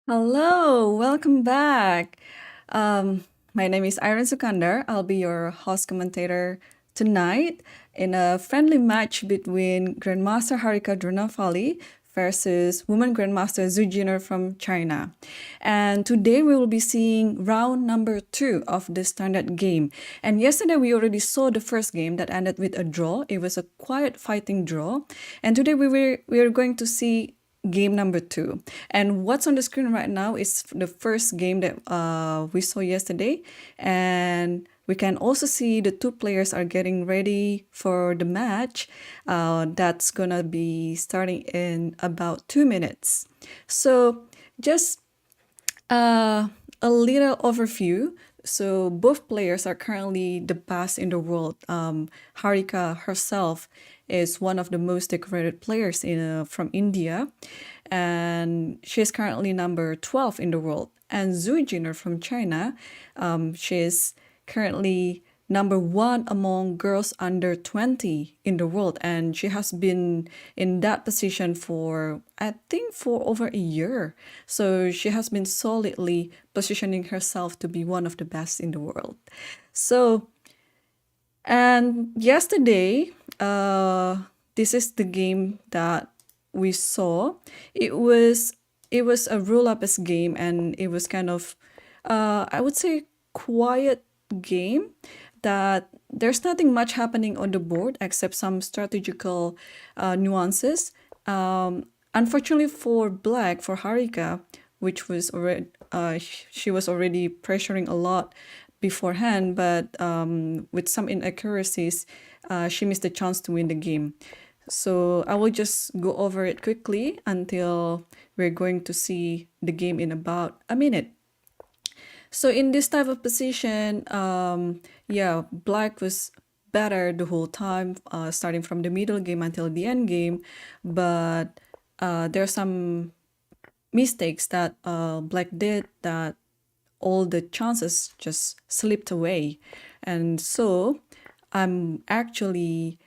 Hello, welcome back. Um, my name is Irene Sukandar. I'll be your host commentator tonight in a friendly match between Grandmaster Harika Dronavalli versus Woman Grandmaster Zhu Jiner from China. And today we will be seeing round number two of the standard game. And yesterday we already saw the first game that ended with a draw. It was a quiet fighting draw. And today we are going to see game number two. And what's on the screen right now is the first game that we saw yesterday. And we can also see the two players are getting ready for the match that's gonna be starting in about 2 minutes. So just a little overview. So both players are currently the best in the world. Harika herself is one of the most decorated players from India, and she's currently number 12 in the world. And Zhu Jiner from China, she's currently number one among girls under 20 in the world, and she has been in that position for I think for over a year. So she has been solidly positioning herself to be one of the best in the world. So, and yesterday, this is the game that we saw. It was a roll up as game, and it was kind of I would say quiet game that there's nothing much happening on the board except some strategical nuances. Unfortunately for Black, for Harika, which was already she was already pressuring a lot beforehand, but with some inaccuracies, she missed the chance to win the game. So I will just go over it quickly until we're going to see the game in about a minute. So in this type of position, yeah, Black was better the whole time, starting from the middle game until the end game. But there are some mistakes that Black did that all the chances just slipped away. And so I'm actually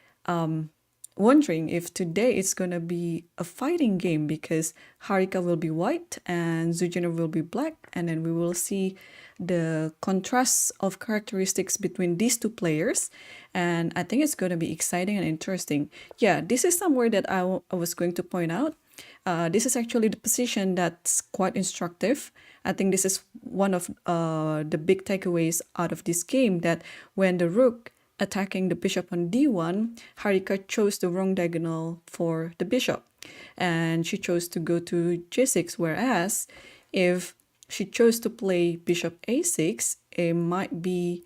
wondering if today it's going to be a fighting game because Harika will be white and Zujina will be black, and then we will see the contrasts of characteristics between these two players. And I think it's going to be exciting and interesting. Yeah, this is somewhere that I was going to point out. This is actually the position that's quite instructive. I think this is one of the big takeaways out of this game, that when the rook attacking the bishop on d1, Harika chose the wrong diagonal for the bishop, and she chose to go to j6, whereas if she chose to play bishop a6, it might be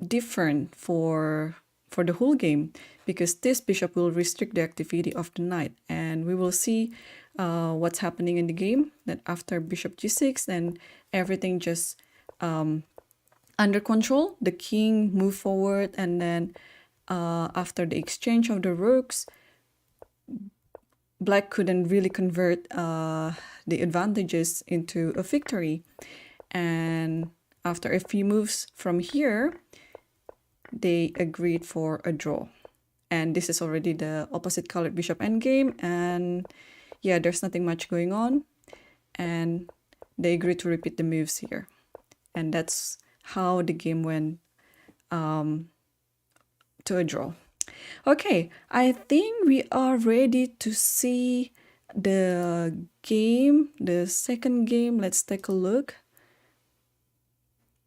different for the whole game, because this bishop will restrict the activity of the knight, and we will see what's happening in the game, that after bishop g6, then everything just under control. The king moved forward, and then after the exchange of the rooks, Black couldn't really convert the advantages into a victory. And after a few moves from here, they agreed for a draw. And this is already the opposite colored bishop endgame, and yeah, there's nothing much going on, and they agreed to repeat the moves here. And that's how the game went to a draw. Okay, I think we are ready to see the game, the second game. Let's take a look.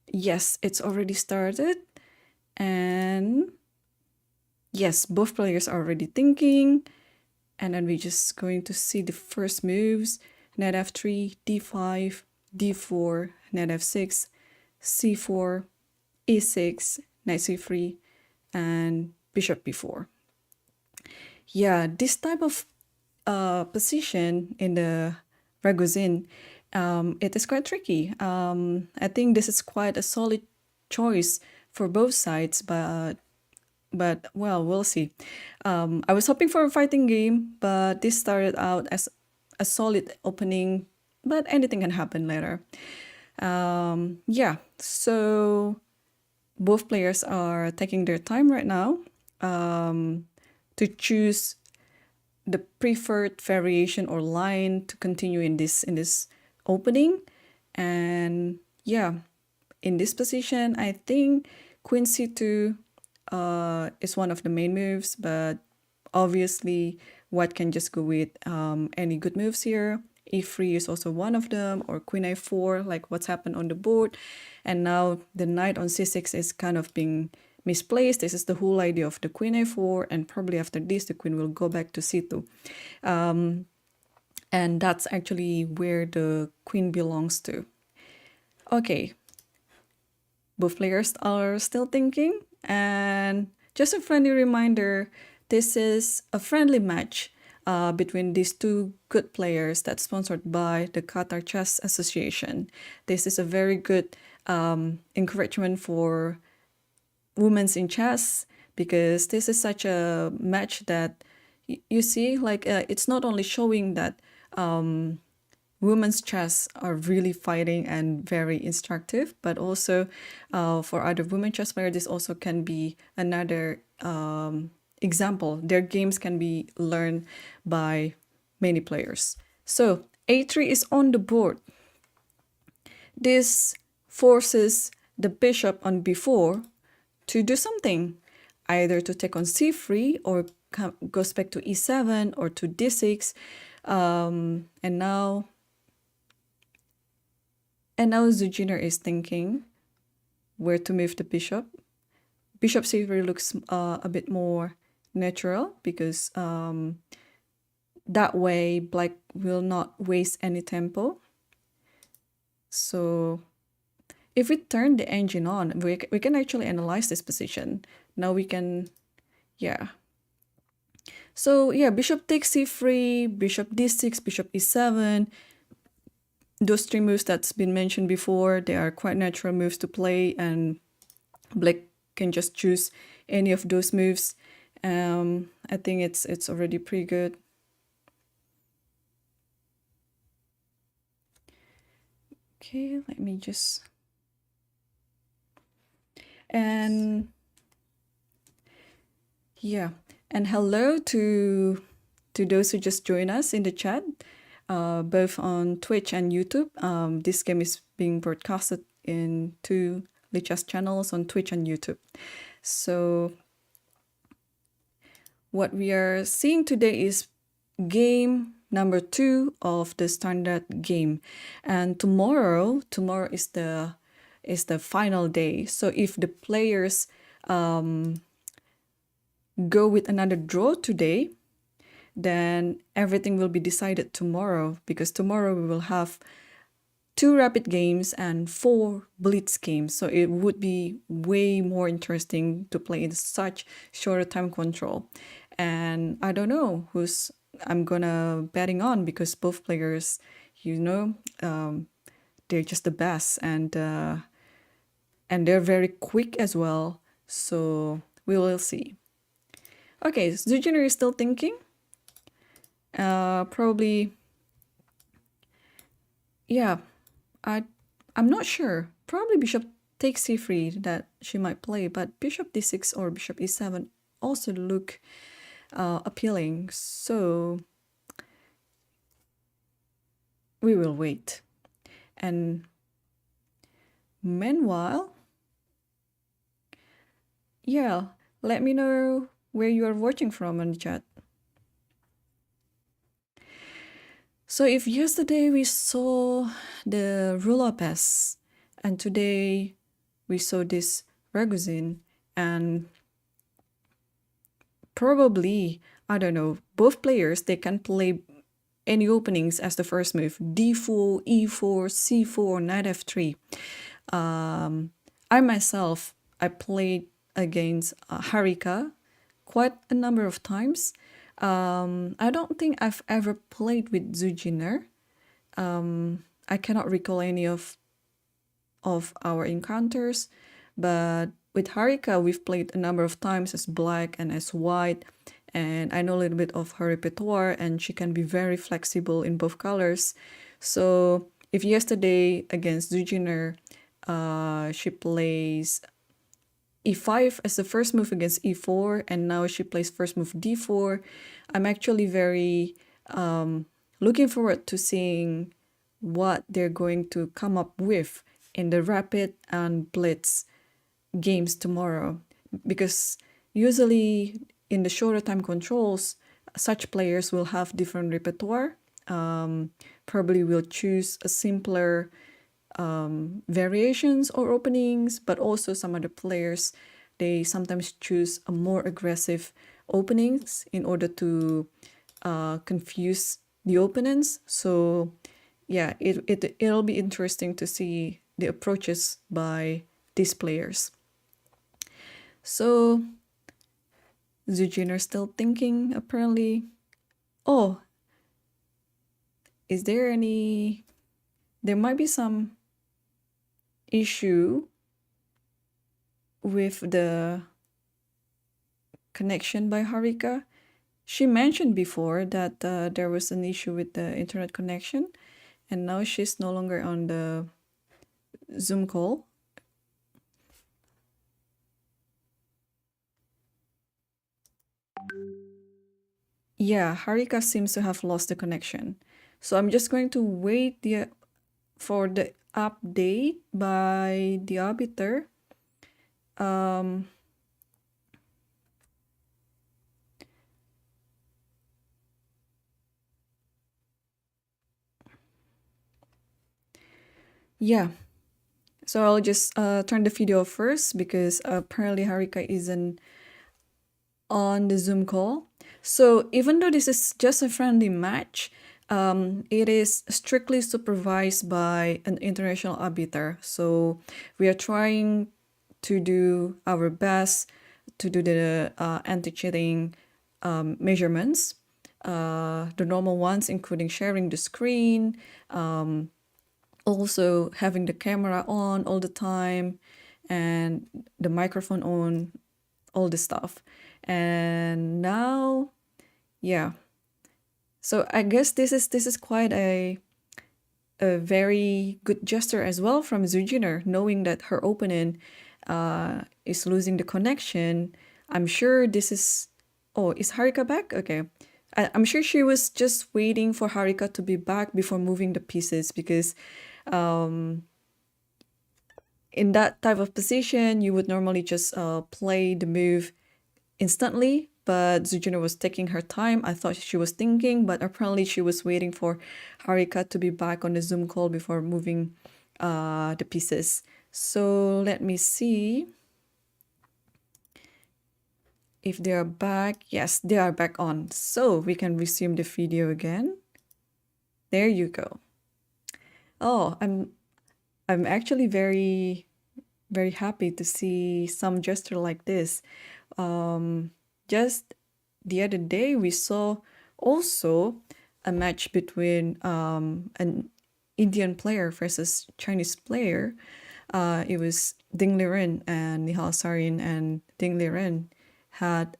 Yes, it's already started. And yes, both players are already thinking. And then we're just going to see the first moves. Knight f3, d5, d4, knight f6, c4, e6, knight c3, and bishop b4. Yeah, this type of position in the Ragozin, it is quite tricky. I think this is quite a solid choice for both sides, but well, we'll see. I was hoping for a fighting game, but this started out as a solid opening, but anything can happen later. Yeah, so both players are taking their time right now to choose the preferred variation or line to continue in this opening. And yeah, in this position, I think queen c2 is one of the main moves, but obviously white can just go with any good moves here. e3 is also one of them, or queen a4, like what's happened on the board. And now the knight on c6 is kind of being misplaced. This is the whole idea of the queen a4, and probably after this the queen will go back to c2. And that's actually where the queen belongs to. Okay, both players are still thinking, and just a friendly reminder, this is a friendly match between these two good players that's sponsored by the Qatar Chess Association. This is a very good encouragement for women in chess, because this is such a match that you see, like it's not only showing that women's chess are really fighting and very instructive, but also for other women chess players, this also can be another example. Their games can be learned by many players. So a3 is on the board. This forces the bishop on b4 to do something, either to take on c3 or goes back to e7 or to d6. And now Zhu Jiner is thinking where to move the bishop. Bishop c3 looks a bit more natural, because that way black will not waste any tempo. So if we turn the engine on, we can actually analyze this position. Now we can, yeah. So yeah, bishop takes c3, bishop d6, bishop e7. Those three moves that's been mentioned before, they are quite natural moves to play, and black can just choose any of those moves. I think it's already pretty good. Okay, let me just... And yeah, and hello to those who just joined us in the chat, both on Twitch and YouTube. This game is being broadcasted in two Lichess channels on Twitch and YouTube. So what we are seeing today is game number 2 of the standard game, and tomorrow is the final day. So if the players go with another draw today, then everything will be decided tomorrow, because tomorrow we will have 2 rapid games and 4 blitz games. So it would be way more interesting to play in such shorter time control. And I don't know who's I'm gonna betting on, because both players, they're just the best, and they're very quick as well. So we will see. Okay, Zhu Jiner is still thinking. Probably, yeah. I'm not sure. Probably bishop takes c3 that she might play, but bishop d6 or bishop e7 also look appealing. So we will wait. And meanwhile, yeah, let me know where you are watching from in the chat. So if yesterday we saw the Rulopes, and today we saw this Ragozin, and probably, I don't know, both players, they can play any openings as the first move: d4, e4, c4, knight f3. I myself, I played against Harika quite a number of times. I don't think I've ever played with Zhu Jiner. I cannot recall any of our encounters, but with Harika, we've played a number of times as black and as white, and I know a little bit of her repertoire, and she can be very flexible in both colors. So if yesterday against Zhu Jiner, she plays e5 as the first move against e4, and now she plays first move d4, I'm actually very looking forward to seeing what they're going to come up with in the rapid and blitz games tomorrow, because usually in the shorter time controls, such players will have different repertoire. Probably will choose a simpler variations or openings, but also some other players, they sometimes choose a more aggressive openings in order to confuse the opponents. So yeah, it'll be interesting to see the approaches by these players. So Zhu Jiner still thinking apparently. Oh, is there any? There might be some issue with the connection by Harika. She mentioned before that there was an issue with the internet connection, and now she's no longer on the Zoom call. Yeah, Harika seems to have lost the connection. So I'm just going to wait for the update by the arbiter. Yeah, so I'll just turn the video off first because apparently Harika isn't on the Zoom call. So even though this is just a friendly match, it is strictly supervised by an international arbiter. So we are trying to do our best to do the anti-cheating measurements, the normal ones, including sharing the screen, also having the camera on all the time, and the microphone on, all this stuff. And now, yeah. So I guess this is quite a very good gesture as well from Zhu Jiner, knowing that her opponent is losing the connection. I'm sure this is. Oh, is Harika back? Okay. I'm sure she was just waiting for Harika to be back before moving the pieces, because in that type of position, you would normally just play the move instantly, but Zhu Jiner was taking her time. I thought she was thinking, but apparently she was waiting for Harika to be back on the Zoom call before moving the pieces. So let me see if they are back. Yes, they are back on. So we can resume the video again. There you go. Oh, I'm actually very happy to see some gesture like this. Just the other day, we saw also a match between an Indian player versus Chinese player. It was Ding Liren and Nihal Sarin, and Ding Liren had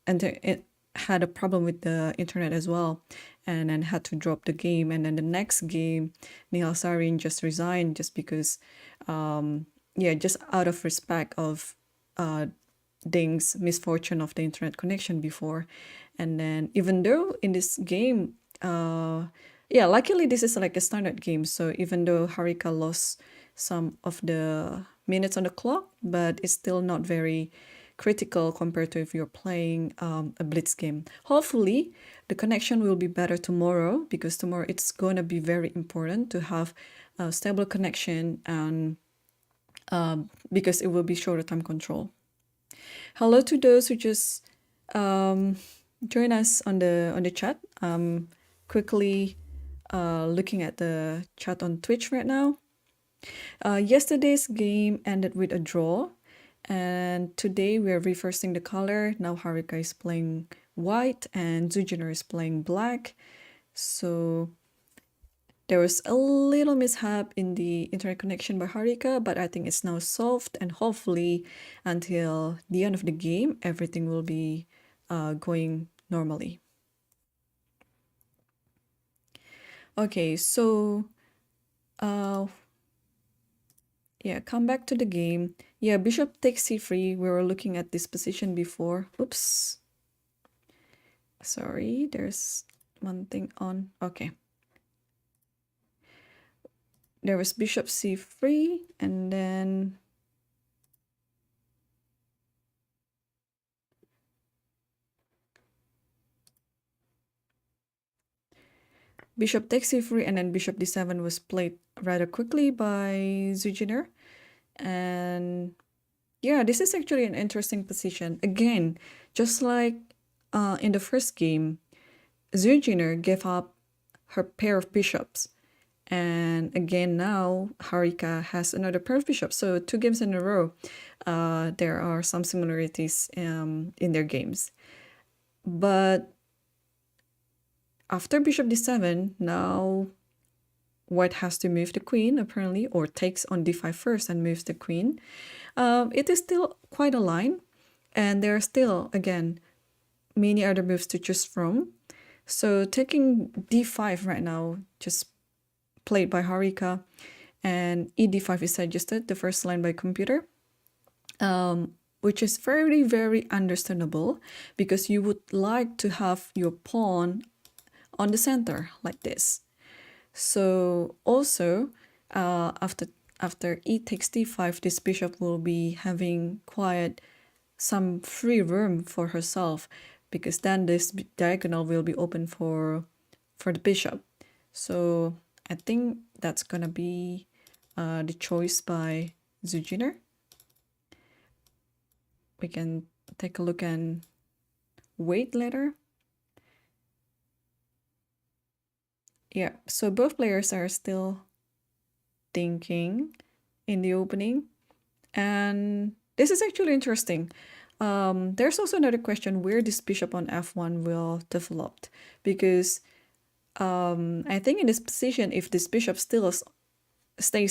it had a problem with the internet as well, and then had to drop the game. And then the next game, Nihal Sarin just resigned just because, yeah, just out of respect of Ding's misfortune of the internet connection before. And then even though in this game, yeah, luckily this is like a standard game, so even though Harika lost some of the minutes on the clock, but it's still not very critical compared to if you're playing a blitz game. Hopefully the connection will be better tomorrow, because tomorrow it's going to be very important to have a stable connection, and because it will be shorter time control. Hello to those who just join us on the chat. Quickly looking at the chat on Twitch right now. Yesterday's game ended with a draw, and today we are reversing the color. Now Harika is playing white and Zhu Jiner is playing black. So there was a little mishap in the internet connection by Harika, but I think it's now solved, and hopefully until the end of the game, everything will be going normally. Okay, so yeah, come back to the game. Yeah, bishop takes c3. We were looking at this position before. Oops. Sorry, there's one thing on. Okay. there was bishop c3, and then bishop takes c3, and then bishop d7 was played rather quickly by Zhu Jiner. And yeah, this is actually an interesting position. Again, just like in the first game, Zhu Jiner gave up her pair of bishops. And again, now Harika has another pair of bishops. So 2 games in a row, there are some similarities in their games. But after bishop d7, now white has to move the queen, apparently, or takes on d5 first and moves the queen. It is still quite a line, and there are still, again, many other moves to choose from. So taking d5 right now, just played by Harika, and ed5 is suggested, the first line by computer, which is very, very understandable because you would like to have your pawn on the center like this. So also, after e takes d5, this bishop will be having quite some free room for herself, because then this diagonal will be open for the bishop. So I think that's gonna be the choice by Zhu Jiner. We can take a look and wait later. Yeah, so both players are still thinking in the opening, and this is actually interesting. There's also another question where this bishop on f1 will develop, because I think in this position, if this bishop stays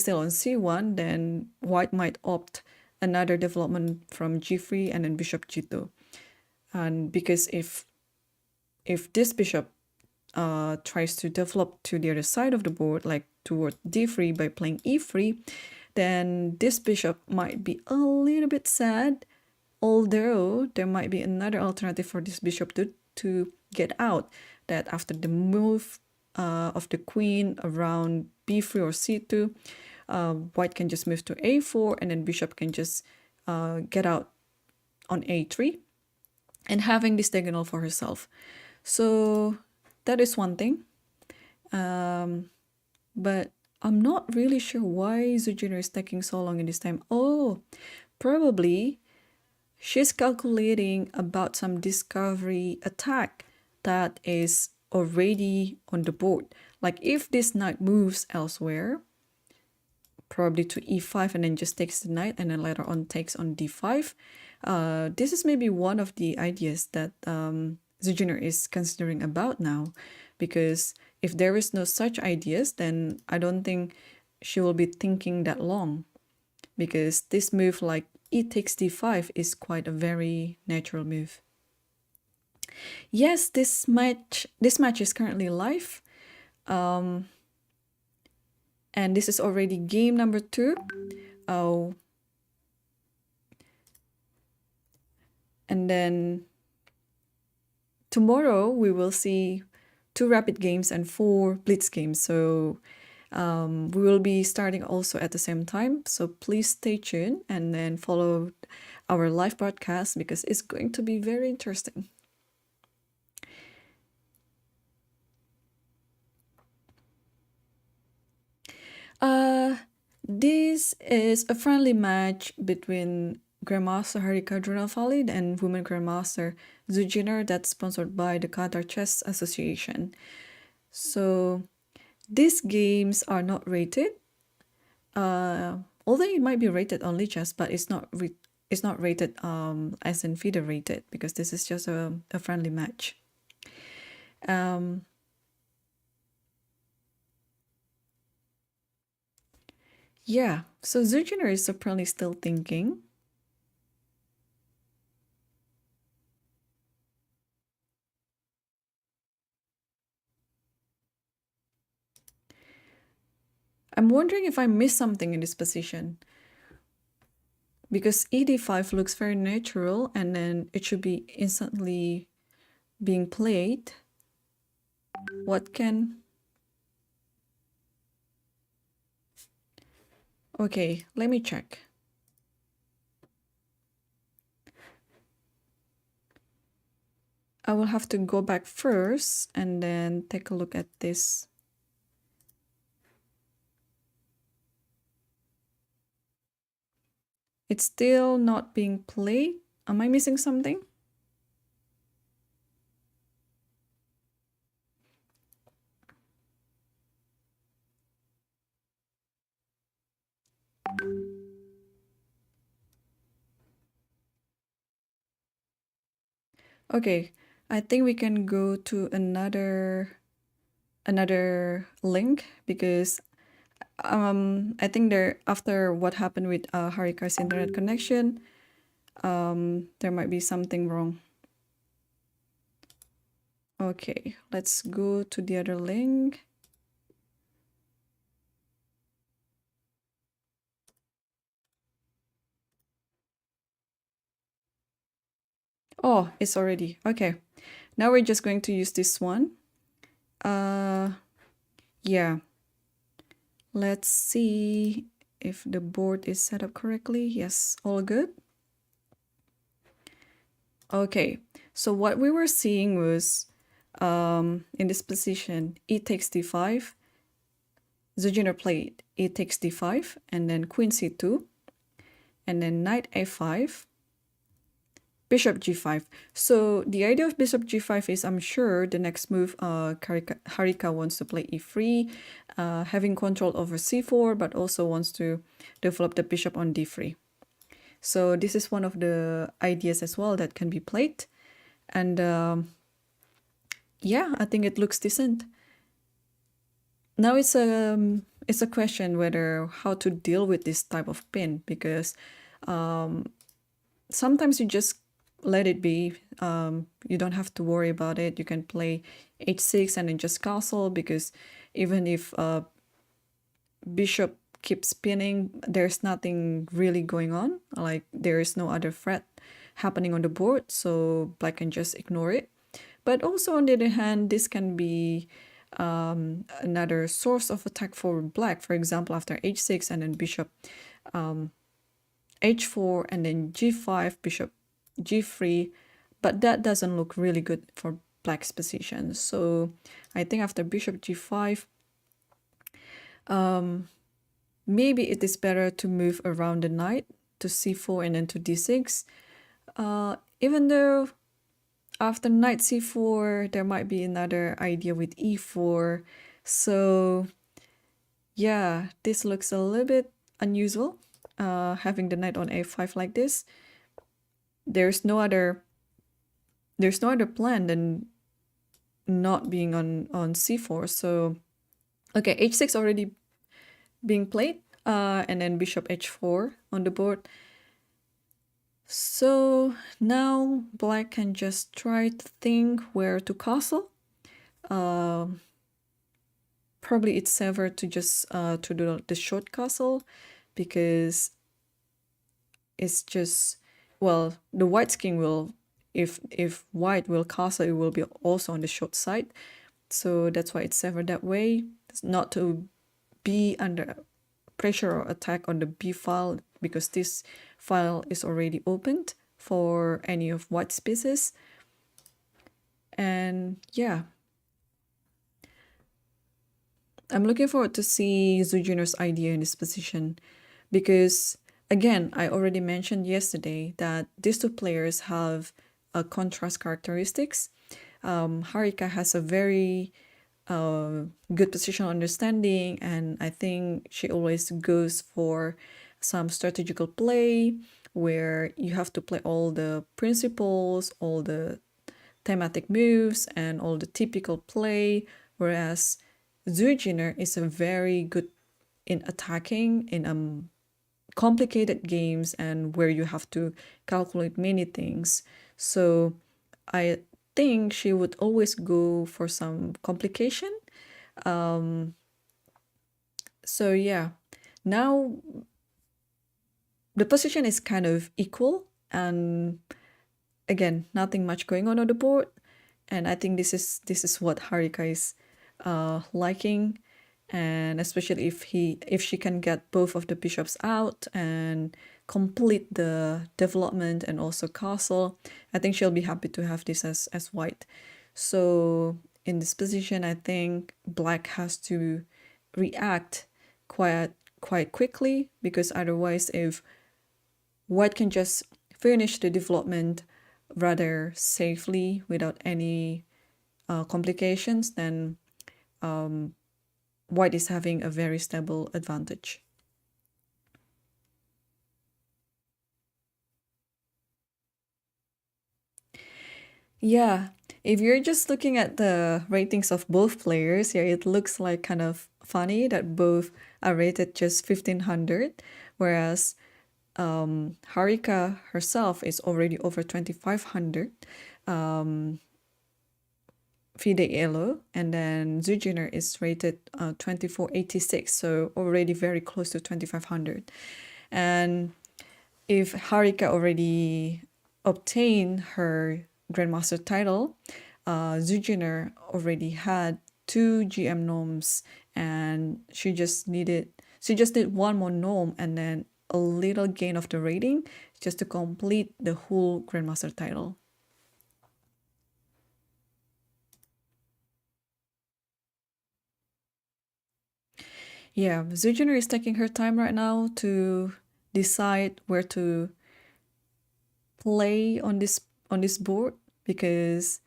still on c1, then white might opt another development from g3 and then bishop g2. And because if this bishop tries to develop to the other side of the board, like toward d3 by playing e3, then this bishop might be a little bit sad, although there might be another alternative for this bishop to get out, that after the move of the queen around b3 or c2, white can just move to a4, and then bishop can just get out on a3 and having this diagonal for herself. So that is one thing. But I'm not really sure why Zhu Jiner is taking so long in this time. Oh, probably she's calculating about some discovery attack that is already on the board. Like if this knight moves elsewhere, probably to e5 and then just takes the knight and then later on takes on d5. This is maybe one of the ideas that Zhu Jiner is considering about now, because if there is no such ideas, then I don't think she will be thinking that long, because this move like e takes d5 is quite a very natural move. Yes, this match is currently live. And this is already game number 2. Oh. And then tomorrow we will see 2 rapid games and 4 blitz games. So we will be starting also at the same time. So please stay tuned and then follow our live broadcast, because it's going to be very interesting. This is a friendly match between Grandmaster Harika Dronavalli and Women Grandmaster Zhu Jiner, that's sponsored by the Qatar Chess Association. So these games are not rated. Although it might be rated on chess, but it's not rated as in FIDE rated, because this is just a friendly match. Yeah, so Zhu Jiner is apparently still thinking. I'm wondering if I missed something in this position, because ed5 looks very natural and then it should be instantly being played. What can... Okay, let me check. I will have to go back first and then take a look at this. It's still not being played. Am I missing something? Okay, I think we can go to another link because I think there after what happened with Harika's internet connection, there might be something wrong. Okay, let's go to the other link. Oh, it's already okay. Now we're just going to use this one. Yeah. Let's see if the board is set up correctly. Yes, all good. Okay, so what we were seeing was in this position, e takes d5, Zhu Jiner played e takes d5, and then queen c2, and then knight a5, bishop g5. So the idea of bishop g5 is I'm sure the next move Harika wants to play e3, having control over c4, but also wants to develop the bishop on d3. So this is one of the ideas as well that can be played. And yeah, I think it looks decent. Now it's a question whether how to deal with this type of pin, because sometimes you just let it be. You don't have to worry about it. You can play h6 and then just castle, because even if bishop keeps spinning, there's nothing really going on. Like there is no other threat happening on the board, so black can just ignore it. But also on the other hand, this can be another source of attack for black. For example, after h6 and then bishop h4 and then g5, bishop g3, but that doesn't look really good for black's position. So I think after bishop g5, maybe it is better to move around the knight to c4 and then to d6. Even though after knight c4, there might be another idea with e4. So yeah, this looks a little bit unusual, having the knight on a5 like this. There's no other plan than not being on c4. So okay, h6 already being played, and then bishop h4 on the board. So now black can just try to think where to castle. Probably it's safer to just to do the short castle, because it's just, well, the white's king will, if white will castle, it will be also on the short side. So that's why it's safer that way. It's not to be under pressure or attack on the b file, because this file is already opened for any of white's pieces. And yeah, I'm looking forward to see Zhu Jiner's idea in this position, because again, I already mentioned yesterday that these two players have a contrast characteristics. Harika has a very good positional understanding, and I think she always goes for some strategical play where you have to play all the principles, all the thematic moves, and all the typical play, whereas Zhu Jiner is a very good in attacking in complicated games and where you have to calculate many things. So I think she would always go for some complication. So yeah, now the position is kind of equal, and again, nothing much going on the board. And I think this is what Harika is liking. and especially if she can get both of the bishops out and complete the development and also castle, I think she'll be happy to have this as white. So in this position, I think black has to react quite quite quickly, because otherwise, if white can just finish the development rather safely without any complications, then white is having a very stable advantage. Yeah, if you're just looking at the ratings of both players, yeah, it looks like kind of funny that both are rated just 1500, whereas Harika herself is already over 2500, Fide Elo, and then Zhu Jiner is rated 2486, so already very close to 2500. And if Harika already obtained her Grandmaster title, Zhu Jiner already had two GM norms, and she just did one more norm and then a little gain of the rating just to complete the whole Grandmaster title. Yeah, Zhu Jiner is taking her time right now to decide where to play on this board, because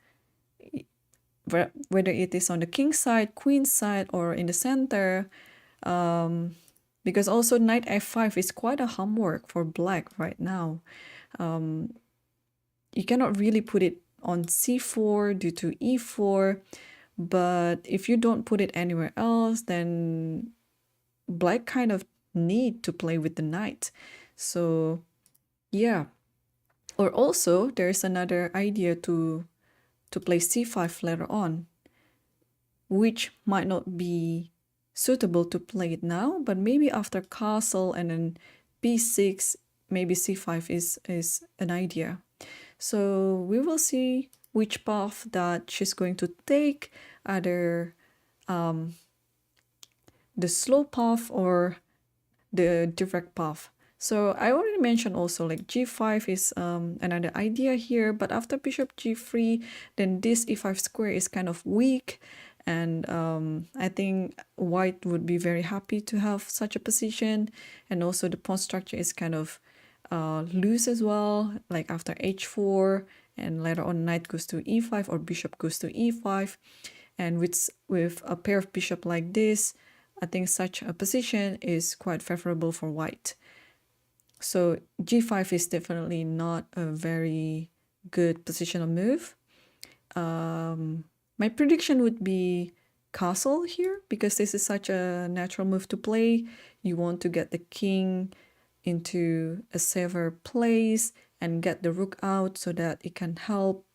whether it is on the king side, queen side, or in the center, because also knight f5 is quite a homework for black right now. You cannot really put it on c4 due to e4, but if you don't put it anywhere else, then black kind of need to play with the knight. So yeah, or also there's another idea to play c5 later on, which might not be suitable to play it now, but maybe after castle and then b6, maybe c5 is an idea. So we will see which path that she's going to take, either the slow path or the direct path. So I already mentioned also like g5 is another idea here, but after bishop g3, then this e5 square is kind of weak, and I think white would be very happy to have such a position, and also the pawn structure is kind of loose as well, like after h4 and later on knight goes to e5 or bishop goes to e5, and with a pair of bishop like this, I think such a position is quite favorable for white. So g5 is definitely not a very good positional move. My prediction would be castle here, because this is such a natural move to play. You want to get the king into a safer place and get the rook out so that it can help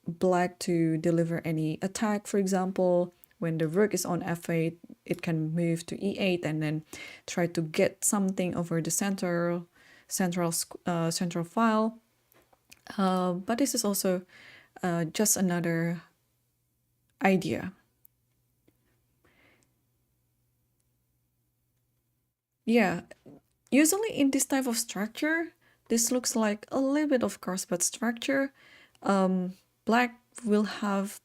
black to deliver any attack. For example, when the rook is on f8, it can move to e8 and then try to get something over the central file. But this is also just another idea. Yeah, usually in this type of structure, this looks like a little bit of crossbar structure. Black will have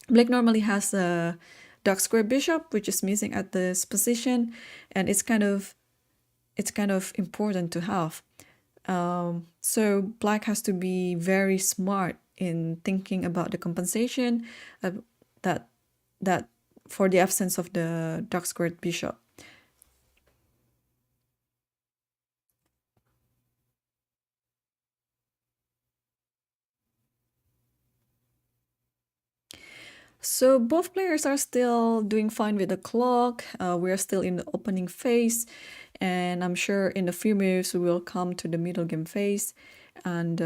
black normally has a dark square bishop, which is missing at this position, and it's kind of important to have. So black has to be very smart in thinking about the compensation that that for the absence of the dark squared bishop. So both players are still doing fine with the clock. We are still in the opening phase, and I'm sure in a few moves we will come to the middle game phase. And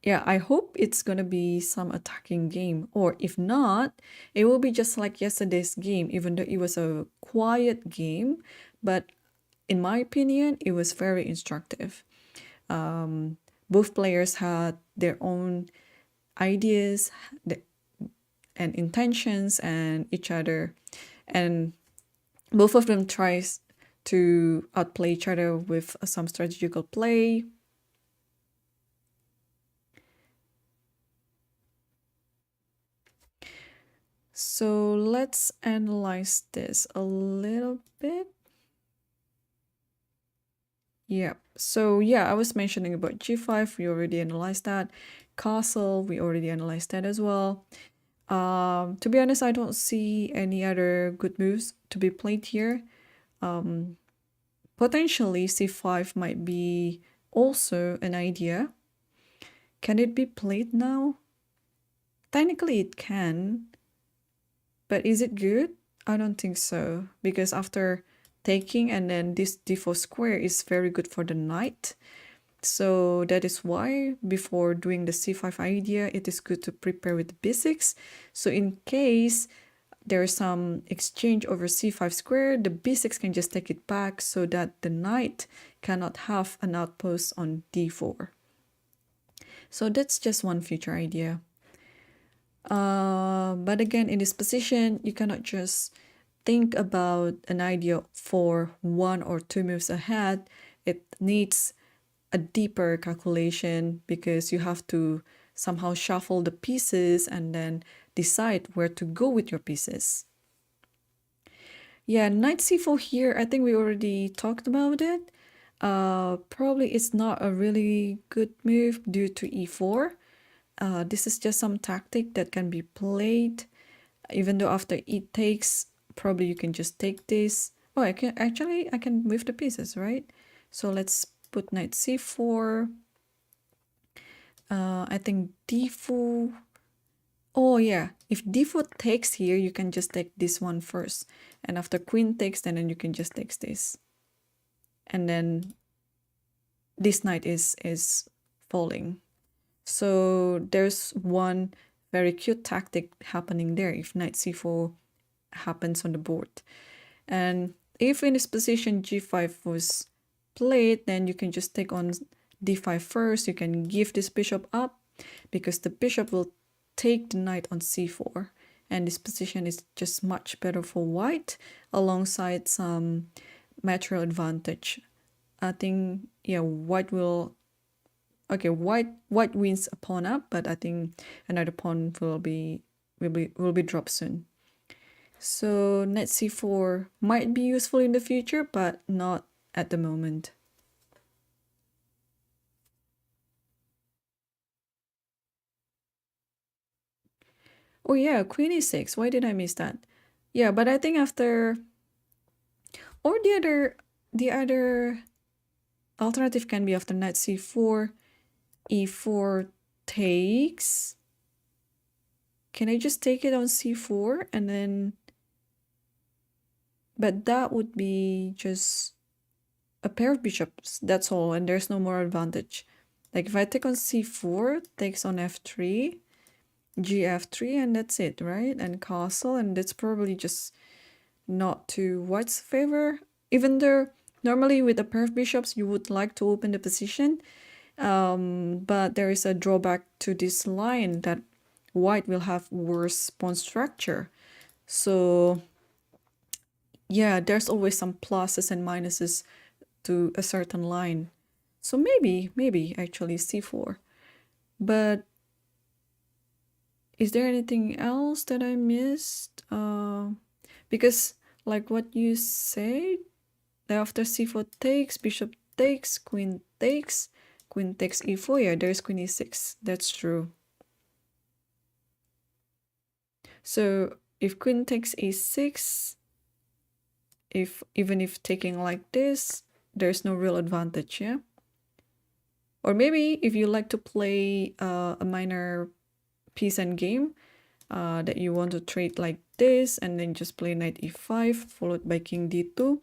yeah, I hope it's gonna be some attacking game, or if not, it will be just like yesterday's game, even though it was a quiet game. But in my opinion, it was very instructive. Both players had their own ideas, and intentions and each other, and both of them tries to outplay each other with some strategical play. So let's analyze this a little bit. Yeah, so yeah, I was mentioning about g5, we already analyzed that. Castle, we already analyzed that as well. To be honest, I don't see any other good moves to be played here. Potentially c5 might be also an idea. Can it be played now? Technically it can, but is it good? I don't think so, because after taking and then this d4 square is very good for the knight. So that is why before doing the c5 idea, it is good to prepare with b6. So in case there's some exchange over c5 square, the b6 can just take it back so that the knight cannot have an outpost on d4. So that's just one future idea. But again, in this position, you cannot just think about an idea for 1 or 2 moves ahead. It needs a deeper calculation because you have to somehow shuffle the pieces and then decide where to go with your pieces. Yeah, knight c4 here, I think we already talked about it. Probably it's not a really good move due to e4. This is just some tactic that can be played, even though after it takes, probably you can just take this. Oh, I can move the pieces, right? So let's put knight c4. I think d4. Oh yeah, if d4 takes here, you can just take this one first. And after queen takes, then you can just take this. And then this knight is falling. So there's one very cute tactic happening there if knight c4 happens on the board. And if in this position g5 was played, then you can just take on d5 first. You can give this bishop up because the bishop will take the knight on c4. And this position is just much better for white alongside some material advantage. I think, yeah, white will... Okay, white wins a pawn up, but I think another pawn will be dropped soon. So knight c4 might be useful in the future, but not at the moment. Oh yeah, queen e6. Why did I miss that? Yeah, but I think after... Or the other alternative can be after knight c4, e4 takes. Can I just take it on c4 and then... But that would be just a pair of bishops, that's all, and there's no more advantage. Like if I take on c4, takes on f3, gf3, and that's it, right? And castle, and that's probably just not to white's favor. Even though normally with a pair of bishops, you would like to open the position, but there is a drawback to this line that white will have worse pawn structure. So yeah, there's always some pluses and minuses to a certain line. So maybe actually c4. But is there anything else that I missed? Because like what you said, after c4 takes, bishop takes, queen takes e4. Yeah, there's queen e6. That's true. So if queen takes e6, even if taking like this, there's no real advantage, yeah? Or maybe if you like to play a minor piece and game that you want to trade like this and then just play knight e5 followed by king d2,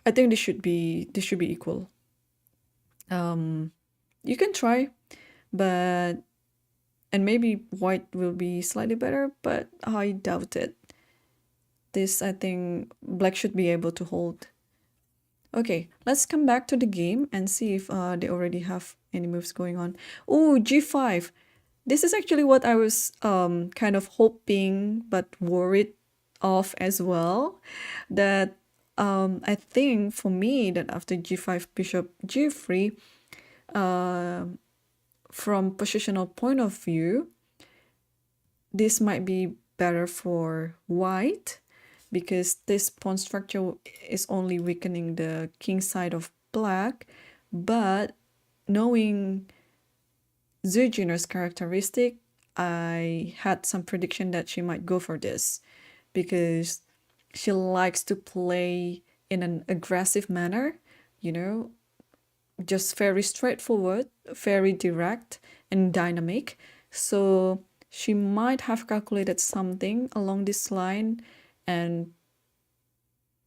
I think this should be equal. You can try, but... And maybe white will be slightly better, but I doubt it. This, I think, black should be able to hold. Okay, let's come back to the game and see if they already have any moves going on. Oh, g5. this is actually what I was kind of hoping but worried of as well. That I think for me that after g5 bishop g3, from positional point of view, this might be better for white because this pawn structure is only weakening the king side of black. But knowing Zhu Jiner's characteristic, I had some prediction that she might go for this because she likes to play in an aggressive manner, you know, just very straightforward, very direct and dynamic. So she might have calculated something along this line, and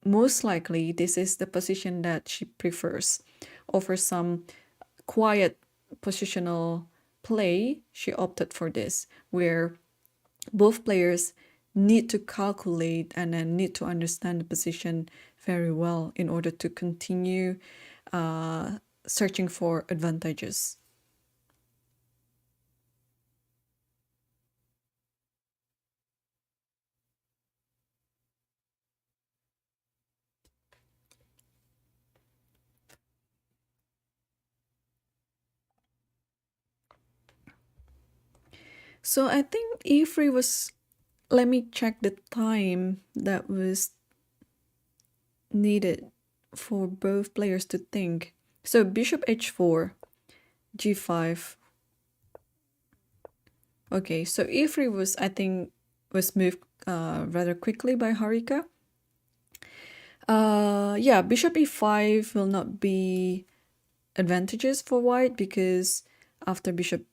most likely this is the position that she prefers over some quiet positional play. She opted for this, where both players need to calculate and then need to understand the position very well in order to continue searching for advantages. So I think e3 was, let me check the time that was needed for both players to think. So bishop h4, g5. Okay, so e3 was, I think, was moved rather quickly by Harika. Yeah, bishop e5 will not be advantages for white because after bishop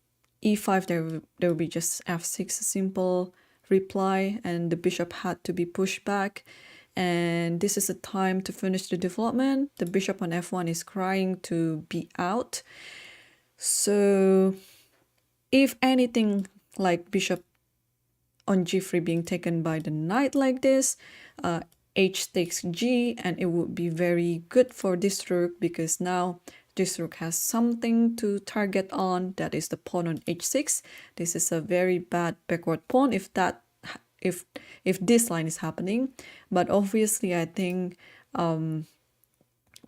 e5 there will be just f6, a simple reply, and the bishop had to be pushed back, and this is a time to finish the development. The bishop on f1 is crying to be out. So if anything, like bishop on g3 being taken by the knight like this, h takes g, and it would be very good for this rook because now this rook has something to target on, that is the pawn on h6. This is a very bad backward pawn if if this line is happening. But obviously I think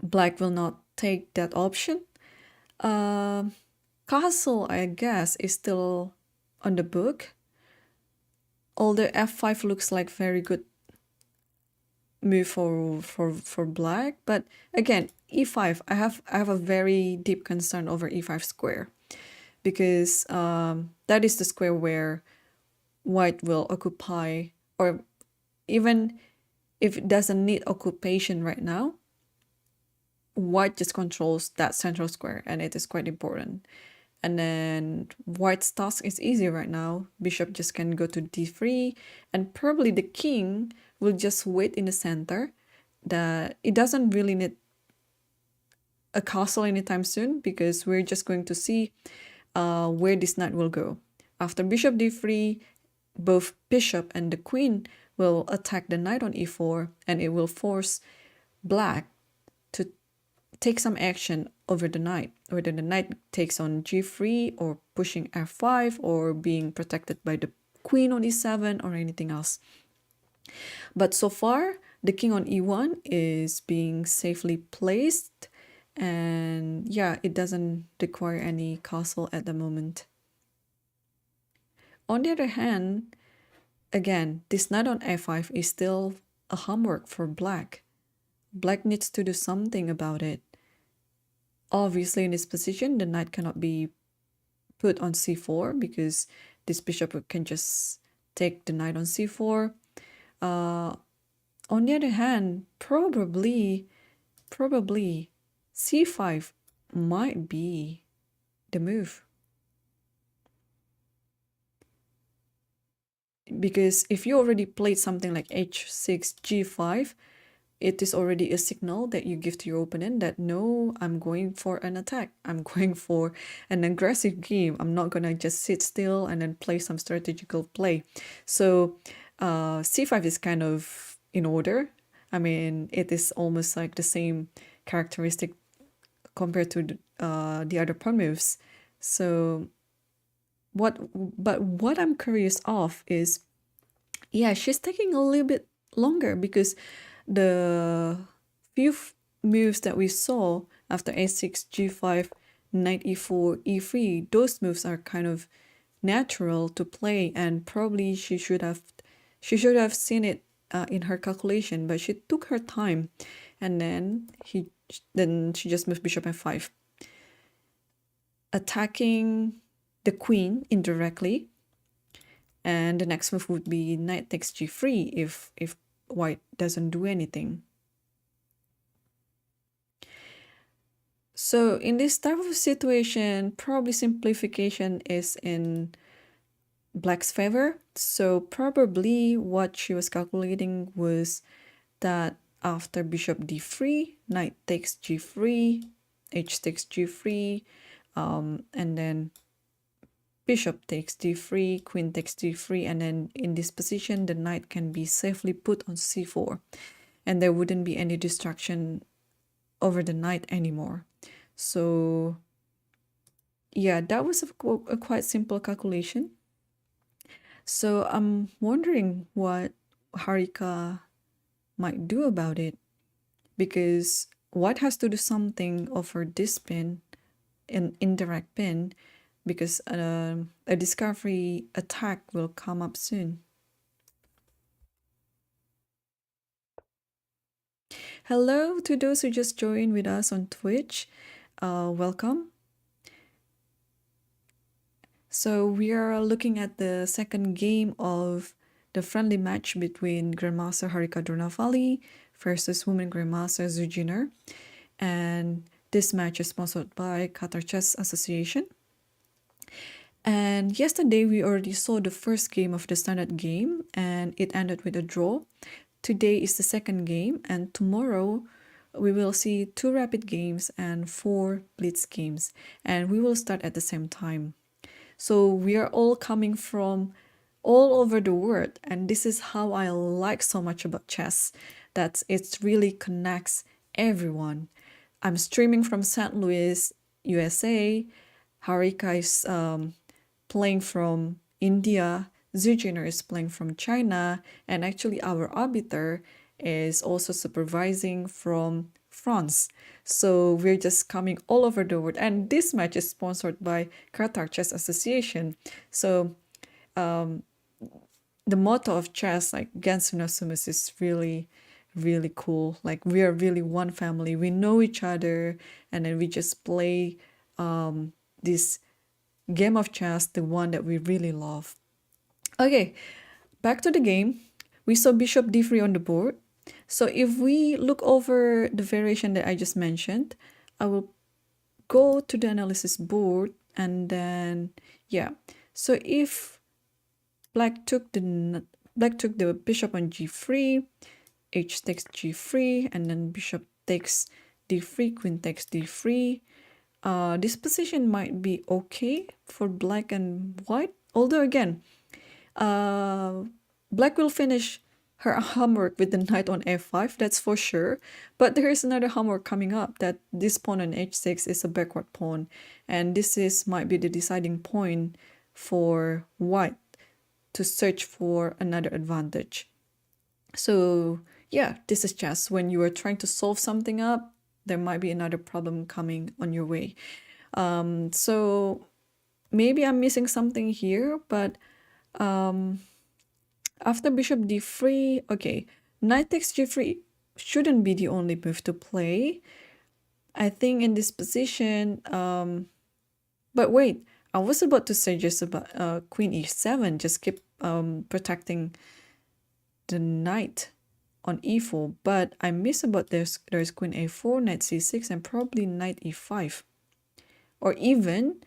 black will not take that option. Castle, I guess, is still on the book, although f5 looks like very good move for black. But again, e5, I have a very deep concern over e5 square because that is the square where white will occupy, or even if it doesn't need occupation right now, white just controls that central square, and it is quite important. And then white's task is easy right now. Bishop just can go to d3, and probably the king will just wait in the center. That it doesn't really need a castle anytime soon because we're just going to see where this knight will go. After bishop d3, both bishop and the queen will attack the knight on e4, and it will force black to take some action over the knight, whether the knight takes on g3 or pushing f5 or being protected by the queen on e7 or anything else. But so far, the king on e1 is being safely placed, and yeah, it doesn't require any castle at the moment. On the other hand, again, this knight on f5 is still a homework for black. Black needs to do something about it. Obviously, in this position, the knight cannot be put on c4 because this bishop can just take the knight on c4. On the other hand, probably c5 might be the move. Because if you already played something like h6, g5, it is already a signal that you give to your opponent that no, I'm going for an attack. I'm going for an aggressive game. I'm not going to just sit still and then play some strategical play. So c5 is kind of in order. I mean, it is almost like the same characteristic compared to the other pawn moves. So what I'm curious of is, yeah, she's taking a little bit longer because the few moves that we saw after a6, g5, knight e4, e3, those moves are kind of natural to play, and probably she should have seen it in her calculation, but she took her time, and then she just moved bishop f5, attacking the queen indirectly. And the next move would be knight takes g3 if white doesn't do anything. So in this type of situation, probably simplification is in black's favor. So probably what she was calculating was that after bishop d3, knight takes g3, h takes g3, and then bishop takes d3, queen takes d3, and then in this position the knight can be safely put on c4, and there wouldn't be any distraction over the knight anymore. So yeah, that was a quite simple calculation. So I'm wondering what Harika might do about it, because white has to do something over this pin, an indirect pin, because a discovery attack will come up soon. Hello to those who just joined with us on Twitch. Welcome. So we are looking at the second game of the friendly match between Grandmaster Harika Dronavalli versus Women Grandmaster Zhu Jiner. And this match is sponsored by Qatar Chess Association. And yesterday we already saw the first game of the standard game, and it ended with a draw. Today is the second game, and tomorrow we will see 2 rapid games and 4 blitz games, and we will start at the same time. So we are all coming from all over the world, and this is how I like so much about chess, that it really connects everyone. I'm streaming from St. Louis, USA. Harika is playing from India. Zhu Jiner is playing from China, and actually our arbiter is also supervising from France. So we're just coming all over the world, and this match is sponsored by Qatar Chess Association. So the motto of chess, like Gens Unus Sumus, is really, really cool. Like we are really one family. We know each other, and then we just play this game of chess, the one that we really love. Okay, back to the game. We saw bishop d3 on the board. So if we look over the variation that I just mentioned, I will go to the analysis board, and then yeah. So if black took the bishop on g3, h takes g3, and then bishop takes d3, queen takes d3. This position might be okay for black and white, although again, black will finish her homework with the knight on f5, that's for sure. But there is another homework coming up, that this pawn on h6 is a backward pawn, and this might be the deciding point for white to search for another advantage. So yeah, this is chess. When you are trying to solve something up, there might be another problem coming on your way. So maybe I'm missing something here, but after bishop d3, okay, knight takes g3 shouldn't be the only move to play. I think in this position, but wait, I was about to say just about queen e7, just keep protecting the knight on e4, but I miss about there's queen a4, knight c6, and probably knight e5. Or even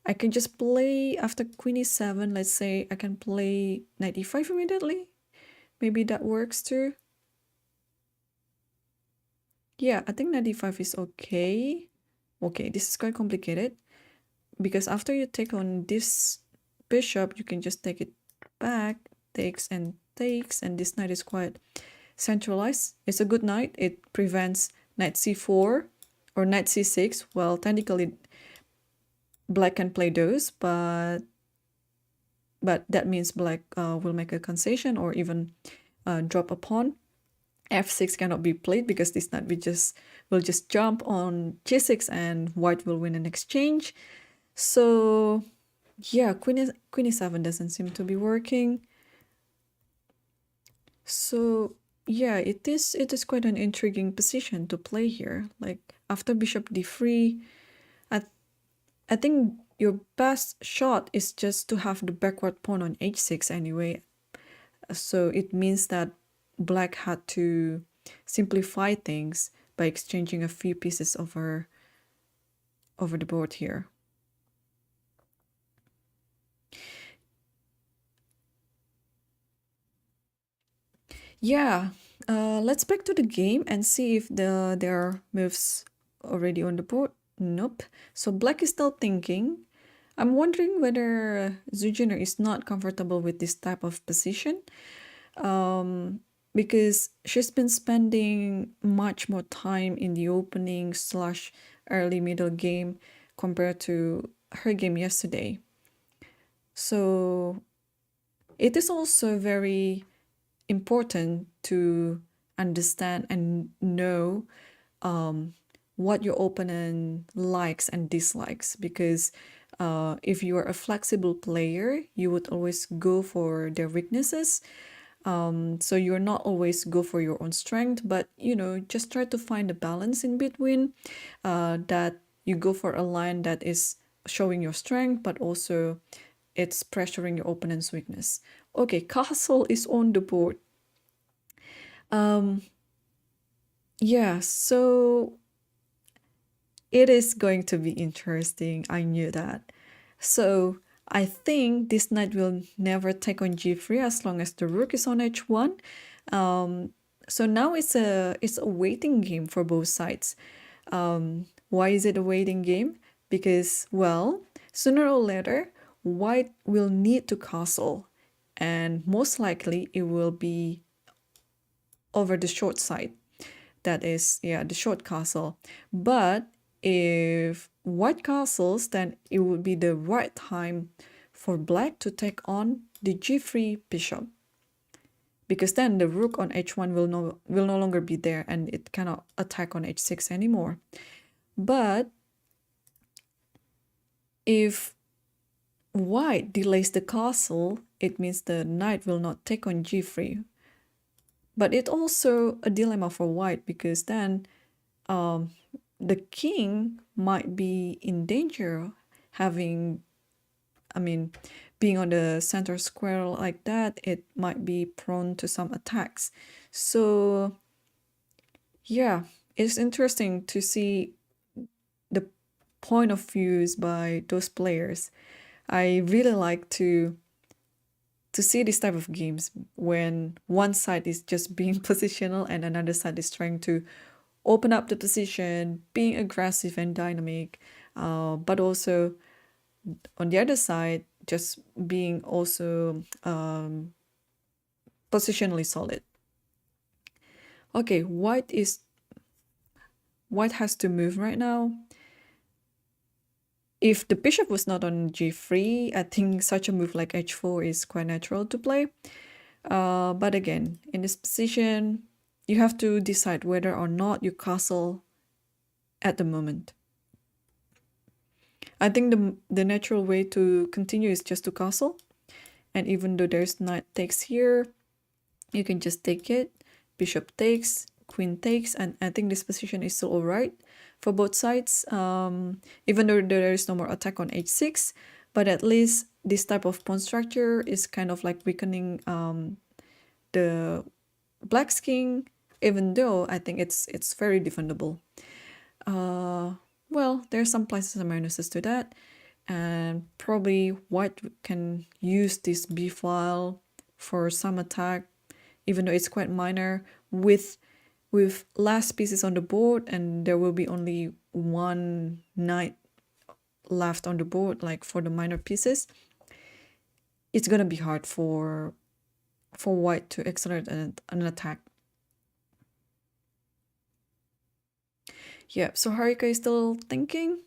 I can just play after queen e7, let's say I can play knight e5 immediately. Maybe that works too. Yeah, I think knight e5 is okay. Okay, this is quite complicated, because after you take on this bishop, you can just take it back, takes and takes, and this knight is quite centralized. It's a good knight. It prevents knight c4 or knight c6. Well, technically black can play those, but but that means black will make a concession or even drop a pawn. F6 cannot be played because this knight will just jump on G6 and white will win an exchange. So yeah, queen e7 doesn't seem to be working. So yeah, it is quite an intriguing position to play here. Like after bishop d3, I think your best shot is just to have the backward pawn on h6 anyway. So it means that black had to simplify things by exchanging a few pieces over the board here. Yeah, let's back to the game and see if there are moves already on the board. Nope. So black is still thinking. I'm wondering whether Zhu Jiner is not comfortable with this type of position, because she's been spending much more time in the opening / early middle game compared to her game yesterday. So it is also very important to understand and know what your opponent likes and dislikes, because if you are a flexible player, you would always go for their weaknesses. So you're not always go for your own strength, but just try to find a balance in between, that you go for a line that is showing your strength, but also it's pressuring your opponent's weakness. Okay, castle is on the board. Yeah, so it is going to be interesting. I knew that. So I think this knight will never take on g3 as long as the rook is on h1. So now it's a waiting game for both sides. Why is it a waiting game? Because, well, sooner or later, white will need to castle, and most likely it will be over the short side. That is, yeah, the short castle. But if white castles, then it would be the right time for black to take on the g3 bishop, because then the rook on h1 will no longer be there and it cannot attack on h6 anymore. But if white delays the castle, it means the knight will not take on g3. But it's also a dilemma for white, because then the king might be in danger, being on the center square like that, it might be prone to some attacks. So yeah, it's interesting to see the point of views by those players. I really like to see this type of games when one side is just being positional and another side is trying to open up the position, being aggressive and dynamic, but also on the other side, just being also positionally solid. Okay, white has to move right now. If the bishop was not on g3, I think such a move like h4 is quite natural to play. But again, in this position, you have to decide whether or not you castle at the moment. I think the natural way to continue is just to castle. And even though there's knight takes here, you can just take it. Bishop takes, queen takes, and I think this position is still alright for both sides. Even though there is no more attack on h6, but at least this type of pawn structure is kind of like weakening the black's king, even though I think it's very defendable. Well, there's some pluses and minuses to that, and probably white can use this b file for some attack, even though it's quite minor, with less pieces on the board, and there will be only one knight left on the board, like for the minor pieces. It's gonna be hard for white to accelerate an attack. Yeah, so Harika is still thinking,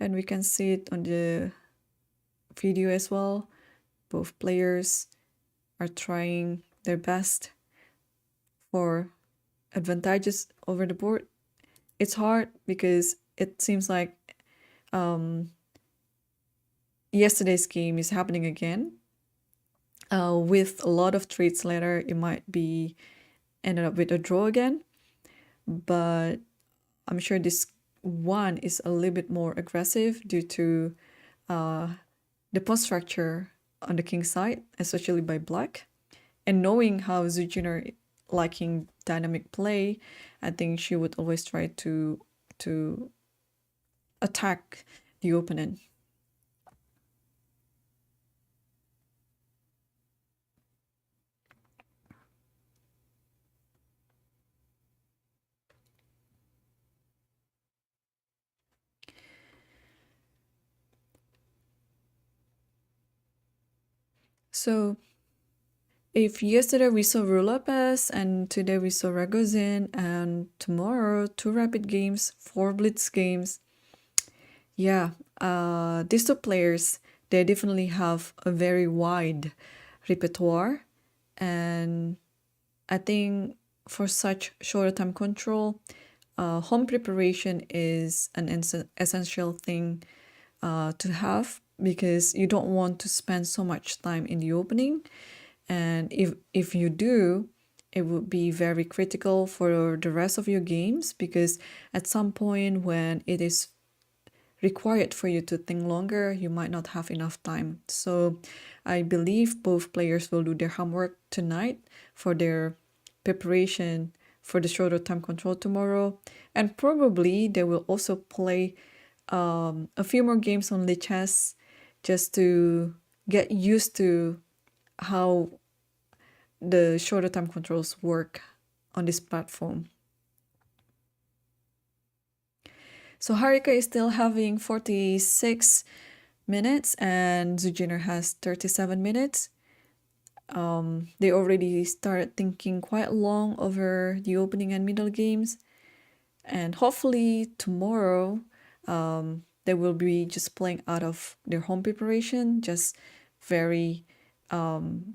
and we can see it on the video as well. Both players are trying their best for advantages over the board. It's hard because it seems like yesterday's game is happening again. With a lot of trades later, it might be ended up with a draw again. But I'm sure this one is a little bit more aggressive due to the pawn structure on the king side, especially by black. And knowing how Zhu Jiner liking dynamic play, I think she would always try to attack the opponent. So if yesterday we saw Rula Pass and today we saw Ragozin and tomorrow 2 rapid games, 4 blitz games, yeah, these 2 players, they definitely have a very wide repertoire. And I think for such shorter time control, home preparation is an essential thing to have, because you don't want to spend so much time in the opening. And if you do, it would be very critical for the rest of your games, because at some point when it is required for you to think longer, you might not have enough time. So I believe both players will do their homework tonight for their preparation for the shorter time control tomorrow. And probably they will also play a few more games on chess, just to get used to how the shorter time controls work on this platform. So Harika is still having 46 minutes and Zhu Jiner has 37 minutes. They already started thinking quite long over the opening and middle games. And hopefully tomorrow, they will be just playing out of their home preparation, just very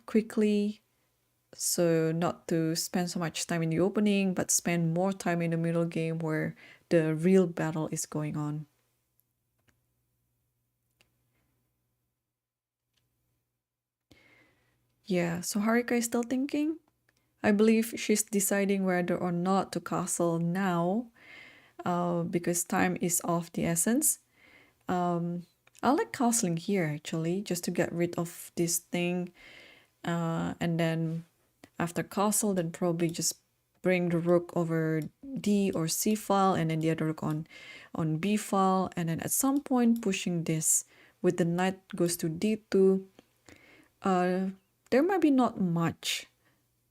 quickly. So not to spend so much time in the opening, but spend more time in the middle game where the real battle is going on. Yeah, so Harika is still thinking. I believe she's deciding whether or not to castle now, because time is of the essence. I like castling here actually, just to get rid of this thing. And then after castle, then probably just bring the rook over D or C file, and then the other rook on B file, and then at some point pushing this with the knight goes to D2. There might be not much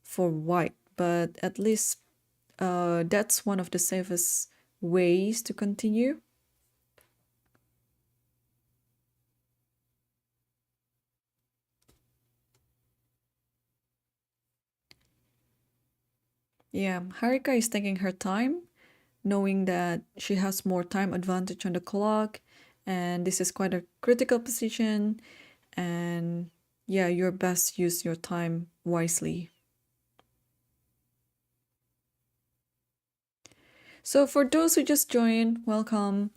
for white, but at least that's one of the safest ways to continue. Yeah, Harika is taking her time, knowing that she has more time advantage on the clock, and this is quite a critical position, and yeah, you're best use your time wisely. So for those who just joined, welcome.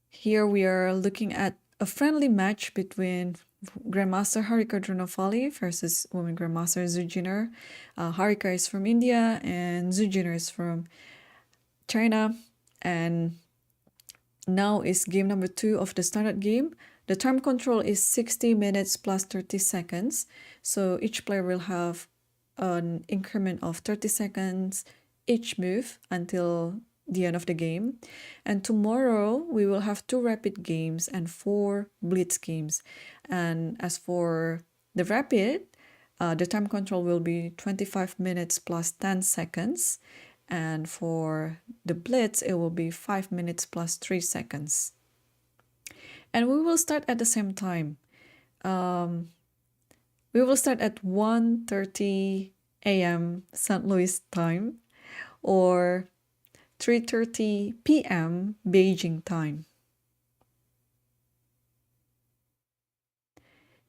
Here we are looking at a friendly match between Grandmaster Harika Dronavalli versus women Grandmaster Zhu Jiner. Harika is from India and Zhu Jiner is from China. And now is game number 2 of the standard game. The time control is 60 minutes plus 30 seconds. So each player will have an increment of 30 seconds each move until the end of the game. And tomorrow we will have 2 rapid games and 4 blitz games. And as for the rapid, the time control will be 25 minutes plus 10 seconds. And for the blitz, it will be 5 minutes plus 3 seconds. And we will start at the same time. We will start at 1:30 a.m. St. Louis time or 3:30 p.m. Beijing time.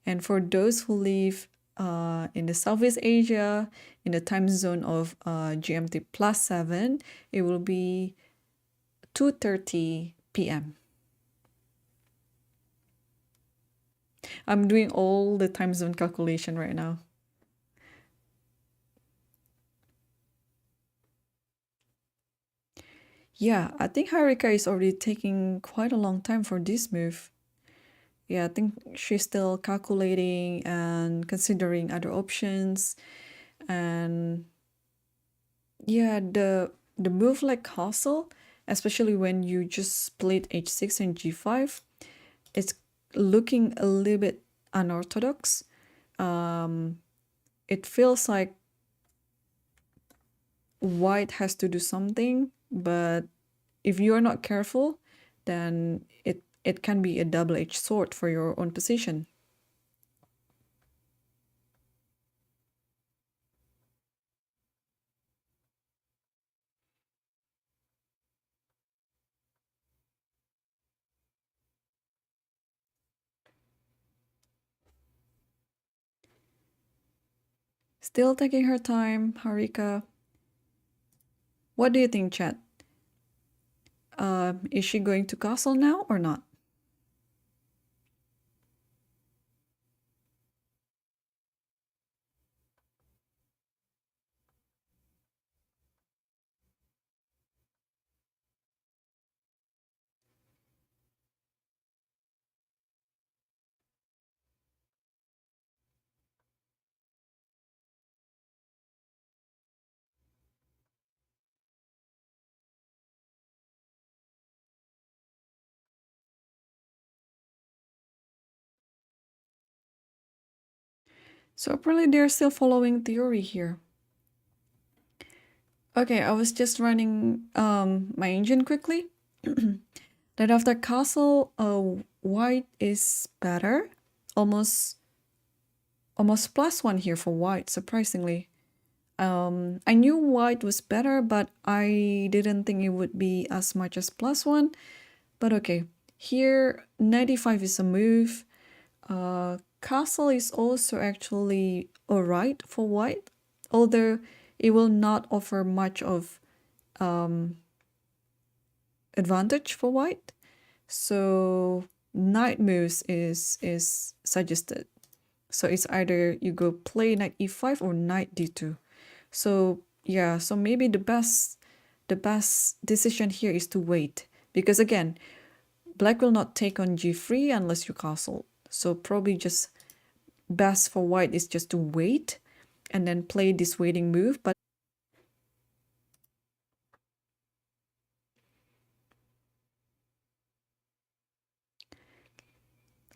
And for those who live in the Southeast Asia, in the time zone of GMT +7, it will be 2:30 p.m. I'm doing all the time zone calculation right now. Yeah, I think Harika is already taking quite a long time for this move. Yeah, I think she's still calculating and considering other options. And yeah, the move like castle, especially when you just split h6 and g5, it's looking a little bit unorthodox. It feels like white has to do something, but if you're not careful, then it can be a double-edged sword for your own position. Still taking her time, Harika. What do you think, Chat? Is she going to castle now or not? So apparently they're still following theory here. Okay, I was just running my engine quickly. That after castle, white is better. Almost +1 here for white, surprisingly. I knew white was better, but I didn't think it would be as much as +1. But okay, here knight e5 is a move. Castle is also actually alright for white, although it will not offer much of advantage for white. So knight moves is suggested. So it's either you go play knight e5 or knight d2. So yeah, so maybe the best decision here is to wait, because again, black will not take on g3 unless you castle. So probably just best for white is just to wait and then play this waiting move. But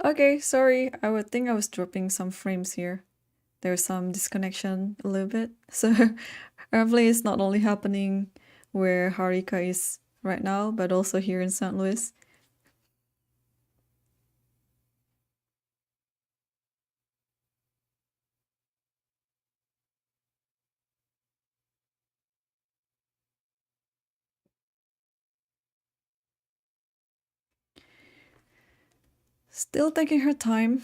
okay, sorry, I would think I was dropping some frames here. There's some disconnection a little bit. So apparently it's not only happening where Harika is right now, but also here in St. Louis. Still taking her time.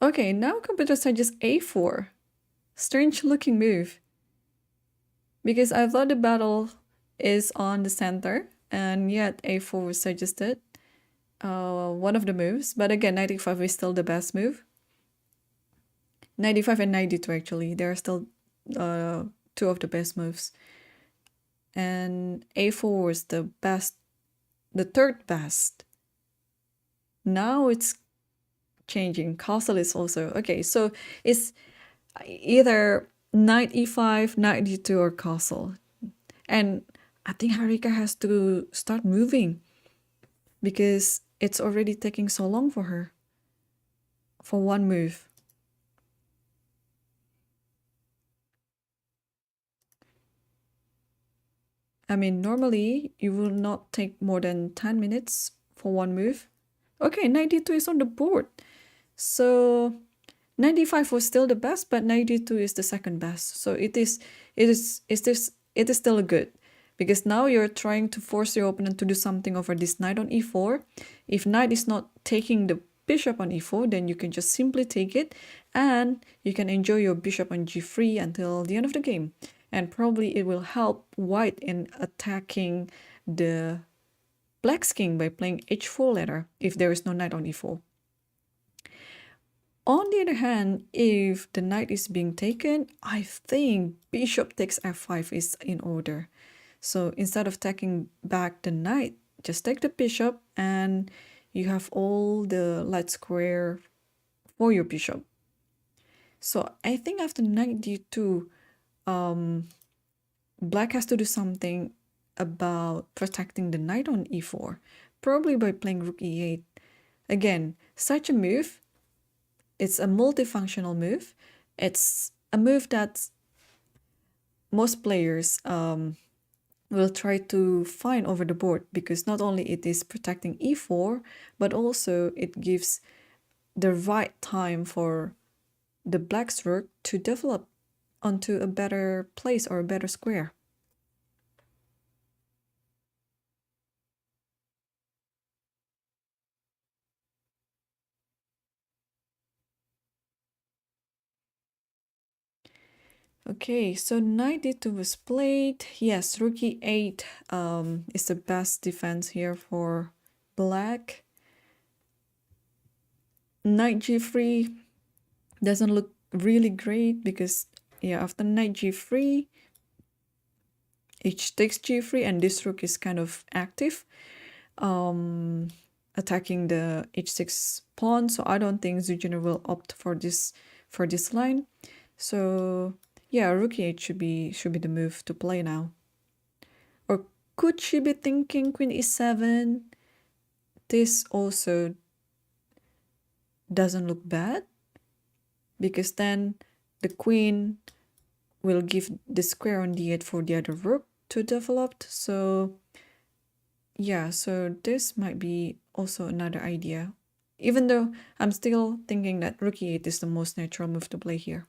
Okay, now computer suggests a4. Strange looking move. Because I thought the battle is on the center, and yet a4 was suggested. One of the moves, but again, knight e5 is still the best move. Knight e5 and knight d2 actually, they are still two of the best moves. And a4 was the best, the third best. Now it's changing. Castle is also okay. So it's either knight e5, knight d2, or castle. And I think Harika has to start moving because it's already taking so long for her for one move. I mean, normally you will not take more than 10 minutes for one move. Okay, 92 is on the board. So 95 was still the best, but 92 is the second best. So it is still good, because now you're trying to force your opponent to do something over this knight on e4. If knight is not taking bishop on e4, then you can just simply take it and you can enjoy your bishop on g3 until the end of the game. And probably it will help white in attacking the black's king by playing h4 later if there is no knight on e4. On the other hand, if the knight is being taken, I think bishop takes f5 is in order. So instead of taking back the knight, just take the bishop and you have all the light square for your bishop. So I think after knight d2, black has to do something about protecting the knight on e4, probably by playing rook e8. Again, such a move, it's a multifunctional move. It's a move that most players will try to find over the board, because not only it is protecting e4, but also it gives the right time for the black's rook to develop onto a better place or a better square. Okay, so knight d2 was played. Yes, rook e8 is the best defense here for black. Knight g3 doesn't look really great because, yeah, after knight g3, h takes g3, and this rook is kind of active, attacking the h6 pawn. So I don't think Zhu Jiner will opt for this line. So yeah, rook e8 should be the move to play now. Or could she be thinking queen e7? This also doesn't look bad, because then the queen will give the square on d8 for the other rook to develop. So yeah, so this might be also another idea, even though I'm still thinking that rook e8 is the most natural move to play here.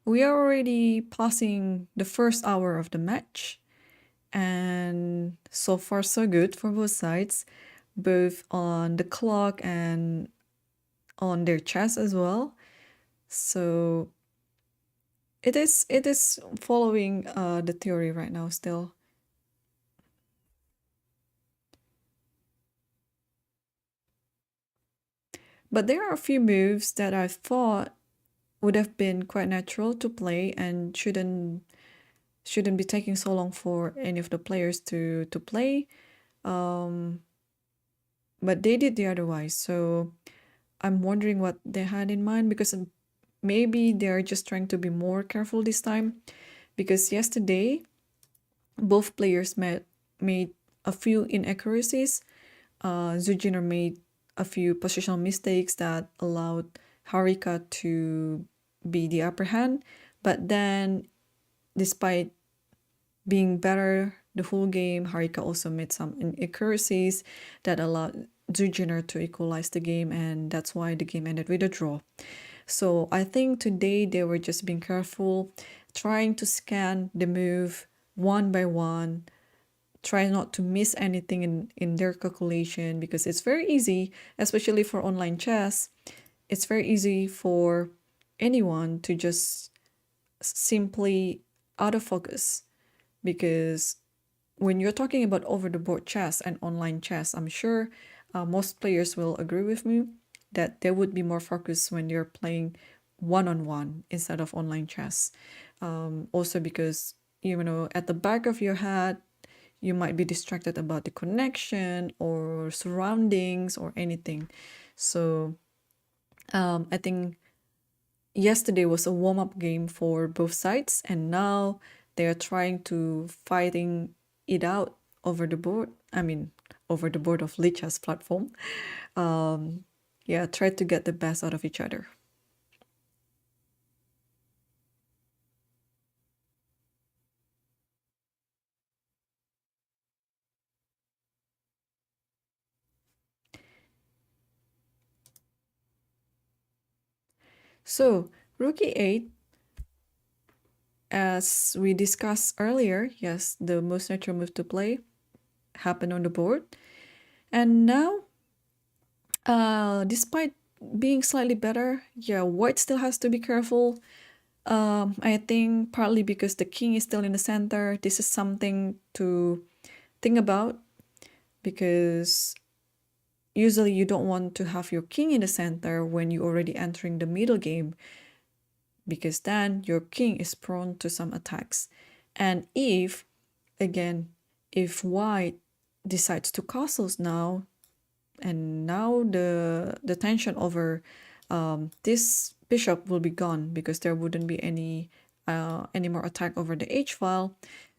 We are already passing the first hour of the match, and so far so good for both sides, both on the clock and on their chess as well. So it is following the theory right now still. But there are a few moves that I thought would have been quite natural to play and shouldn't be taking so long for any of the players to play. But they did the otherwise. So I'm wondering what they had in mind, because maybe they're just trying to be more careful this time. Because yesterday, both players made a few inaccuracies. Zhu Jiner made a few positional mistakes that allowed Harika to be the upper hand. But then, despite being better the whole game, Harika also made some inaccuracies that allowed Zhu Jiner to equalize the game, and that's why the game ended with a draw. So I think today they were just being careful, trying to scan the move one by one, try not to miss anything in their calculation, because it's very easy, especially for online chess. It's very easy for anyone to just simply out of focus, because when you're talking about over the board chess and online chess, I'm sure most players will agree with me that they would be more focused when they're playing one-on-one instead of online chess. Also because, at the back of your head, you might be distracted about the connection or surroundings or anything. So I think yesterday was a warm-up game for both sides, and now they are trying to fighting it out over the board. I mean, over the board of Licha's platform. Yeah, try to get the best out of each other. So rook e8, as we discussed earlier, yes, the most natural move to play happened on the board. And now, despite being slightly better, yeah, white still has to be careful. I think partly because the king is still in the center, this is something to think about, because usually you don't want to have your king in the center when you're already entering the middle game, because then your king is prone to some attacks. And again, if white decides to castles now, and now the tension over this bishop will be gone, because there wouldn't be any more attack over the h file.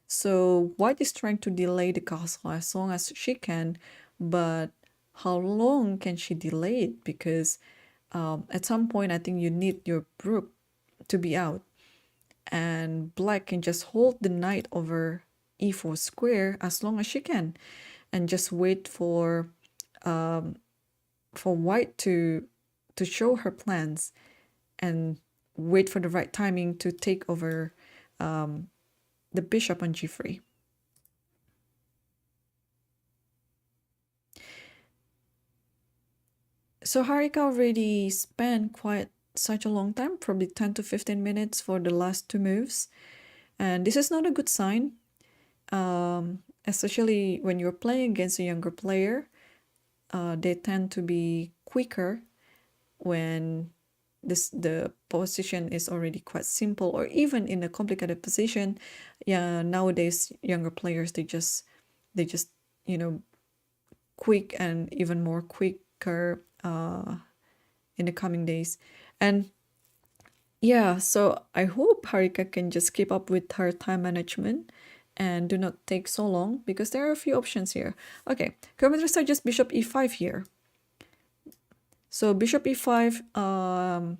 So white is trying to delay the castle as long as she can, but how long can she delay it? Because at some point I think you need your rook to be out, and black can just hold the knight over e4 square as long as she can, and just wait for white to show her plans, and wait for the right timing to take over the bishop on g3. So Harika already spent quite such a long time, probably 10 to 15 minutes for the last two moves. And this is not a good sign, especially when you're playing against a younger player. They tend to be quicker when the position is already quite simple, or even in a complicated position. Yeah, nowadays younger players, they just quick, and even more quicker in the coming days. And yeah, so I hope Harika can just keep up with her time management and do not take so long, because there are a few options here. Okay, commentators suggest bishop e5 here. So bishop e5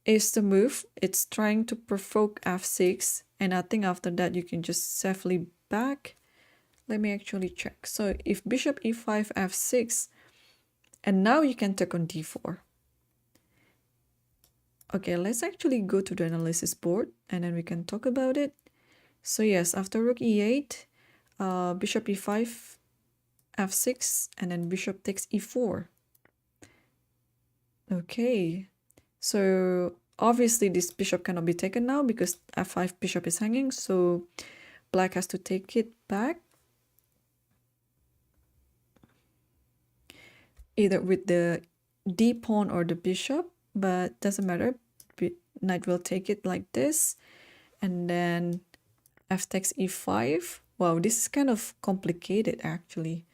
is the move. It's trying to provoke f6, and I think after that you can just safely back. Let me actually check. So if bishop e5 f6, and now you can take on d4. Okay, let's actually go to the analysis board, and then we can talk about it. So yes, after rook e8, bishop e5, f6, and then bishop takes e4. Okay, so obviously this bishop cannot be taken now because f5 bishop is hanging, so black has to take it back, either with the d pawn or the bishop, but doesn't matter. Knight will take it like this, and then f takes e5. Wow, this is kind of complicated actually.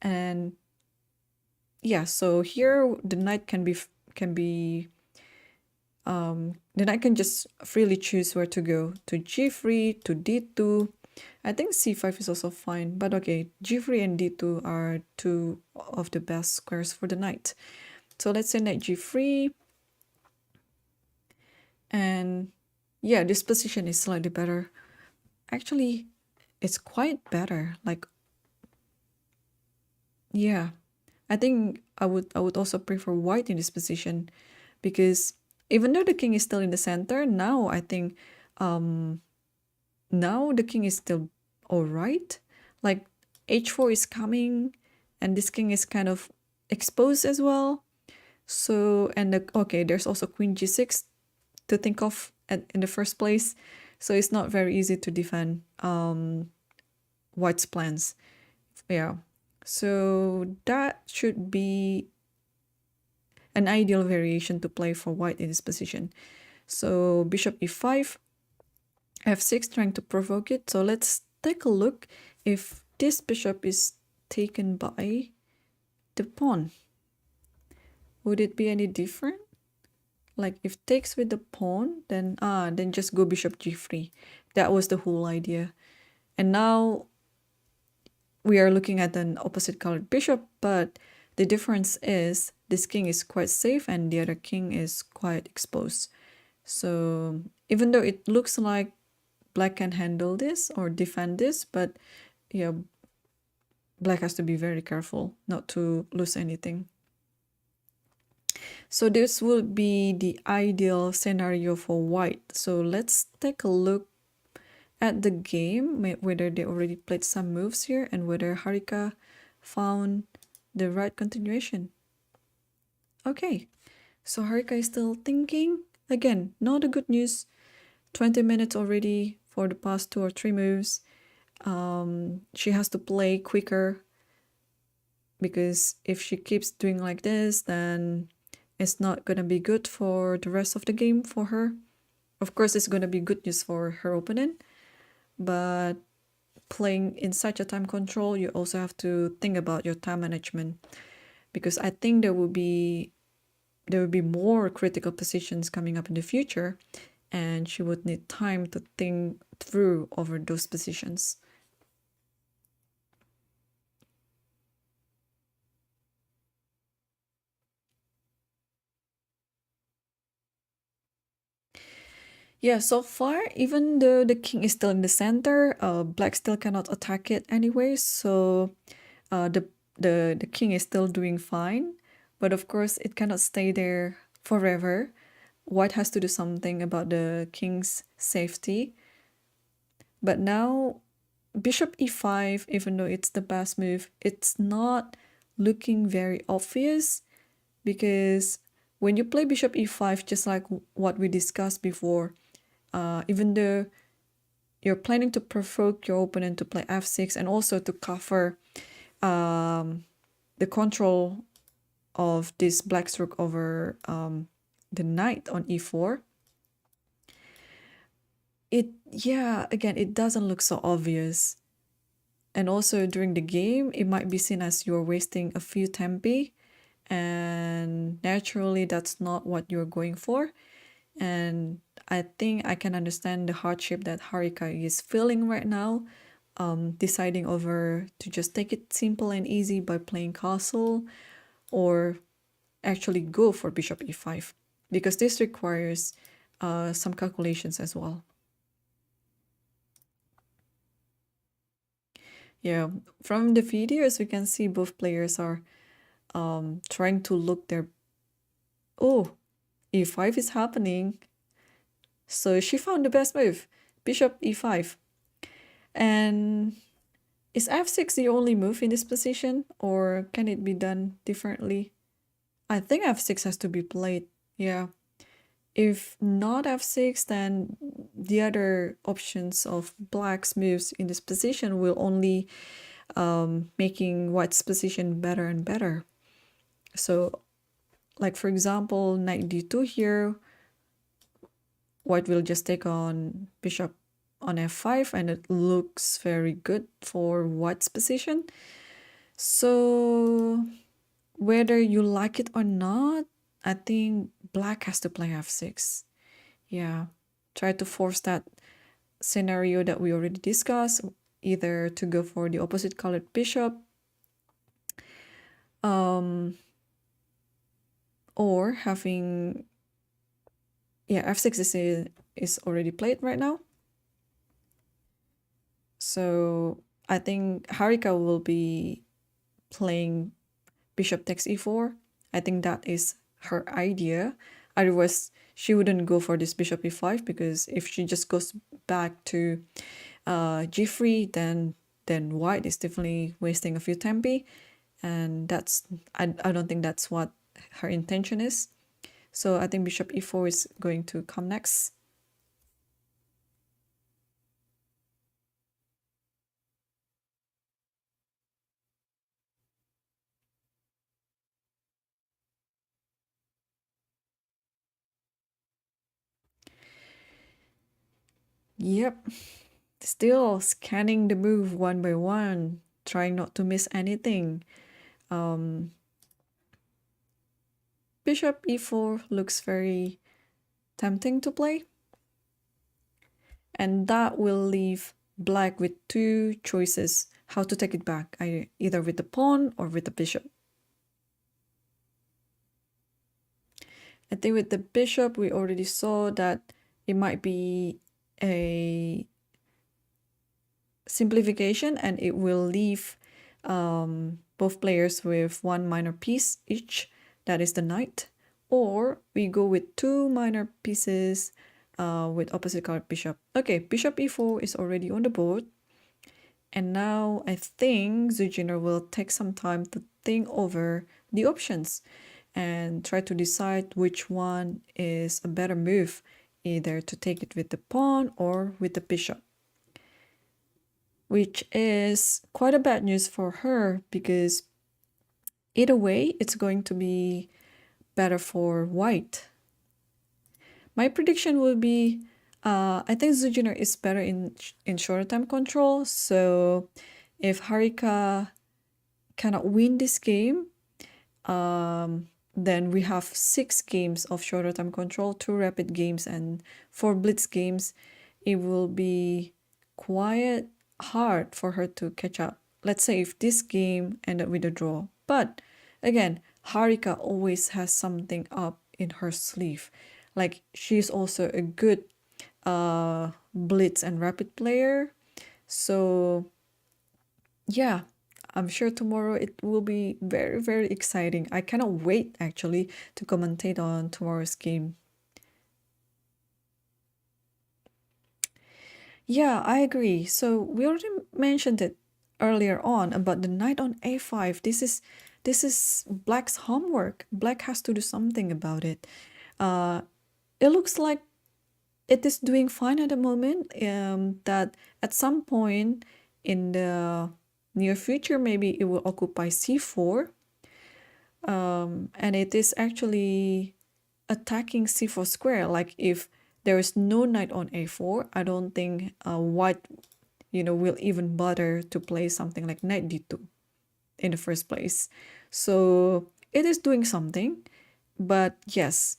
And yeah, so here the knight the knight can just freely choose where to go, to g3, to d2. I think c5 is also fine, but okay, g3 and d2 are two of the best squares for the knight. So let's say knight g3, and yeah, this position is slightly better. Actually, it's quite better. Like, yeah, I think I would also prefer white in this position, because even though the king is still in the center, now I think now the king is still all right. Like h4 is coming, and this king is kind of exposed as well. So, and okay, there's also queen g6 to think of in the first place. So it's not very easy to defend white's plans. Yeah. So that should be an ideal variation to play for white in this position. So bishop e5, f6, trying to provoke it. So let's take a look if this bishop is taken by the pawn. Would it be any different? Like if takes with the pawn, then just go bishop g3. That was the whole idea. And now we are looking at an opposite colored bishop, but the difference is this king is quite safe and the other king is quite exposed. So even though it looks like black can handle this or defend this, but yeah, black has to be very careful not to lose anything. So this would be the ideal scenario for white. So let's take a look at the game, whether they already played some moves here and whether Harika found the right continuation. Okay, so Harika is still thinking. Again, not a good news. 20 minutes already for the past 2 or 3 moves. She has to play quicker because if she keeps doing like this, then it's not gonna be good for the rest of the game for her. Of course, it's gonna be good news for her opponent, but playing in such a time control, you also have to think about your time management, because I think there will be more critical positions coming up in the future, and she would need time to think through over those positions. Yeah, so far, even though the king is still in the center, black still cannot attack it anyway, so the king is still doing fine. But of course, it cannot stay there forever. White has to do something about the king's safety. But now, bishop e5, even though it's the best move, it's not looking very obvious, because when you play bishop e5, just like what we discussed before, even though you're planning to provoke your opponent to play f6 and also to cover the control of this black stroke over the knight on e4, again, it doesn't look so obvious. And also during the game, it might be seen as you're wasting a few tempi, and naturally that's not what you're going for. And I think I can understand the hardship that Harika is feeling right now, deciding over to just take it simple and easy by playing castle, or actually go for bishop e5, because this requires some calculations as well. Yeah, from the videos we can see both players are trying to look their... Oh, e5 is happening. So she found the best move, bishop e5. And is f6 the only move in this position, or can it be done differently? I think f6 has to be played, yeah. If not f6, then the other options of black's moves in this position will only making white's position better and better. So, like for example, knight d2 here, white will just take on bishop on f5, and it looks very good for white's position. So whether you like it or not, I think black has to play f6. Yeah, try to force that scenario that we already discussed, either to go for the opposite colored bishop, or having... Yeah, f6 is already played right now. So I think Harika will be playing bishop takes e4. I think that is her idea. Otherwise, she wouldn't go for this bishop e5, because if she just goes back to g3, then white is definitely wasting a few tempi, and that's... I don't think that's what her intention is. So I think bishop e4 is going to come next. Yep, still scanning the move one by one, trying not to miss anything. Bishop e4 looks very tempting to play, and that will leave black with 2 choices how to take it back, either with the pawn or with the bishop. I think with the bishop, we already saw that it might be a simplification, and it will leave both players with 1 minor piece each, that is the knight. Or we go with 2 minor pieces with opposite card bishop. Okay, bishop e4 is already on the board. And now I think Zhu Jiner will take some time to think over the options and try to decide which one is a better move, either to take it with the pawn or with the bishop. Which is quite a bad news for her, because either way, it's going to be better for white. My prediction will be, I think Zhu Jiner is better in shorter time control. So if Harika cannot win this game, then we have 6 games of shorter time control, 2 rapid games and 4 blitz games. It will be quite hard for her to catch up. Let's say if this game ended with a draw. But again, Harika always has something up in her sleeve. Like, she's also a good blitz and rapid player. So yeah, I'm sure tomorrow it will be very, very exciting. I cannot wait actually to commentate on tomorrow's game. Yeah, I agree. So we already mentioned it earlier on about the knight on a5. This is Black's homework. Black has to do something about it. It looks like it is doing fine at the moment. That at some point in the near future, maybe it will occupy c4. And it is actually attacking c4 square. Like, if there is no knight on a4, I don't think white, will even bother to play something like knight d2 in the first place. So it is doing something, but yes,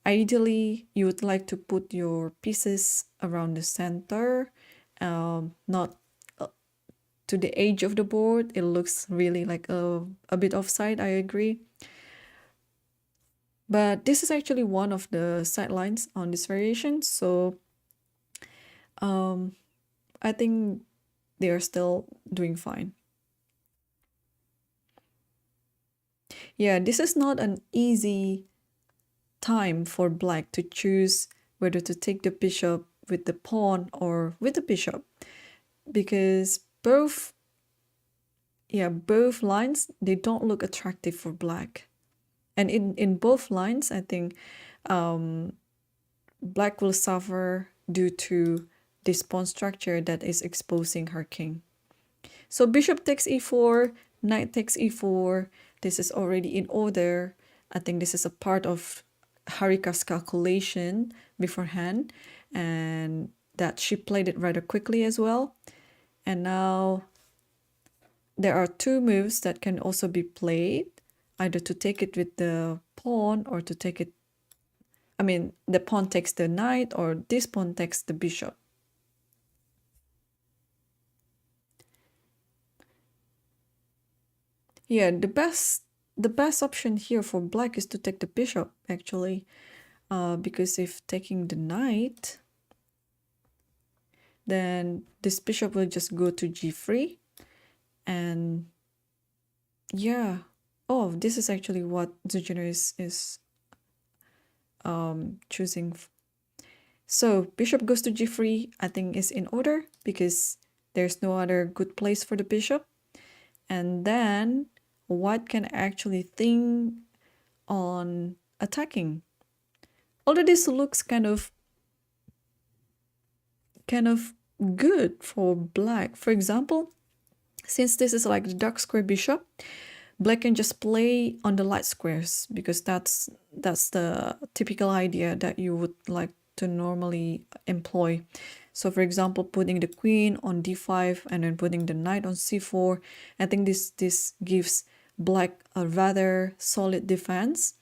ideally you would like to put your pieces around the center, not to the edge of the board. It looks really like a bit offside, I agree. But this is actually one of the sidelines on this variation, so I think they are still doing fine. Yeah, this is not an easy time for Black to choose whether to take the bishop with the pawn or with the bishop, because both lines, they don't look attractive for Black. And in both lines, I think Black will suffer due to this pawn structure that is exposing her king. So bishop takes e4, knight takes e4. This is already in order. I think this is a part of Harika's calculation beforehand, and that she played it rather quickly as well. And now there are 2 moves that can also be played, either to take it with the pawn or to take it, the pawn takes the knight, or this pawn takes the bishop. Yeah, the best option here for Black is to take the bishop, actually, because if taking the knight, then this bishop will just go to g3, and yeah, this is actually what Zhu Jiner is choosing. So bishop goes to g3, I think, is in order, because there's no other good place for the bishop. And then white can actually think on attacking. Although this looks kind of good for Black. For example, since this is like the dark square bishop, Black can just play on the light squares, because that's the typical idea that you would like to normally employ. So for example, putting the queen on d5 and then putting the knight on c4. I think this gives Black a rather solid defense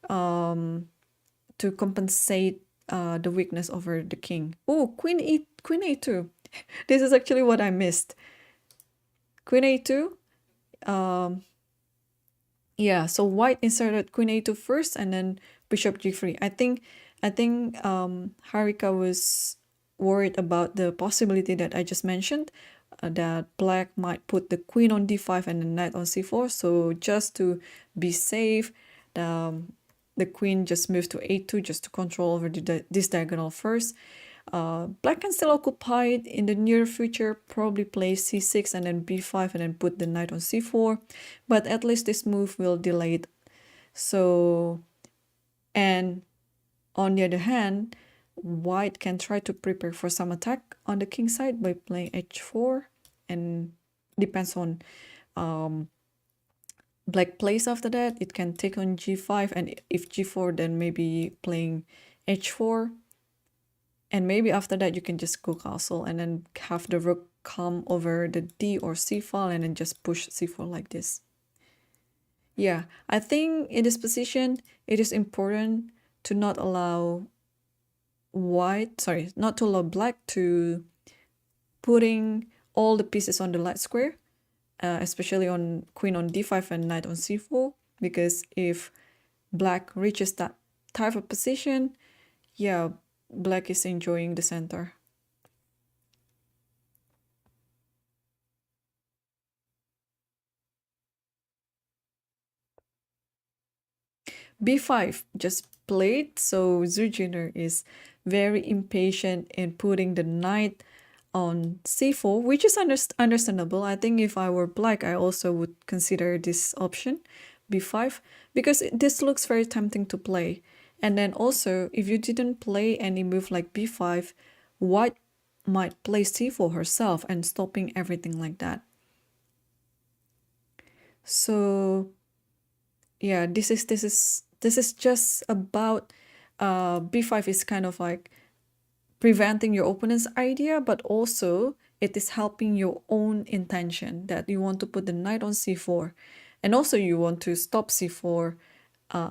to compensate the weakness over the king. Oh, queen a2. This is actually what I missed. Queen a2. Yeah, so white inserted queen a2 first, and then bishop g3. I think Harika was worried about the possibility that I just mentioned, that Black might put the queen on d5 and the knight on c4. So just to be safe, the queen just moved to a2 just to control over this diagonal first. Black can still occupy it in the near future, probably play c6 and then b5 and then put the knight on c4, but at least this move will delay it. So, and on the other hand, white can try to prepare for some attack on the king side by playing h4, and depends on black plays after that. It can take on g5, and if g4, then maybe playing h4, and maybe after that you can just go castle and then have the rook come over the d or c file and then just push c4 like this. Yeah, I think in this position it is important to not allow not to allow black to putting all the pieces on the light square, especially on queen on d5 and knight on c4, because if black reaches that type of position, yeah, black is enjoying the center. b5 just played, so Zhu Jiner is very impatient in putting the knight on c4, which is understandable. I think if I were black, I also would consider this option, b5, because this looks very tempting to play. And then also, if you didn't play any move like b5, white might play c4 herself and stopping everything like that. So yeah, this is just about b5 is kind of like preventing your opponent's idea, but also it is helping your own intention that you want to put the knight on c4, and also you want to stop c4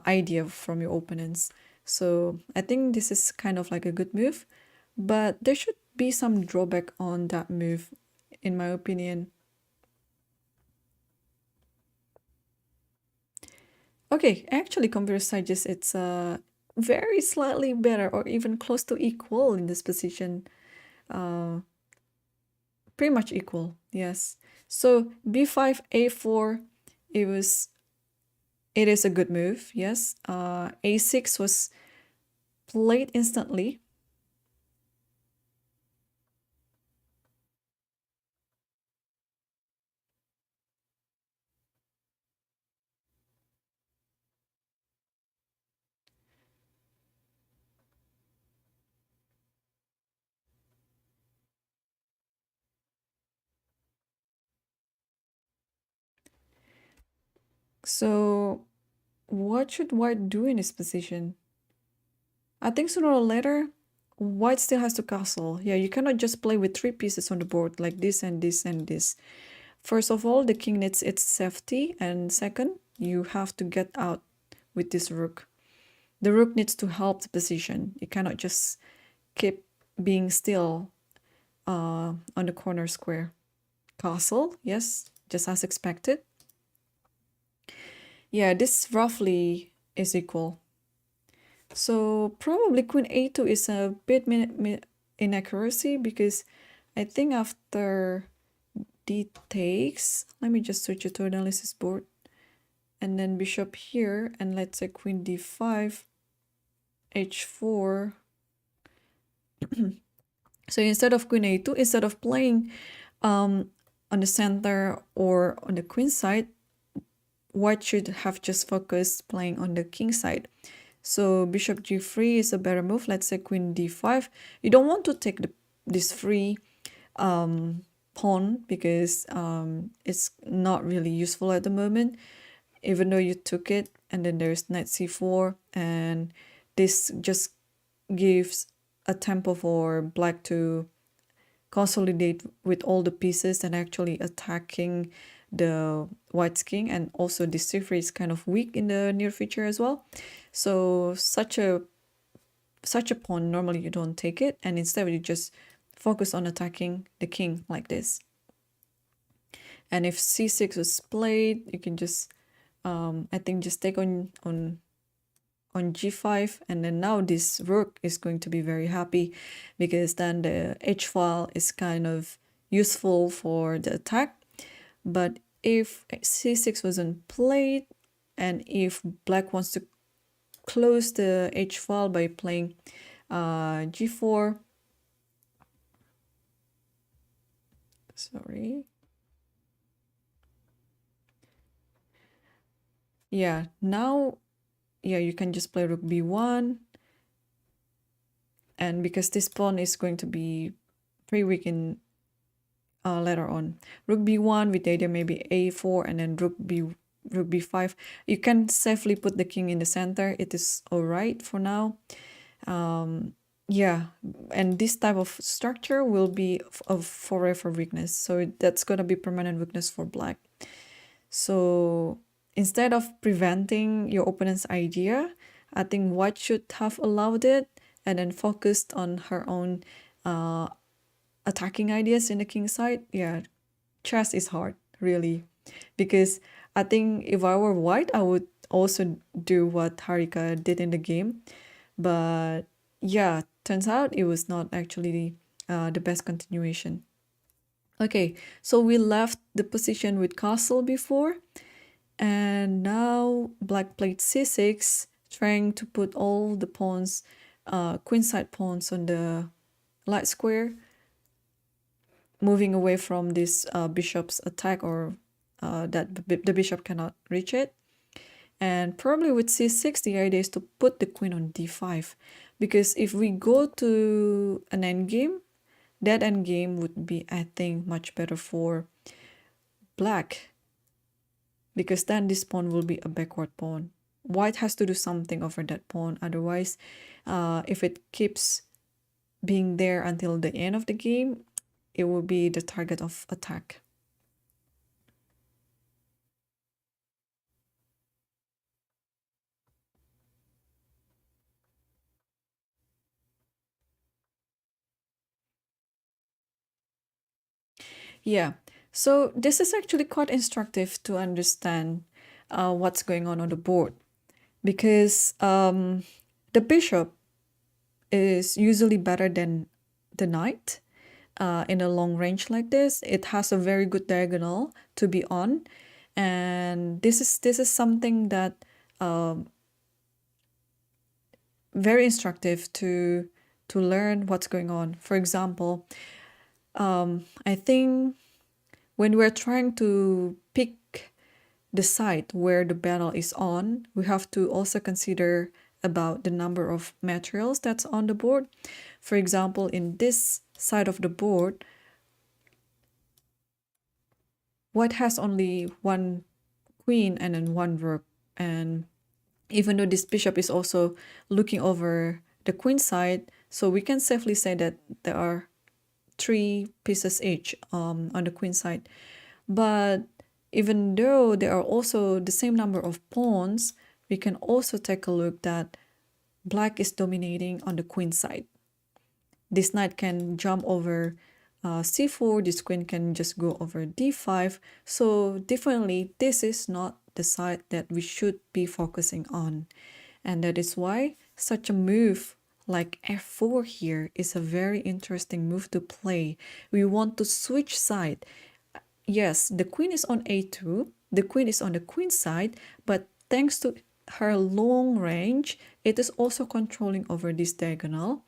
idea from your opponents. So I think this is kind of like a good move, but there should be some drawback on that move, in my opinion. Okay, actually computer science, it's very slightly better or even close to equal in this position. Pretty much equal, yes. So b5, a4, it is a good move, yes. a6 was played instantly. So what should white do in this position? I think sooner or later, white still has to castle. Yeah, you cannot just play with 3 pieces on the board like this and this and this. First of all, the king needs its safety, and second, you have to get out with this rook. The rook needs to help the position. It cannot just keep being still on the corner square. Castle, yes, just as expected. Yeah, this roughly is equal. So probably queen a2 is a bit inaccuracy, because I think after d takes, let me just switch it to analysis board, and then bishop here, and let's say queen d5, h4. So instead of queen a2, instead of playing on the center or on the queen side, white should have just focused playing on the king side. So bishop g3 is a better move. Let's say queen d5. You don't want to take this free pawn, because it's not really useful at the moment, even though you took it. And then there's knight c4, and this just gives a tempo for black to consolidate with all the pieces and actually attacking the white's king. And also this c3 is kind of weak in the near future as well. So such a pawn, normally you don't take it, and instead you just focus on attacking the king like this. And if c6 was played, you can just I think just take on g5, and then now this rook is going to be very happy, because then the h file is kind of useful for the attack. But if c6 wasn't played, and if black wants to close the h file by playing g4. Sorry. Yeah, now, yeah, you can just play rook b1. And because this pawn is going to be pretty weak in later on. Rook b1 with the idea maybe a4 and then rook b5. You can safely put the king in the center. It is all right for now. Yeah, and this type of structure will be of forever weakness. So that's gonna be permanent weakness for black. So instead of preventing your opponent's idea, I think white should have allowed it and then focused on her own attacking ideas in the king side. Yeah, chess is hard, really, because I think if I were white, I would also do what Harika did in the game. But yeah, turns out it was not actually the best continuation. Okay, so we left the position with castle before, and now black played c6, trying to put all the pawns, queenside pawns on the light square, moving away from this bishop's attack, or that the bishop cannot reach it. And probably with c6, the idea is to put the queen on d5, because if we go to an endgame, that endgame would be, I think, much better for black, because then this pawn will be a backward pawn. White has to do something over that pawn, otherwise, if it keeps being there until the end of the game, it will be the target of attack. Yeah, so this is actually quite instructive to understand what's going on the board, because the bishop is usually better than the knight in a long range like this. It has a very good diagonal to be on, and this is something that very instructive to learn what's going on. For example, I think when we're trying to pick the side where the battle is on, we have to also consider about the number of materials that's on the board. For example, in this side of the board, white has only one queen and then one rook. And even though this bishop is also looking over the queen side, so we can safely say that there are 3 pieces each on the queen side. But even though there are also the same number of pawns, we can also take a look that black is dominating on the queen side. This knight can jump over c4, this queen can just go over d5. So definitely this is not the side that we should be focusing on. And that is why such a move like f4 here is a very interesting move to play. We want to switch side. Yes, the queen is on a2, the queen is on the queen side, but thanks to her long range, it is also controlling over this diagonal.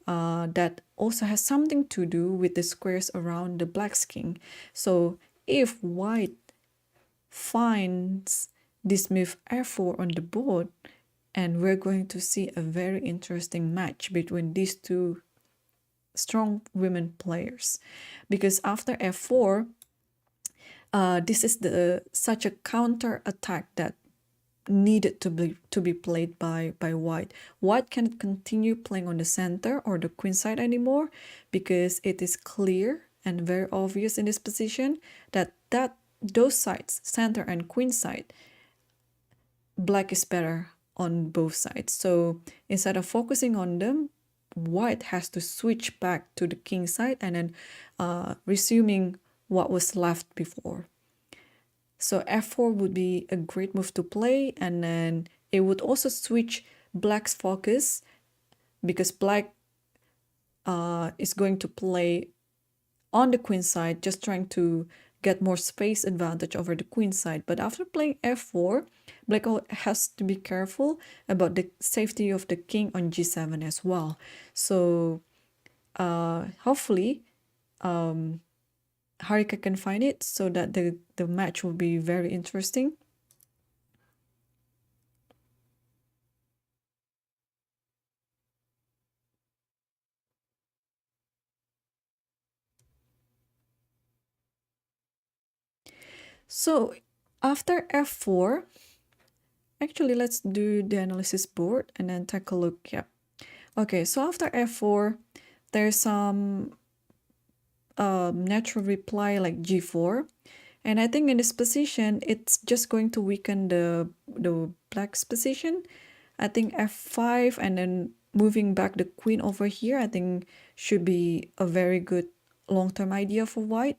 That also has something to do with the squares around the black's king. So if white finds this move f4 on the board, and we're going to see a very interesting match between these two strong women players, because after f4, this is such a counter attack that needed to be played by white. White cannot continue playing on the center or the queen side anymore, because it is clear and very obvious in this position that those sides, center and queen side, black is better on both sides. So instead of focusing on them, white has to switch back to the king side and then resuming what was left before. So f4 would be a great move to play, and then it would also switch black's focus, because black is going to play on the queen side, just trying to get more space advantage over the queen side. But after playing f4, black has to be careful about the safety of the king on g7 as well. So hopefully Harika can find it so that the match will be very interesting. So after f4, actually let's do the analysis board and then take a look. Yeah. Okay, so after f4, there's some natural reply like g4. And I think in this position, it's just going to weaken the black's position. I think f5 and then moving back the queen over here, I think should be a very good long-term idea for white.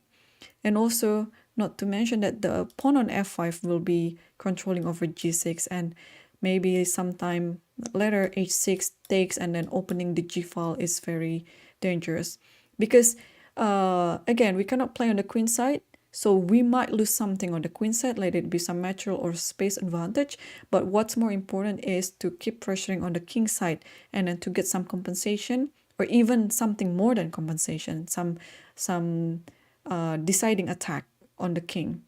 And also, not to mention that the pawn on f5 will be controlling over g6, and maybe sometime later h6 takes and then opening the g file is very dangerous. Because again, we cannot play on the queen side, so we might lose something on the queen side, let it be some material or space advantage. But what's more important is to keep pressuring on the king side and then to get some compensation, or even something more than compensation, some deciding attack on the king.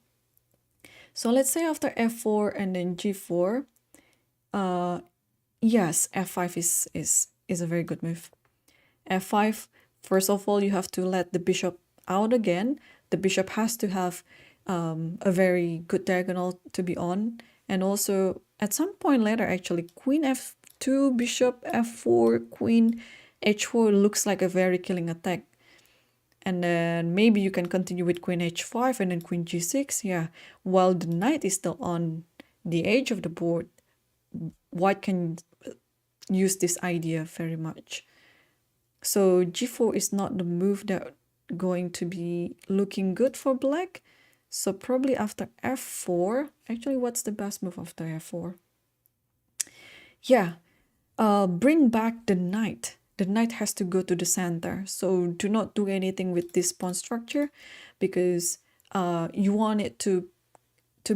So let's say after f4 and then g4, yes, f5 is a very good move. f5, first of all, you have to let the bishop out again. The bishop has to have a very good diagonal to be on. And also, at some point later, actually, queen f2, bishop f4, queen h4 looks like a very killing attack. And then maybe you can continue with queen h5 and then queen g6. Yeah, while the knight is still on the edge of the board, white can use this idea very much. So g4 is not the move that going to be looking good for black. So probably after f4, actually what's the best move after f4? Yeah, bring back the knight. The knight has to go to the center. So do not do anything with this pawn structure, because you want it to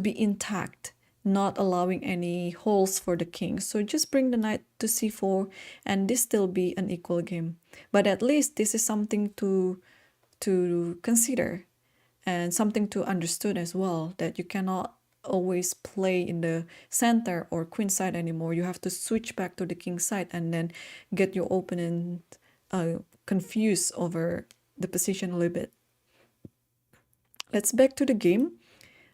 be intact, not allowing any holes for the king. So just bring the knight to c4 and this still be an equal game. But at least this is something to consider and something to understood as well, that you cannot always play in the center or queen side anymore. You have to switch back to the king side and then get your opponent confused over the position a little bit. Let's back to the game.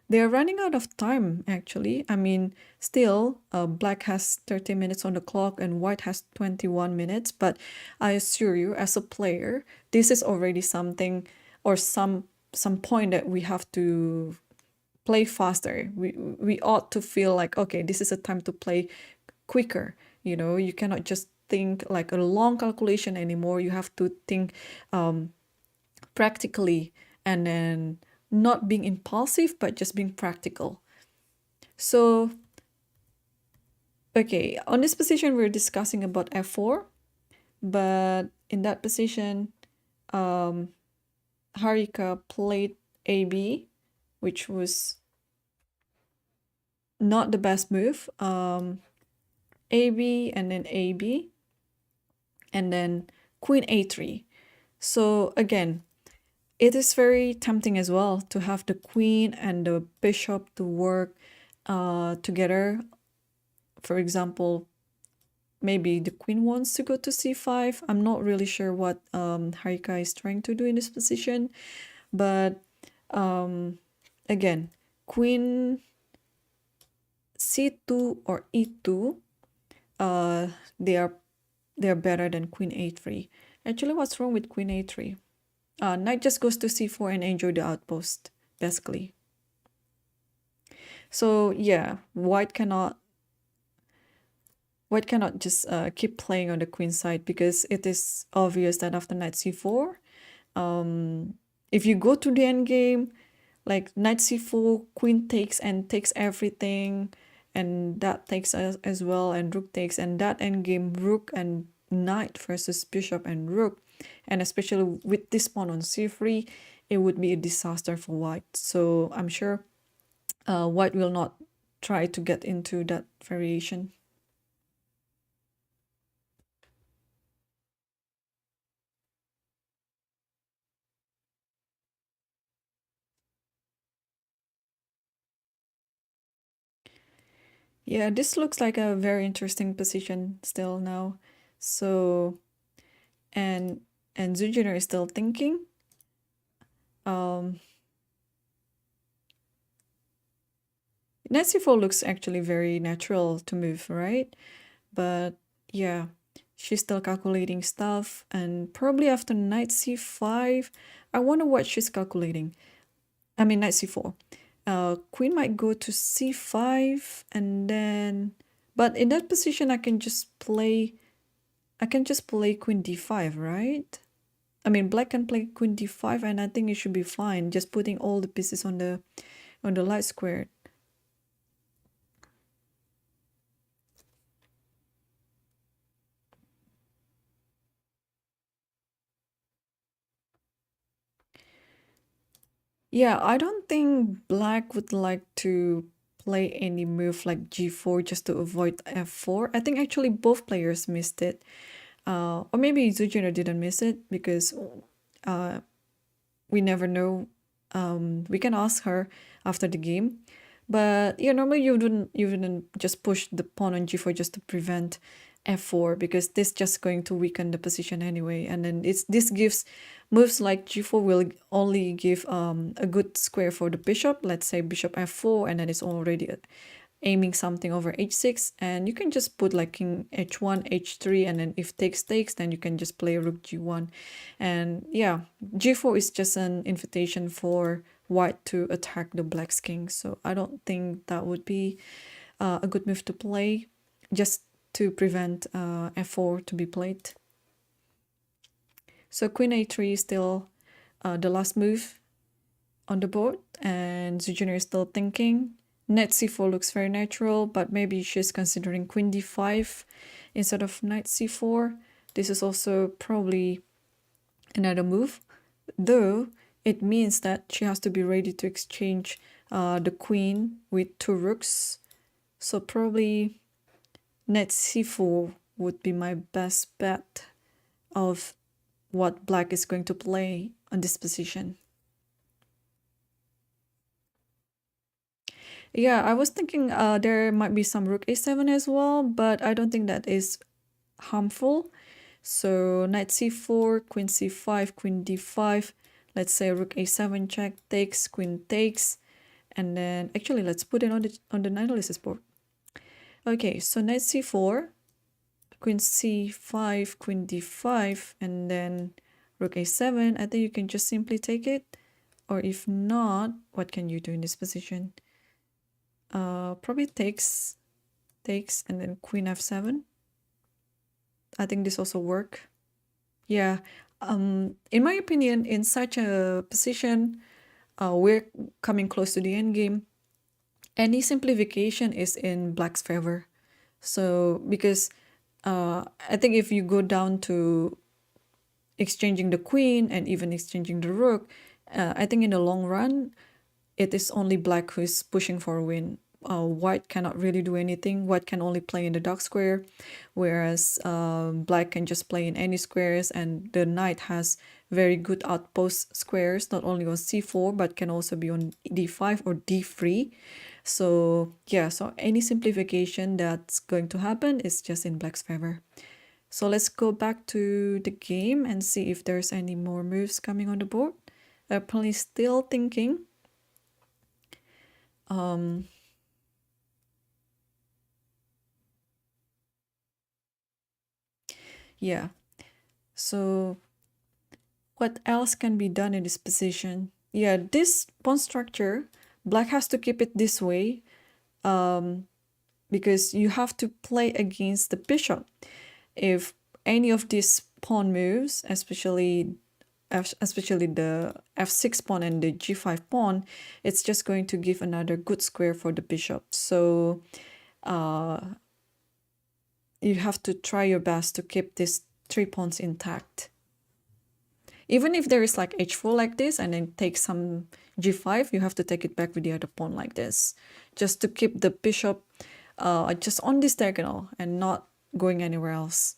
They are running out of time, actually. I mean, still, black has 30 minutes on the clock and white has 21 minutes. But I assure you, as a player, this is already something, or some point that we have to play faster. We ought to feel like, okay, this is a time to play quicker. You know, you cannot just think like a long calculation anymore. You have to think practically, and then not being impulsive, but just being practical. So, okay, on this position, we're discussing about f4, but in that position, Harika played AB, which was not the best move. AB and then AB, and then queen a3. So again, it is very tempting as well to have the queen and the bishop to work together. For example, maybe the queen wants to go to c5. I'm not really sure what Harika is trying to do in this position. But again, queen c2 or e2, they are better than queen a3. Actually, what's wrong with queen a3? Knight just goes to c4 and enjoy the outpost, basically. So yeah, white cannot just keep playing on the queen side, because it is obvious that after knight c4, if you go to the endgame, like knight c4, queen takes and takes everything, and that takes as well, and rook takes, and that endgame rook and knight versus bishop and rook, and especially with this pawn on c3, it would be a disaster for white. So I'm sure white will not try to get into that variation. Yeah, this looks like a very interesting position still now. So and Zhu Jiner is still thinking. Um, Knight c4 looks actually very natural to move, right? But yeah, she's still calculating stuff, and probably after knight c5, I wonder what she's calculating. I mean, knight c4. Queen might go to c5, and then, but in that position, I can just play queen d5, right? I mean, black can play queen d5, and I think it should be fine. Just putting all the pieces on the light square. Yeah, I don't think black would like to play any move like g4 just to avoid f4. I think actually both players missed it. Or maybe Zujiner didn't miss it because uh, we never know. We can ask her after the game. But yeah, normally you wouldn't just push the pawn on g4 just to prevent f4 because this just going to weaken the position anyway. And then this gives moves like g4 will only give a good square for the bishop. Let's say bishop f4, and then it's already aiming something over h6, and you can just put like king h1 h3, and then if takes, then you can just play rook g1. And yeah, g4 is just an invitation for white to attack the black's king, so I don't think that would be a good move to play just to prevent f4 to be played. So queen a3 is still the last move on the board, and Zhu Jiner is still thinking. Knight c4 looks very natural, but maybe she's considering queen d5 instead of knight c4. This is also probably another move, though it means that she has to be ready to exchange the queen with two rooks. So probably knight c4 would be my best bet of what black is going to play on this position. Yeah, I was thinking there might be some rook a7 as well, but I don't think that is harmful. So knight c4, queen c5, queen d5. Let's say rook a7 check takes, queen takes, and then actually let's put it on the analysis board. Okay, so knight c4, queen c5, queen d5, and then rook a7. I think you can just simply take it, or if not, what can you do in this position? Probably takes, and then queen f7. I think this also work. Yeah. In my opinion, in such a position, we're coming close to the end game. Any simplification is in black's favor. So because I think if you go down to exchanging the queen and even exchanging the rook, I think in the long run, it is only black who is pushing for a win. White cannot really do anything. White can only play in the dark square, whereas black can just play in any squares, and the knight has very good outpost squares, not only on c4, but can also be on d5 or d3. So yeah, so any simplification that's going to happen is just in black's favor. So let's go back to the game and see if there's any more moves coming on the board. Apparently still thinking. Yeah. So what else can be done in this position? Yeah, this pawn structure, black has to keep it this way because you have to play against the bishop. If any of these pawn moves, especially the f6 pawn and the g5 pawn, it's just going to give another good square for the bishop. So you have to try your best to keep these three pawns intact. Even if there is like h4 like this and then take some g5, you have to take it back with the other pawn like this, just to keep the bishop just on this diagonal and not going anywhere else.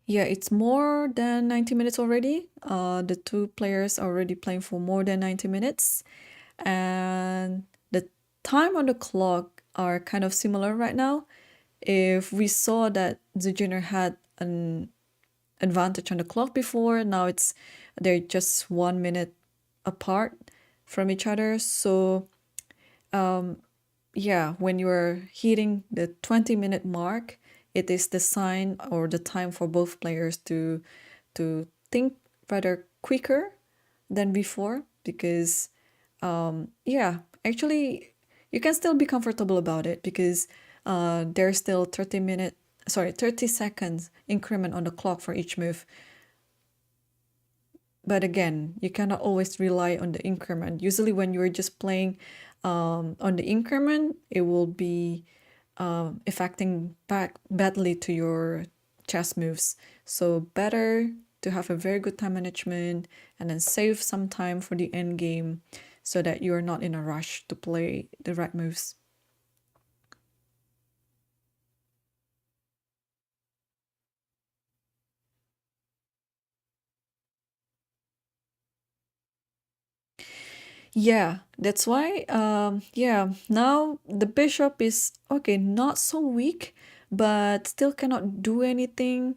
Yeah, it's more than 90 minutes already. The two players are already playing for more than 90 minutes. And the time on the clock are kind of similar right now. If we saw that Zhu Jiner had an advantage on the clock before, now they're just 1 minute apart from each other. So yeah, when you're hitting the 20-minute mark, it is the sign or the time for both players to think rather quicker than before, because yeah, actually you can still be comfortable about it, because there's still 30 seconds increment on the clock for each move. But again, you cannot always rely on the increment. Usually when you're just playing on the increment, it will be affecting back badly to your chess moves. So better to have a very good time management and then save some time for the end game, so that you're not in a rush to play the right moves. Yeah, that's why, yeah, now the bishop is okay, not so weak, but still cannot do anything,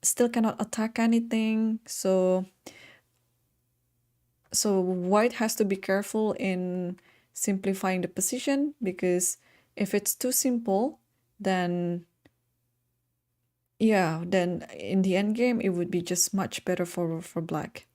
still cannot attack anything. So white has to be careful in simplifying the position, because if it's too simple, then yeah, then in the end game it would be just much better for black.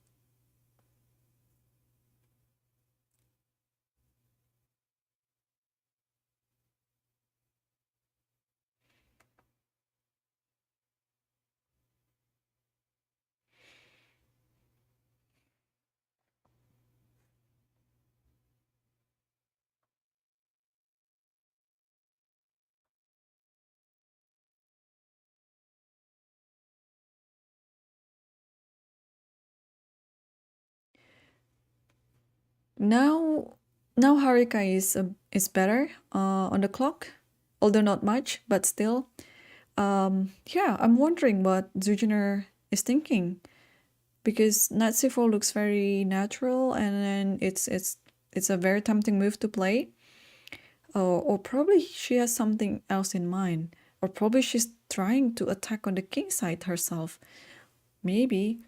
Now, now Harika is better on the clock, although not much, but still. Yeah, I'm wondering what Zujiner is thinking, because knight c4 looks very natural, and then it's a very tempting move to play. Or probably she has something else in mind, or probably she's trying to attack on the king side herself. Maybe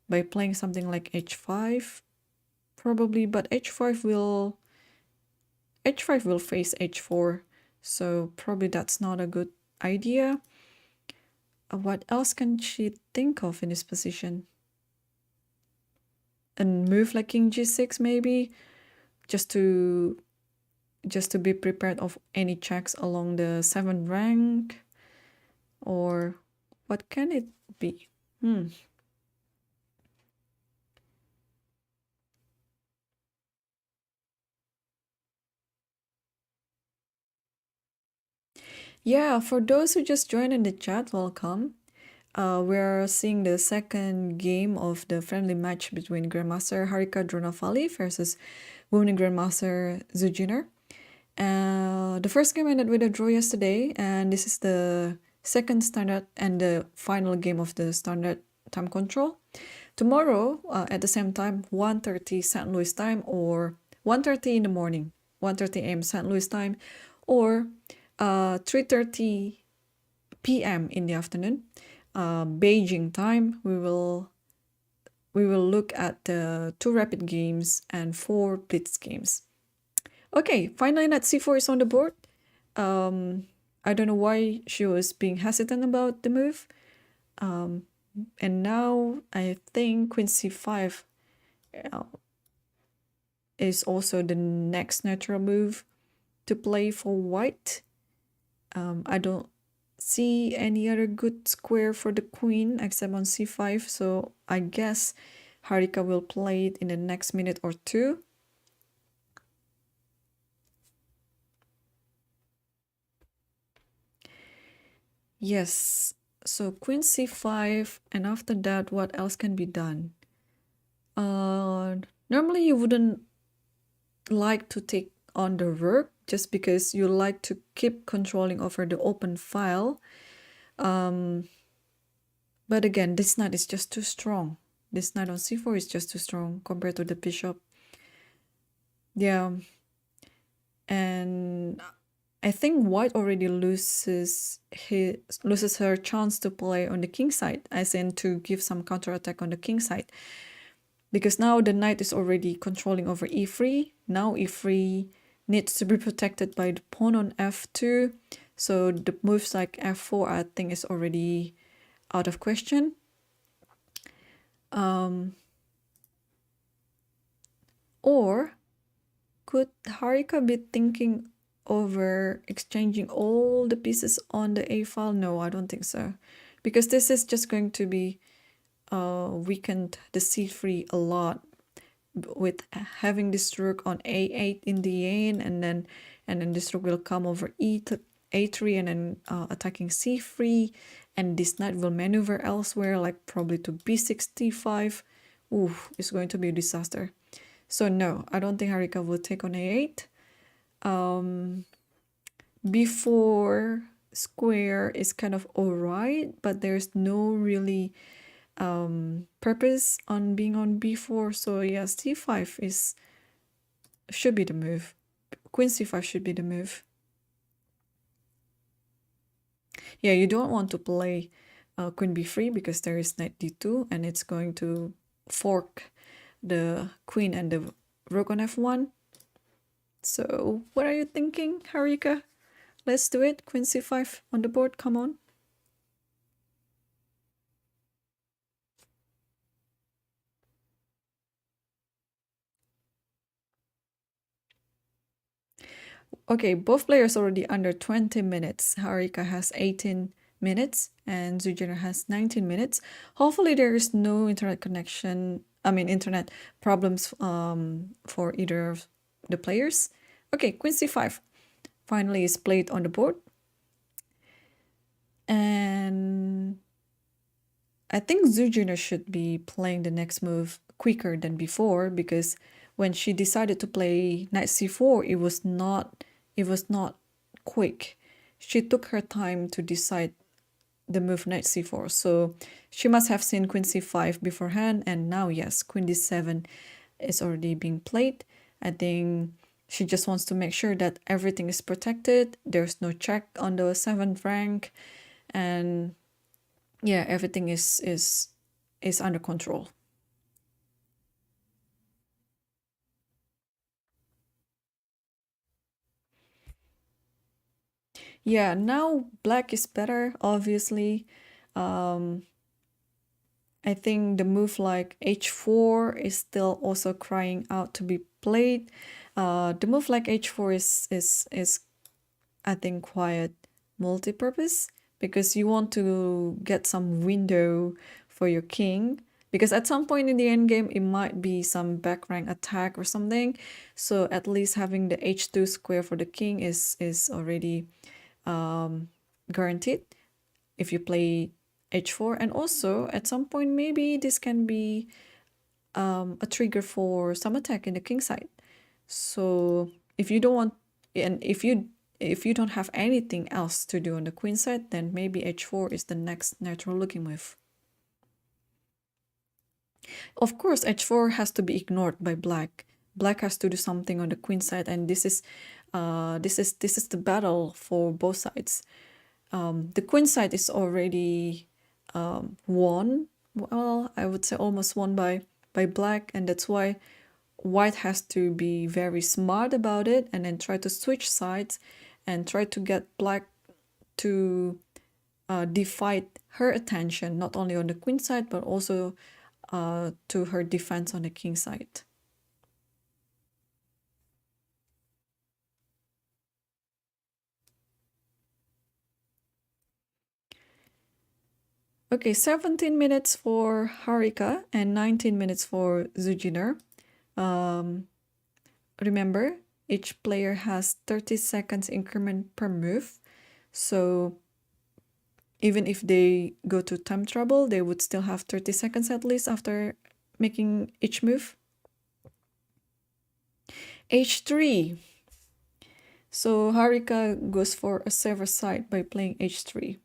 by playing something like h5, probably, but h5 will face h4, so probably that's not a good idea. What else can she think of in this position? A move like king g6 maybe, just to be prepared of any checks along the 7th rank, or what can it be? Yeah, for those who just joined in the chat, welcome. We're seeing the second game of the friendly match between Grandmaster Harika Dronavalli versus women Grandmaster Zhu Jiner. The first game ended with a draw yesterday, and this is the second standard and the final game of the standard time control. Tomorrow, at the same time, 1:30 St. Louis time, or 1:30 in the morning, 1:30 a.m. St. Louis time, or 3:30 p.m. in the afternoon, Beijing time. We will look at the 2 rapid games and 4 blitz games. Okay, finally knight c4 is on the board. I don't know why she was being hesitant about the move. And now I think queen c5 is also the next natural move to play for white. I don't see any other good square for the queen except on c5, so I guess Harika will play it in the next minute or two. Yes, so queen c5, and after that, what else can be done? Normally you wouldn't like to take on the rook just because you like to keep controlling over the open file. But again, this knight is just too strong. This knight on c4 is just too strong compared to the bishop. Yeah. And I think white already loses her chance to play on the king side, as in to give some counterattack on the king side. Because now the knight is already controlling over e3. Now e3 needs to be protected by the pawn on f2. So the moves like f4, I think, is already out of question. Or could Harika be thinking over exchanging all the pieces on the a file? No, I don't think so. Because this is just going to be weakened the c3 a lot with having this rook on a8 in the end, and then this rook will come over a3 and then attacking c3, and this knight will maneuver elsewhere, like probably to b6 d5. Ooh, it's going to be a disaster. So no, I don't think Harika will take on a8. b4 square is kind of alright, but there's no really purpose on being on b4. So yeah, c5 should be the move. Queen c5 should be the move. Yeah, you don't want to play queen b3 because there is knight d2 and it's going to fork the queen and the rook on f1. So what are you thinking, Harika? Let's do it. Queen c5 on the board, come on. Okay, both players already under 20 minutes. Harika has 18 minutes and Zhu Jiner has 19 minutes. Hopefully there is no internet problems for either of the players. Okay, queen c5 finally is played on the board. And I think Zhu Jiner should be playing the next move quicker than before, because when she decided to play knight c4, it was not quick. She took her time to decide the move knight c4. So she must have seen queen c5 beforehand, and now yes, queen d7 is already being played. I think she just wants to make sure that everything is protected. There's no check on the 7th rank, and yeah, everything is under control. Yeah, now black is better, obviously. I think the move like h4 is still also crying out to be played. The move like h4 is I think quite multi-purpose, because you want to get some window for your king, because at some point in the end game it might be some back rank attack or something. So at least having the h2 square for the king is already guaranteed if you play h4. And also at some point maybe this can be a trigger for some attack in the king side. So if you don't want, and if you don't have anything else to do on the queen side, then maybe h4 is the next natural looking move. Of course, h4 has to be ignored by black. Black has to do something on the queen side, and this is the battle for both sides. The queen side is already won. Well, I would say almost won by black, and that's why white has to be very smart about it and then try to switch sides and try to get black to divide her attention, not only on the queen side but also to her defense on the king side. Okay, 17 minutes for Harika and 19 minutes for Zhu Jiner. Remember, each player has 30 seconds increment per move. So even if they go to time trouble, they would still have 30 seconds at least after making each move. H3. So Harika goes for a server side by playing H3.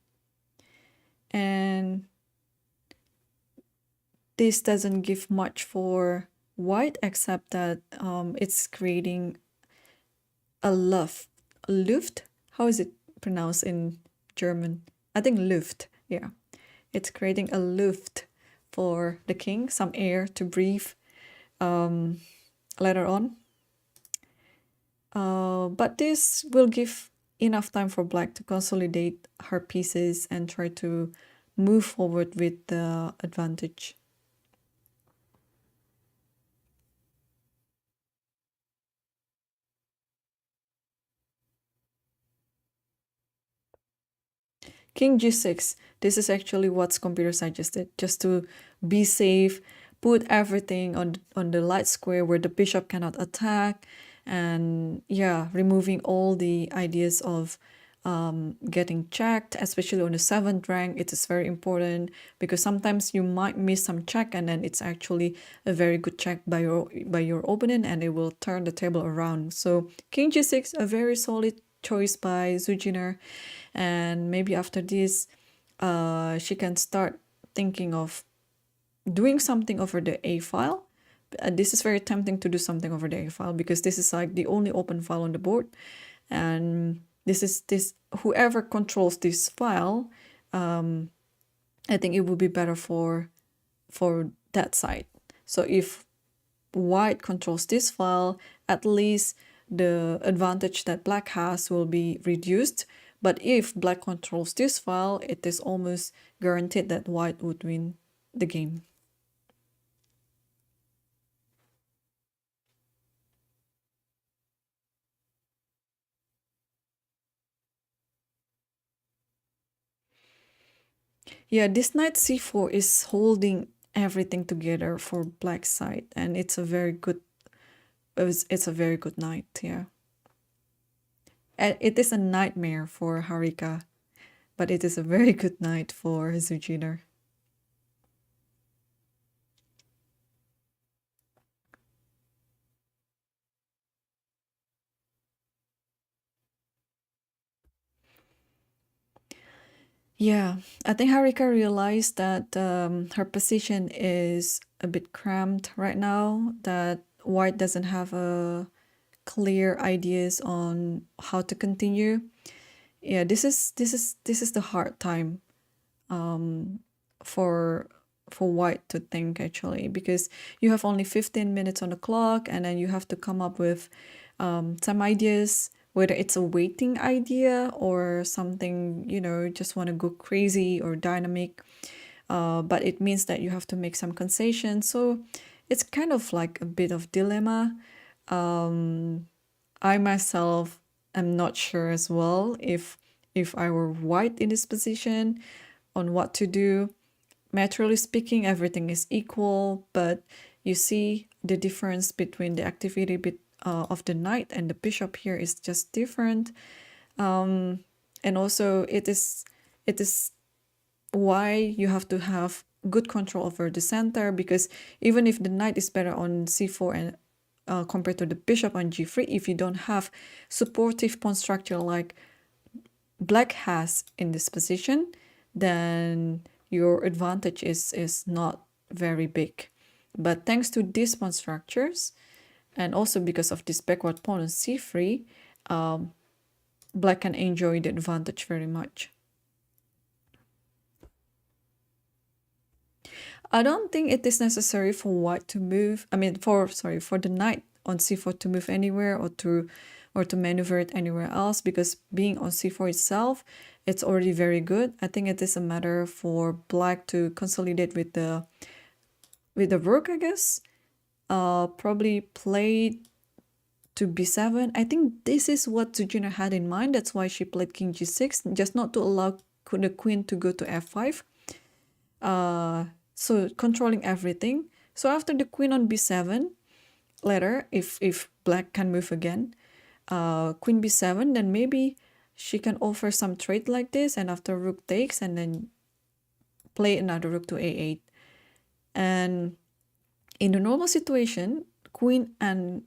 And this doesn't give much for white except that it's creating a luft. How is it pronounced in German? I think Luft. Yeah, it's creating a luft for the king, some air to breathe later on. But this will give enough time for black to consolidate her pieces and try to move forward with the advantage. King g6. This is actually what's computer suggested, just to be safe, put everything on the light square where the bishop cannot attack, and yeah, removing all the ideas of getting checked, especially on the 7th rank. It is very important because sometimes you might miss some check and then it's actually a very good check by your opponent and it will turn the table around. So King g6, a very solid choice by Zhu Jiner, and maybe after this she can start thinking of doing something over the A file. This is very tempting to do something over the A file because this is like the only open file on the board, and this whoever controls this file, I think it would be better for that side. So if white controls this file, at least the advantage that black has will be reduced. But if black controls this file, it is almost guaranteed that white would win the game. Yeah, this knight c4 is holding everything together for black side, and it's a very good knight. Yeah, and it is a nightmare for Harika, but it is a very good knight for Zhu Jiner. Yeah, I think Harika realized that her position is a bit cramped right now, that white doesn't have a clear ideas on how to continue. Yeah, this is the hard time for white to think actually, because you have only 15 minutes on the clock and then you have to come up with some ideas, whether it's a waiting idea or something, just want to go crazy or dynamic. But it means that you have to make some concessions. So it's kind of like a bit of dilemma. I myself am not sure as well if I were white in this position on what to do. Materially speaking, everything is equal, but you see the difference between the activity of the knight and the bishop here is just different. And also it is why you have to have good control over the center, because even if the knight is better on c4 and compared to the bishop on g3, if you don't have supportive pawn structure like black has in this position, then your advantage is not very big. But thanks to these pawn structures, and also because of this backward pawn on c3, black can enjoy the advantage very much. I don't think it is necessary for white to move. I mean, for the knight on c4 to move anywhere or to maneuver it anywhere else, because being on c4 itself, it's already very good. I think it is a matter for black to consolidate with the rook, I guess. Probably play to b7. I think this is what Zhu Jiner had in mind. That's why she played king g6, just not to allow the queen to go to f5. So controlling everything. So after the queen on b7, later, if black can move again, queen b7, then maybe she can offer some trade like this, and after rook takes, and then play another rook to a8. And in the normal situation, queen and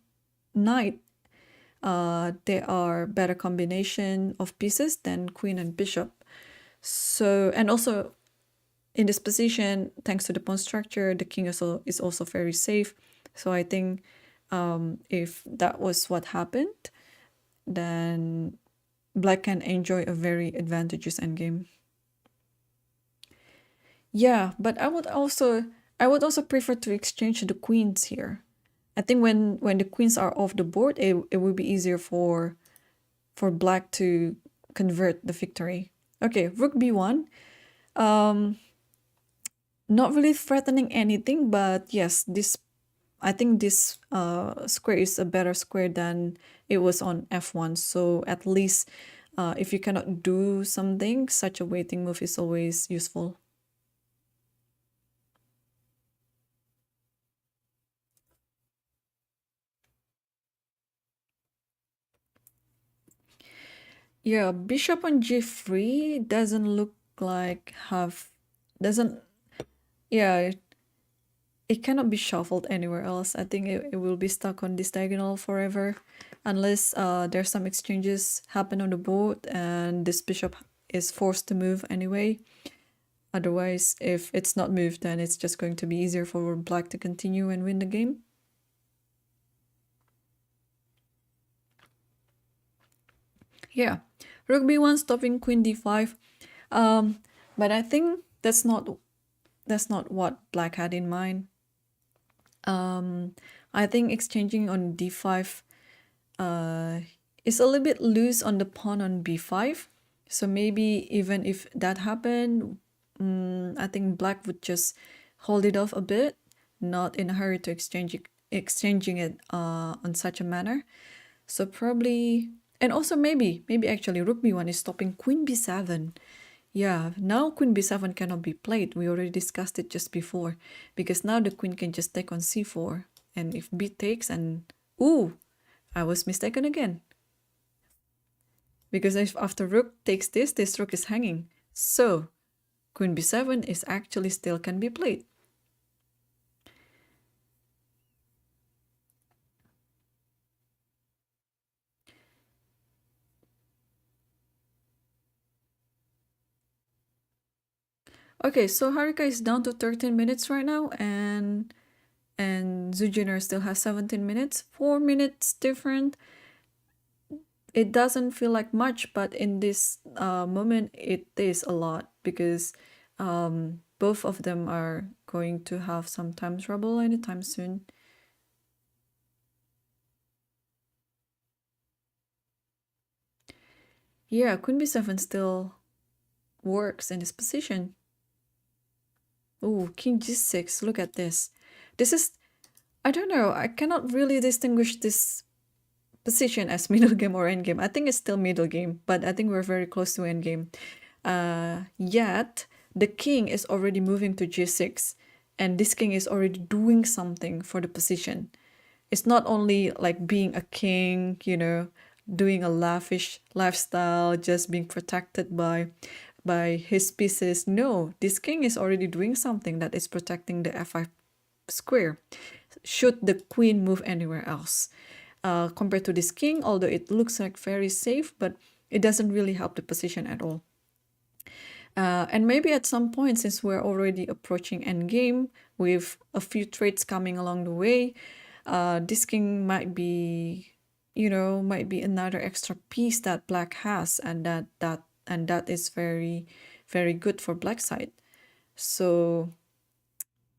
knight, they are better combination of pieces than queen and bishop. So, and also in this position, thanks to the pawn structure, the king is also very safe. So I think if that was what happened, then black can enjoy a very advantageous endgame. Yeah, but I would also prefer to exchange the queens here. I think when the queens are off the board, it would be easier for black to convert the victory. Okay, rook b1. Not really threatening anything, but yes, this I think this square is a better square than it was on f1. So at least if you cannot do something, such a waiting move is always useful. Yeah, bishop on g3 doesn't look like doesn't, yeah, it cannot be shuffled anywhere else. I think it will be stuck on this diagonal forever unless there's some exchanges happen on the board and this bishop is forced to move anyway. Otherwise, if it's not moved, then it's just going to be easier for black to continue and win the game. Yeah, rook b1 stopping queen d5. But I think that's not what black had in mind. I think exchanging on d5 is a little bit loose on the pawn on b5. So maybe even if that happened, I think black would just hold it off a bit, not in a hurry to exchanging it on such a manner. So probably, and also maybe actually rook b1 is stopping queen b7. Yeah, now queen b7 cannot be played. We already discussed it just before, because now the queen can just take on c4, and if b takes, and ooh, I was mistaken again. Because if after rook takes this rook is hanging. So queen b7 is actually still can be played. Okay, so Harika is down to 13 minutes right now, and Zhu Jiner still has 17 minutes. 4 minutes different. It doesn't feel like much, but in this moment, it is a lot, because both of them are going to have some time trouble anytime soon. Yeah, queen b7 still works in this position. Oh, king g6, look at this. This is, I don't know, I cannot really distinguish this position as middle game or end game. I think it's still middle game, but I think we're very close to end game. Yet, the king is already moving to g6, and this king is already doing something for the position. It's not only like being a king, doing a lavish lifestyle, just being protected by his pieces. No, this king is already doing something that is protecting the f5 square should the queen move anywhere else. Compared to this king, although it looks like very safe, but it doesn't really help the position at all. And maybe at some point, since we're already approaching endgame with a few trades coming along the way, this king might be, might be another extra piece that black has, and that is very, very good for black side. So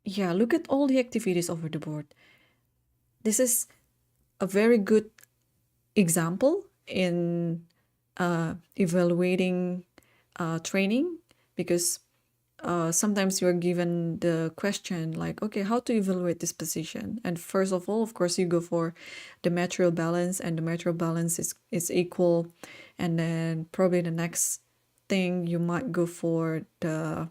yeah, look at all the activities over the board. This is a very good example in evaluating training, because sometimes you're given the question like, okay, how to evaluate this position? And first of all, of course, you go for the material balance, and the material balance is equal. And then probably the next thing you might go for the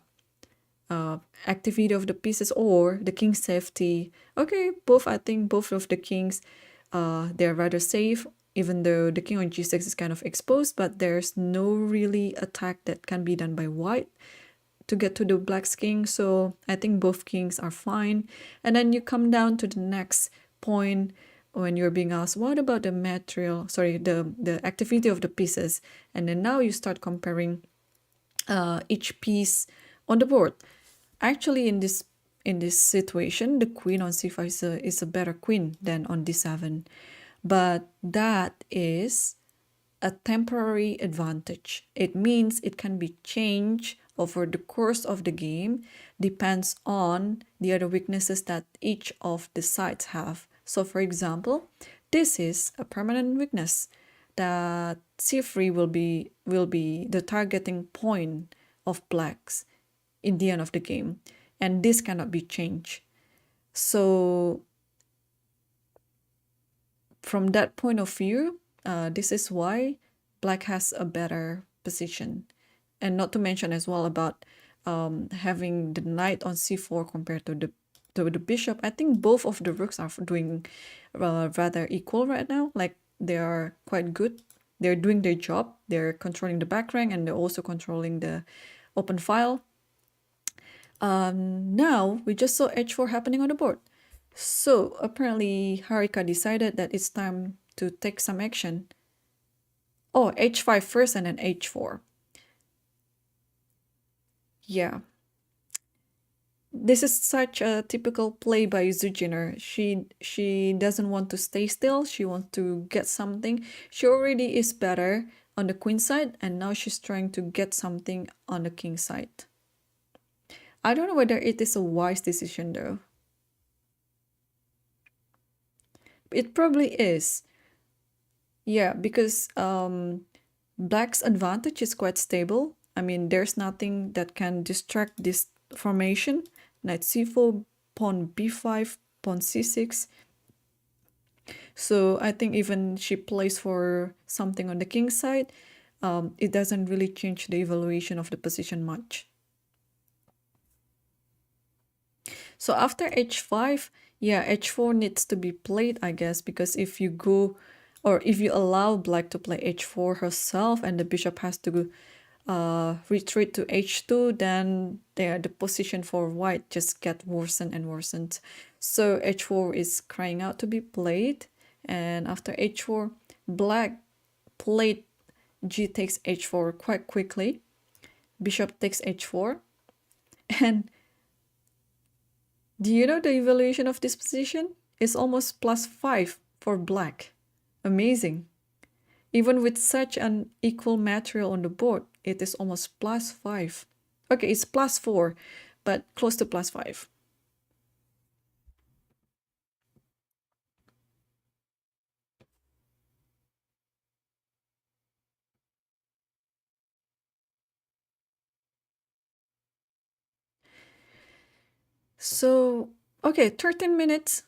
activity of the pieces or the king's safety. Okay, both, I think both of the kings, they're rather safe, even though the king on g6 is kind of exposed, but there's no really attack that can be done by white to get to the black's king. So I think both kings are fine. And then you come down to the next point when you're being asked, what about the material, sorry, the activity of the pieces? And then now you start comparing each piece on the board. Actually, in this situation, the queen on c5 is a better queen than on d7. But that is a temporary advantage. It means it can be changed over the course of the game, depends on the other weaknesses that each of the sides have. So for example, this is a permanent weakness that c3 will be the targeting point of blacks in the end of the game, and this cannot be changed. So from that point of view, this is why black has a better position. And not to mention as well about having the knight on c4 compared to the bishop. I think both of the rooks are doing rather equal right now. Like, they are quite good. They're doing their job. They're controlling the back rank, and they're also controlling the open file. Now we just saw h4 happening on the board. So apparently Harika decided that it's time to take some action. Oh, h5 first and then h4. Yeah. This is such a typical play by Zhu Jiner. She doesn't want to stay still. She wants to get something. She already is better on the queen side, and now she's trying to get something on the king side. I don't know whether it is a wise decision though. It probably is. Yeah, because black's advantage is quite stable. I mean, there's nothing that can distract this formation. Knight c4, pawn b5, pawn c6. So I think even she plays for something on the king side, it doesn't really change the evaluation of the position much. So after h5, yeah, h4 needs to be played, I guess, because if you go, or if you allow black to play h4 herself and the bishop has to retreat to h2, then the position for white just get worsened and worsened. So h4 is crying out to be played, and after h4, black played g takes h4 quite quickly. Bishop takes h4, and do you know the evaluation of this position? It's almost +5 for black. Amazing. Even with such an equal material on the board, it is almost +5. Okay, it's +4, but close to +5. So, okay, 13 minutes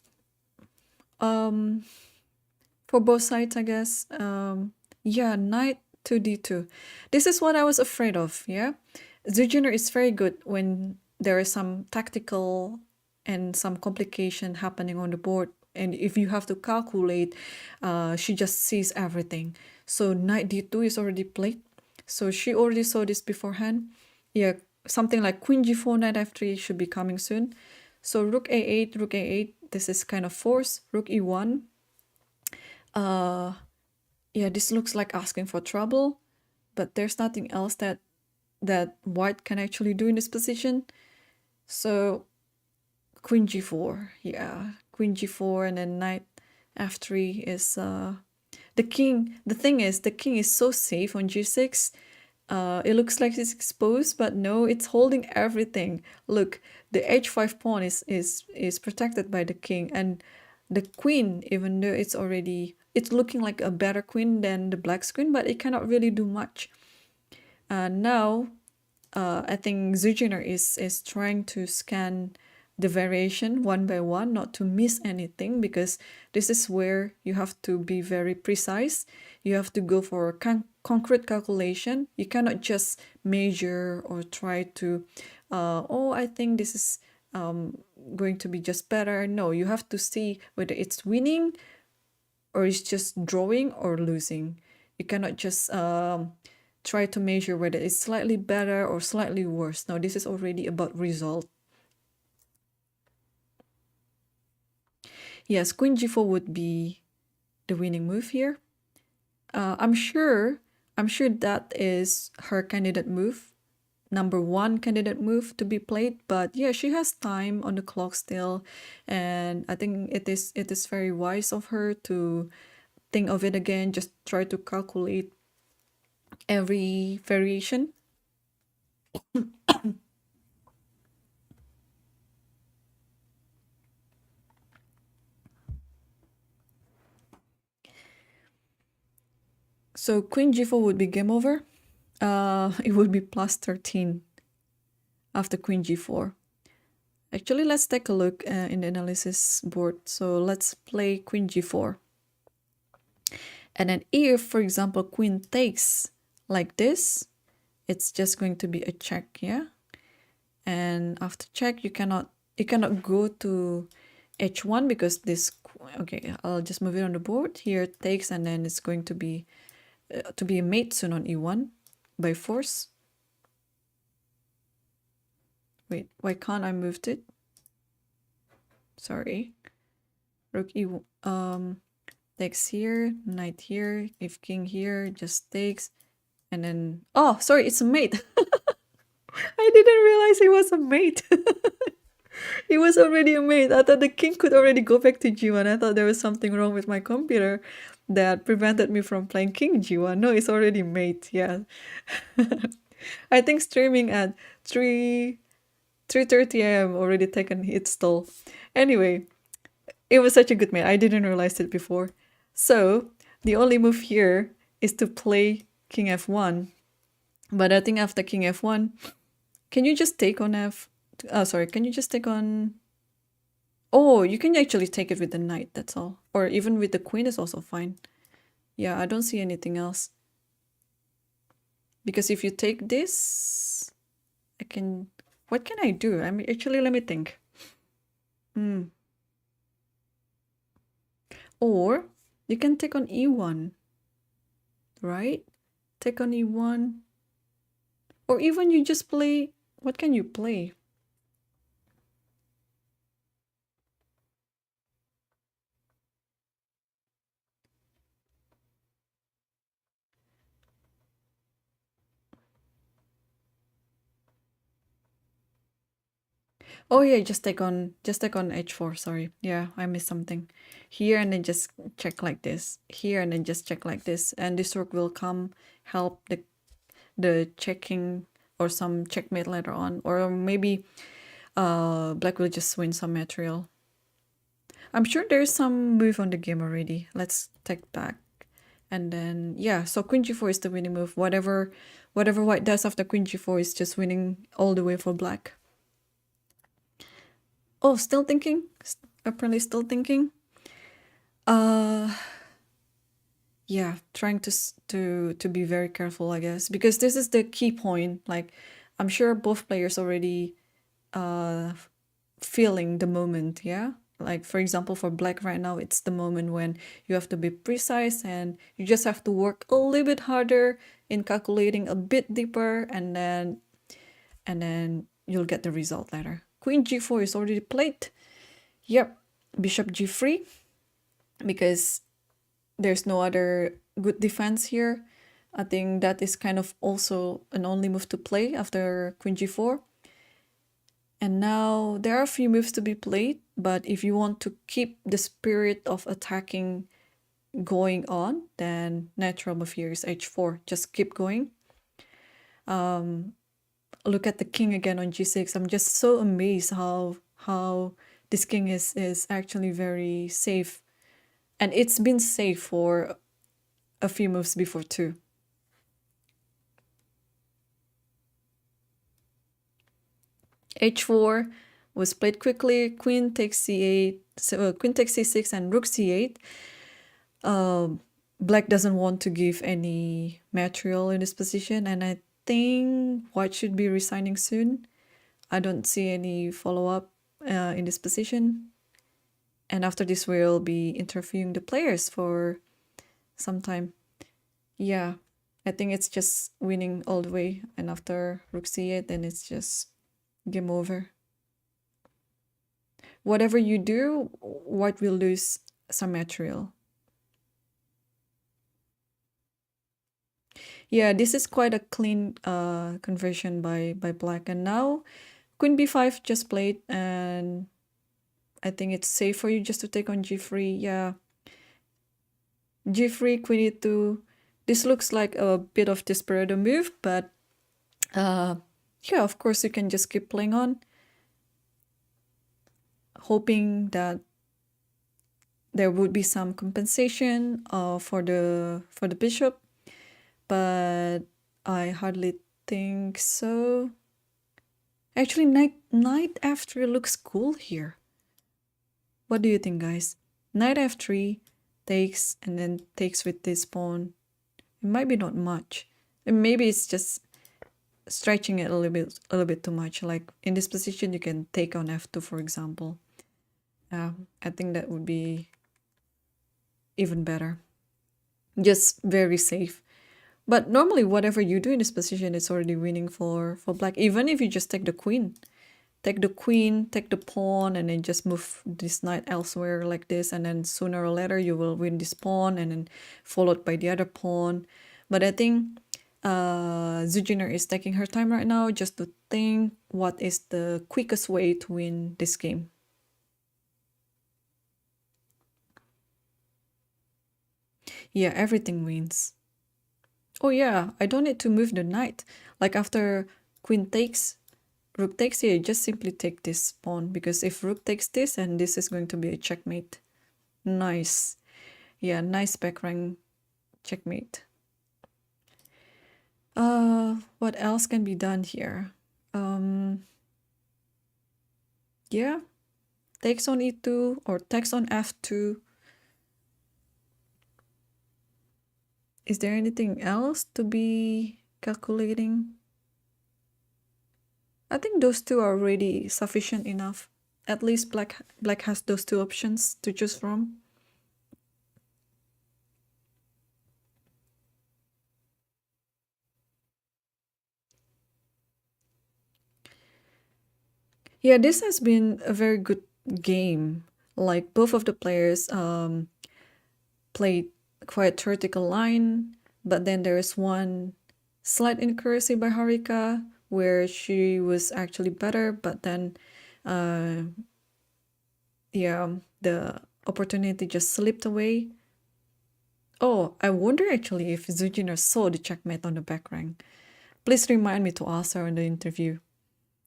for both sides, I guess. Yeah, knight to d2. This is what I was afraid of, yeah? Zhu Jiner is very good when there is some tactical and some complication happening on the board. And if you have to calculate, she just sees everything. So knight d2 is already played. So she already saw this beforehand. Yeah, something like queen g4, knight f3 should be coming soon. So rook a8, rook a8, this is kind of forced. Rook e1. Yeah, this looks like asking for trouble, but there's nothing else that white can actually do in this position. So queen g4, yeah, queen g4, and then knight f3 is the king. The thing is, the king is so safe on g6. It looks like it's exposed, but no, it's holding everything. Look, the h5 pawn is protected by the king, and the queen, even though it's looking like a better queen than the black's queen, but it cannot really do much. Now, I think Zhu Jiner is trying to scan the variation one by one, not to miss anything, because this is where you have to be very precise. You have to go for a concrete calculation. You cannot just measure or try to oh, I think this is going to be just better. No, you have to see whether it's winning or it's just drawing or losing. You cannot just try to measure whether it's slightly better or slightly worse. No, this is already about result. Yes, Queen G4 would be the winning move here. I'm sure that is her candidate move, number one candidate move to be played. But yeah, she has time on the clock still, and I think it is very wise of her to think of it again. Just try to calculate every variation. So Queen G4 would be game over. It would be plus 13 after Queen G4. Actually, let's take a look in the analysis board. So let's play Queen G4. And then if, for example, Queen takes like this, it's just going to be a check, yeah? And after check, you cannot go to H1 because this, okay, I'll just move it on the board. Here it takes, and then it's going to be a mate soon on E1 by force. Wait, why can't I move it? Sorry. Rook E takes here, knight here, if king here, just takes, and then, oh, sorry, it's a mate. I didn't realize it was a mate. It was already a mate. I thought the king could already go back to G1. I thought there was something wrong with my computer that prevented me from playing king G1. No, it's already mate, yeah. I think streaming at 3:30 a.m. already taken its toll. Anyway, it was such a good mate. I didn't realize it before. So the only move here is to play king f1. But I think after king f1, can you just take on can you just take on... Oh, you can actually take it with the knight, that's all. Or even with the queen is also fine. Yeah, I don't see anything else. Because if you take this, I can... What can I do? I mean, actually, let me think. Or you can take on e1, right? Take on e1. Or even you just play... What can you play? Oh yeah, just take on h4, sorry. Yeah, I missed something. Here and then just check like this. Here and then just check like this. And this rook will come help the checking or some checkmate later on. Or maybe black will just win some material. I'm sure there's some move on the game already. Let's take back. And then yeah, so queen g4 is the winning move. Whatever white does after queen g4 is just winning all the way for black. Oh, still thinking? Apparently still thinking. Yeah, trying to be very careful, I guess, because this is the key point. Like, I'm sure both players already feeling the moment, yeah? Like, for example, for black right now, it's the moment when you have to be precise and you just have to work a little bit harder in calculating a bit deeper, and then you'll get the result later. Queen g4 is already played. Yep, bishop g3, because there's no other good defense here. I think that is kind of also an only move to play after queen g4. And now there are a few moves to be played, but if you want to keep the spirit of attacking going on, then natural move here is h4. Just keep going. Look at the king again on g6. I'm just so amazed how this king is actually very safe. And it's been safe for a few moves before too. h4 was played quickly. Queen takes c8, queen takes c6 and rook c8. Black doesn't want to give any material in this position, and I think white should be resigning soon. I don't see any follow-up in this position. And after this, we'll be interviewing the players for some time. Yeah, I think it's just winning all the way. And after rook c8, then it's just game over. Whatever you do, white will lose some material. Yeah, this is quite a clean conversion by black. And now queen b5 just played, and I think it's safe for you just to take on g3. Yeah, g3, queen e2. This looks like a bit of desperado move, but yeah, of course you can just keep playing on, hoping that there would be some compensation for the bishop, but I hardly think so. Actually, knight f3 looks cool here. What do you think, guys? Knight f3 takes, and then takes with this pawn. It might be not much. And maybe it's just stretching it a little bit too much. Like in this position, you can take on f2, for example. I think that would be even better. Just very safe. But normally, whatever you do in this position, it's already winning for black. Even if you just take the queen. Take the queen, take the pawn, and then just move this knight elsewhere like this. And then sooner or later, you will win this pawn, and then followed by the other pawn. But I think Zhu Jiner is taking her time right now just to think what is the quickest way to win this game. Yeah, everything wins. Oh yeah, I don't need to move the knight. Like after queen takes, rook takes here, just simply take this pawn, because if rook takes this, and this is going to be a checkmate. Nice. Yeah, nice back rank checkmate. What else can be done here? Yeah, takes on e2 or takes on f2. Is there anything else to be calculating? I think those two are already sufficient enough. At least black has those two options to choose from. Yeah, this has been a very good game. Like both of the players played quite vertical line, but then there is one slight inaccuracy by Harika where she was actually better, but then yeah, the opportunity just slipped away. Oh, I wonder actually if Zhu Jiner saw the checkmate on the back rank. Please remind me to ask her in the interview.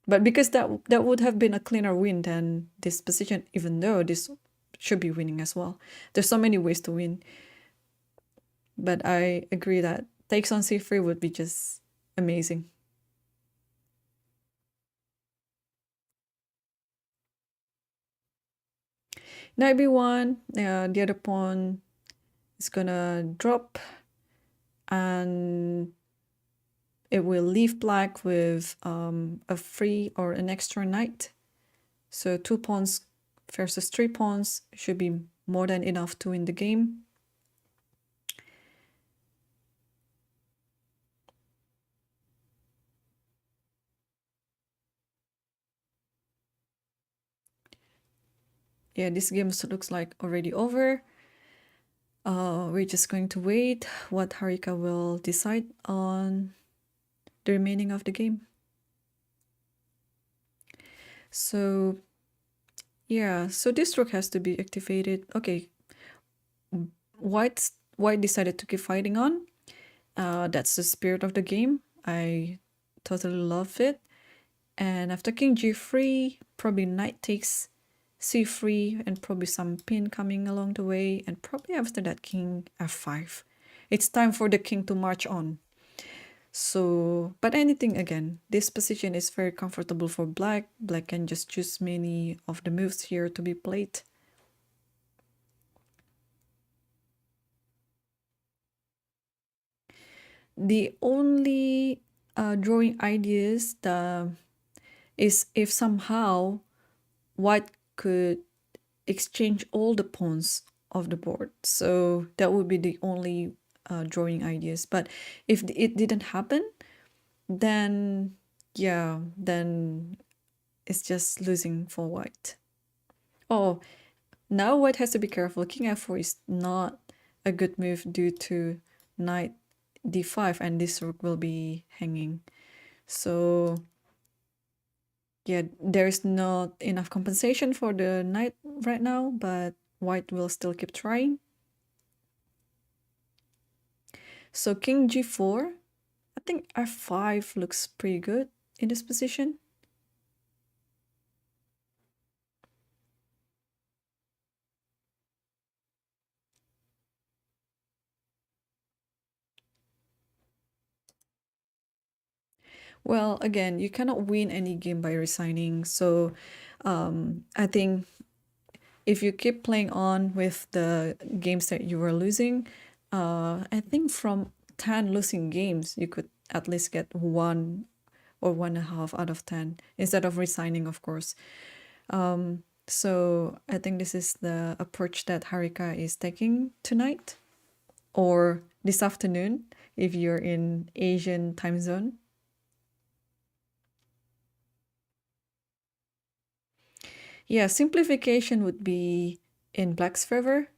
But because that would have been a cleaner win than this position, even though this should be winning as well. There's so many ways to win. But I agree that takes on c3 would be just amazing. Knight b1, the other pawn is gonna drop, and it will leave black with a free or an extra knight. So 2 pawns versus 3 pawns should be more than enough to win the game. Yeah, this game looks like already over. We're just going to wait what Harika will decide on the remaining of the game. So yeah, so this rook has to be activated. Okay, white decided to keep fighting on. That's the spirit of the game. I totally love it. And after king g3, probably knight takes c3, and probably some pin coming along the way, and probably after that king f5. It's time for the king to march on. So, but anything again, this position is very comfortable for black. Black can just choose many of the moves here to be played. The only drawing ideas is if somehow white could exchange all the pawns of the board. So that would be the only drawing ideas. But if it didn't happen, then yeah, then it's just losing for white. Oh, now white has to be careful. King f4 is not a good move due to knight d5, and this rook will be hanging. So yeah, there's not enough compensation for the knight right now, but white will still keep trying. So king g4, I think f5 looks pretty good in this position. Well, again, you cannot win any game by resigning. So I think if you keep playing on with the games that you were losing, I think from 10 losing games, you could at least get 1 or 1.5 out of 10 instead of resigning, of course. So I think this is the approach that Harika is taking tonight or this afternoon if you're in Asian time zone. Yeah, simplification would be in black's favor.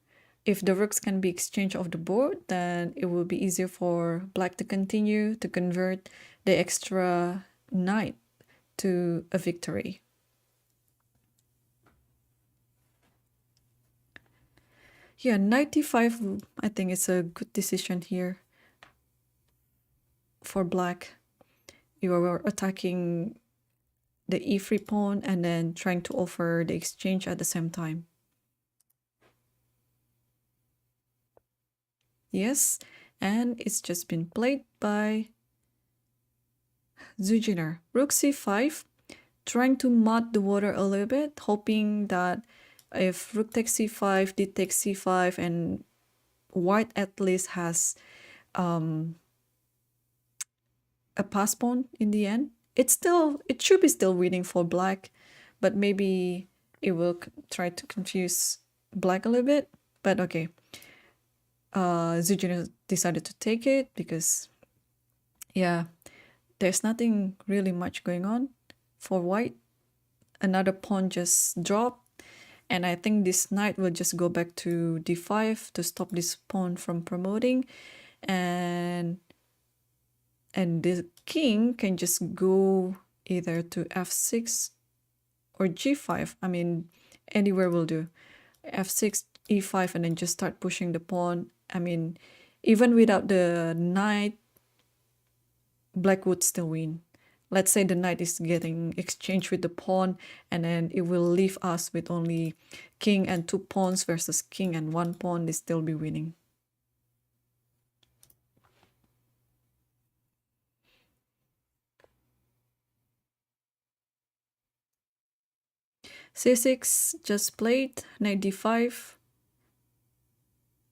If the rooks can be exchanged off the board, then it will be easier for black to continue to convert the extra knight to a victory. Yeah, 95, I think it's a good decision here for black. You are attacking the e3 pawn and then trying to offer the exchange at the same time. Yes, and it's just been played by Zhu Jiner. Rook c5, trying to mud the water a little bit, hoping that if rook takes c5, d takes c5, and white at least has a pass pawn in the end. It should be still winning for black, but maybe it will try to confuse black a little bit. But okay, Zhu Jiner decided to take it because yeah, there's nothing really much going on for white. Another pawn just dropped, and I think this knight will just go back to d5 to stop this pawn from promoting, and the king can just go either to f6 or g5. I mean, anywhere will do. f6, e5, and then just start pushing the pawn. I mean, even without the knight, black would still win. Let's say the knight is getting exchanged with the pawn, and then it will leave us with only king and 2 pawns versus king and 1 pawn. They still be winning. c6 just played, knight d5.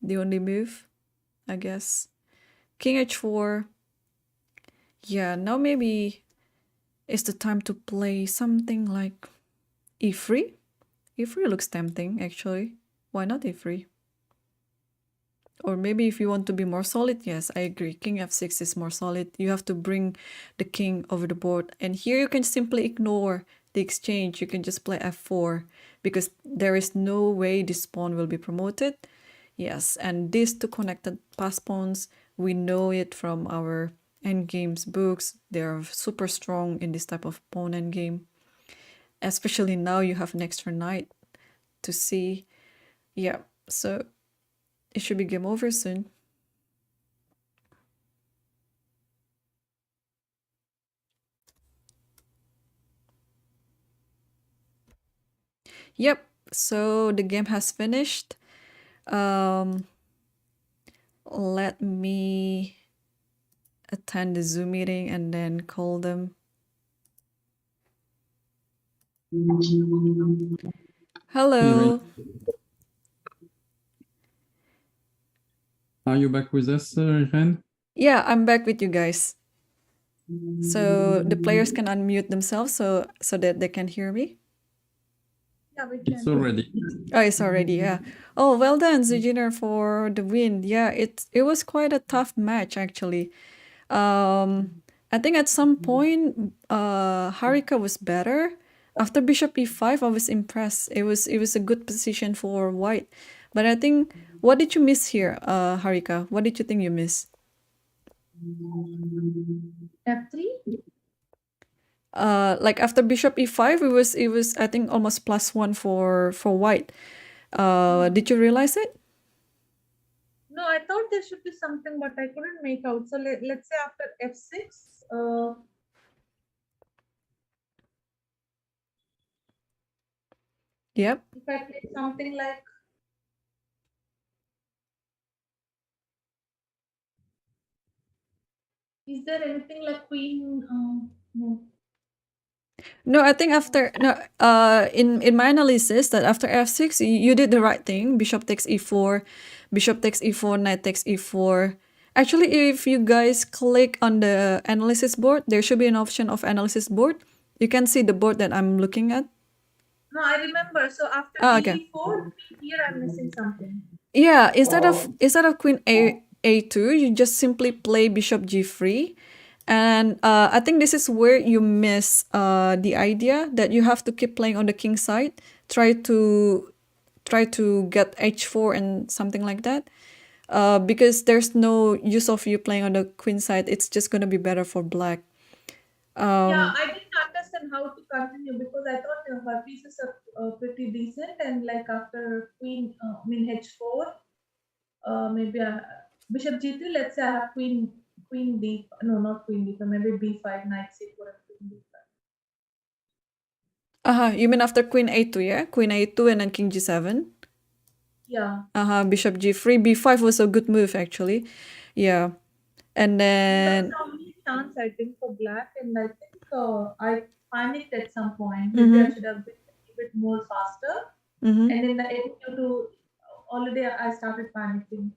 The only move, I guess. King h4. Yeah, now maybe it's the time to play something like e3. e3 looks tempting, actually. Why not e3? Or maybe if you want to be more solid, yes, I agree. King f6 is more solid. You have to bring the king over the board. And here you can simply ignore the exchange. You can just play f4 because there is no way this pawn will be promoted. Yes, and these 2 connected pass pawns, we know it from our endgames books. They're super strong in this type of pawn endgame. Especially now you have an extra knight to see. Yeah, so it should be game over soon. Yep, so the game has finished. Let me attend the Zoom meeting and then call them. Hello. Are you back with us, Irene? Yeah, I'm back with you guys. So the players can unmute themselves so that they can hear me. Yeah, we It's can. already. Oh, it's already, yeah. Oh, well done, Zhu Jiner, for the win. Yeah, it was quite a tough match actually. I think at some point, Harika was better. After Bishop E5, I was impressed. It was a good position for White, but I think what did you miss here, Harika? What did you think you missed? F3? Like after Bishop E5, it was I think almost +1 for White. Did you realize it? No, I thought there should be something, but I couldn't make out. So let's say after F6, Yep. if I play something like, is there anything like Queen? No. No, I think after no in my analysis that after f6 you did the right thing. Bishop takes e4, bishop takes e4, knight takes e4. Actually, if you guys click on the analysis board, there should be an option of analysis board. You can see the board that I'm looking at. No, I remember. So after Oh, okay. D4, here I'm missing something. Yeah, instead of queen a2, you just simply play bishop g3, and I think this is where you miss the idea that you have to keep playing on the king side. Try to get h4 and something like that. Because there's no use of you playing on the queen side. It's just gonna be better for black. Yeah, I didn't understand how to continue because I thought her pieces are pretty decent, and like after Queen, I mean H4, maybe Bishop G3. Let's say I have Queen D. No, not Queen D. Maybe B5, Knight C4, and Queen D5. You mean after queen a2, yeah? Queen a2 and then king g7. Yeah. Bishop g3, b5 was a good move actually. Yeah. And That's then the only chance I think for black, and I think I panicked at some point. Maybe I should have been a little bit more faster. And in the end, due to already I started panicking.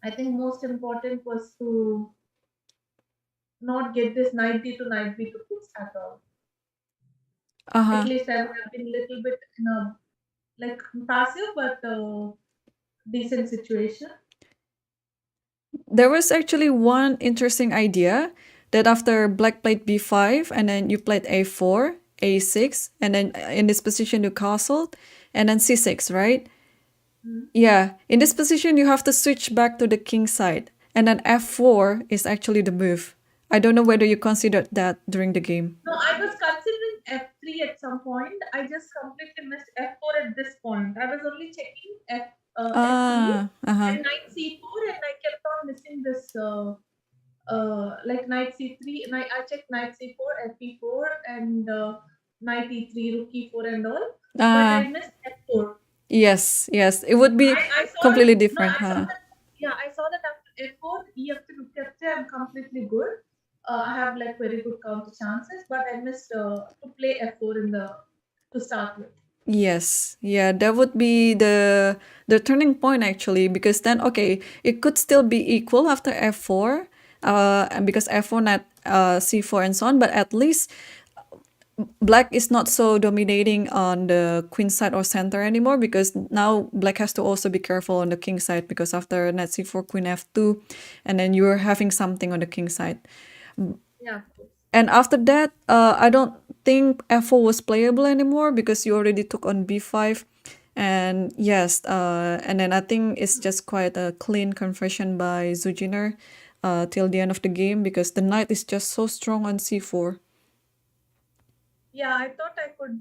I think most important was to not get this 90 to 90 to push at all. At least I would have been a little bit in a like passive but decent situation. there was actually one interesting idea that after black played b5 and then you played a4, a6, and then in this position you castled, and then c6, right? Yeah, in this position you have to switch back to the king side, and then f4 is actually the move. I don't know whether you considered that during the game. No, I was considering F3 at some point. I just completely missed F4 at this point. I was only checking F3 and knight C4, and I kept on missing this like knight C3. I checked knight C4, FE4, and knight E3, rook E4, and all. But I missed F4. Yes, it would be I saw completely it. No, different, I saw huh? that. Yeah, I saw that after F4, E after rook F3, I'm completely good. I have like very good counter chances, but I missed to play F4 in the to start with. Yes, yeah, that would be the turning point actually, because then okay, it could still be equal after f4, and because f4 not c4 and so on, but at least black is not so dominating on the queen side or center anymore, because now black has to also be careful on the king side, because after knight c4, queen f2, and then you're having something on the king side. Yeah, of course. And after that, I don't think f4 was playable anymore because you already took on b5. And yes, and then I think it's just quite a clean confession by Zhu Jiner till the end of the game, because the knight is just so strong on c4. Yeah, I thought I could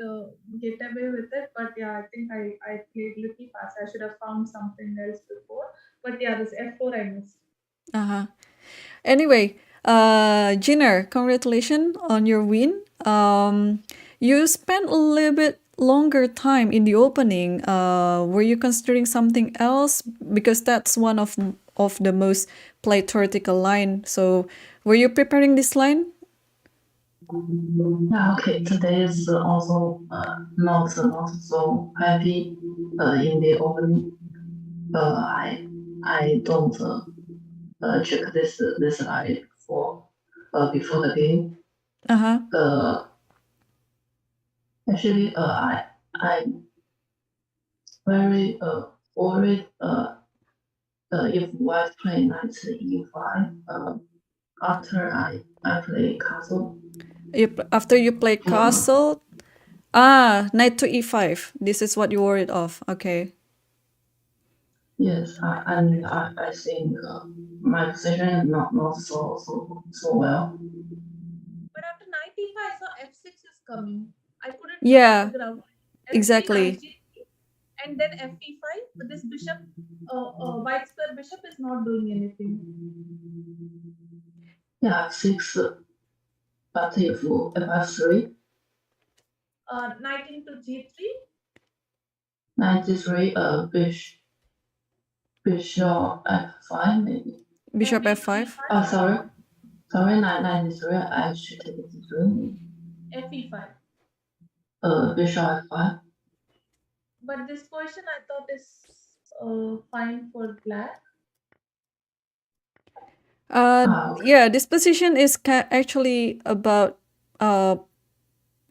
get away with it, but yeah, I think I played little fast. I should have found something else before. But yeah, this F4 I missed. Anyway, Jiner, congratulations on your win. You spent a little bit longer time in the opening. Were you considering something else? Because that's one of the most played theoretical line. So, were you preparing this line? Yeah, okay. Today is also not so heavy in the opening. I don't check this line before. before the game. Uh-huh. Actually, I'm very worried if white play knight e5 after I play castle. After you play castle, knight to e5. This is what you worried of. Okay. Yes, I think my position is not so well. But after knight e5, I saw f6 is coming. I couldn't Yeah, figure out. f3, knight exactly. g3, and then fe5. But this bishop, white square bishop is not doing anything. Yeah, f6, but if f3, Knight into g3. knight g3, bishop f5 maybe. Bishop Into f5. Oh, e5. sorry, knight g3. I should take g3. fe5. Bishop f5. But this position I thought is fine for black. Okay. Yeah, this position is actually about uh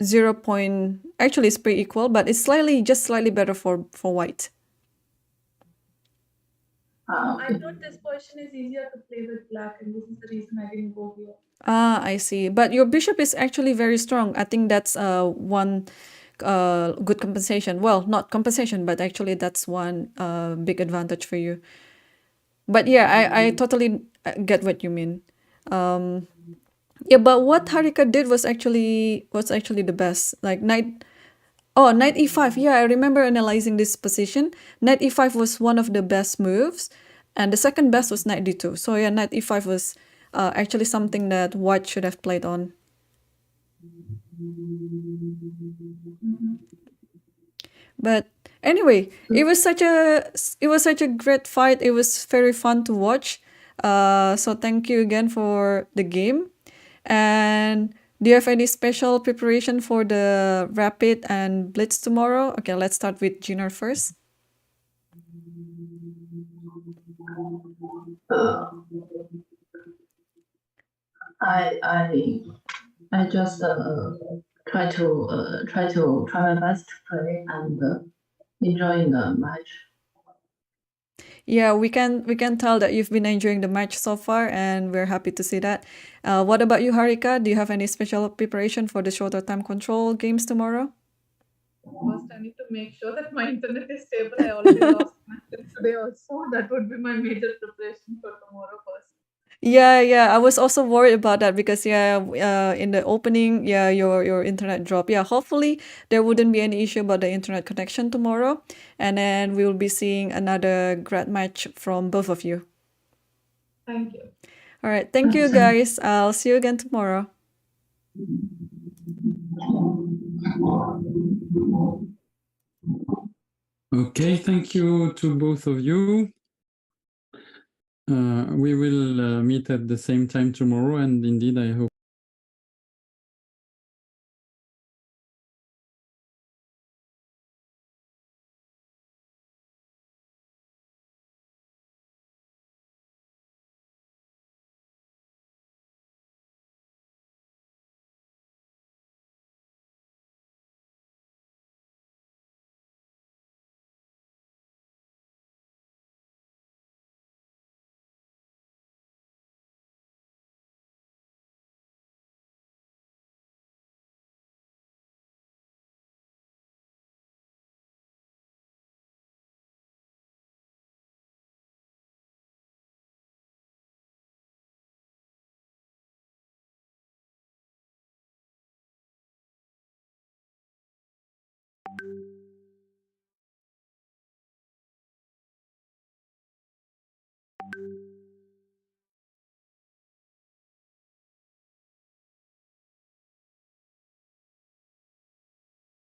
0 point. Actually, it's pretty equal, but it's just slightly better for white. I Okay. thought this position is easier to play with black, and this is the reason I didn't go here. I see. But your bishop is actually very strong. I think that's one good compensation. Well, not compensation, but actually that's one big advantage for you. But yeah, I totally get what you mean. Yeah, but what Harika did was actually the best. Like knight e5. Yeah, I remember analyzing this position. Knight e5 was one of the best moves, and the second best was knight d2. So yeah, knight e5 was actually something that white should have played on. But anyway, it was such a great fight. It was very fun to watch. So thank you again for the game. And do you have any special preparation for the rapid and blitz tomorrow? Okay, let's start with Junior first. Uh, I I just try my best to play and enjoying the match. Yeah, we can tell that you've been enjoying the match so far, and we're happy to see that. What about you, Harika? Do you have any special preparation for the shorter time control games tomorrow? First, I need to make sure that my internet is stable. I already lost connected today also. That would be my major preparation for tomorrow first. Yeah, yeah. I was also worried about that because yeah, in the opening, yeah, your internet dropped. Yeah, hopefully there wouldn't be any issue about the internet connection tomorrow, and then we will be seeing another great match from both of you. Thank you. All right, thank you guys. I'll see you again tomorrow. Okay, thank you to both of you. We will meet at the same time tomorrow, and indeed, I hope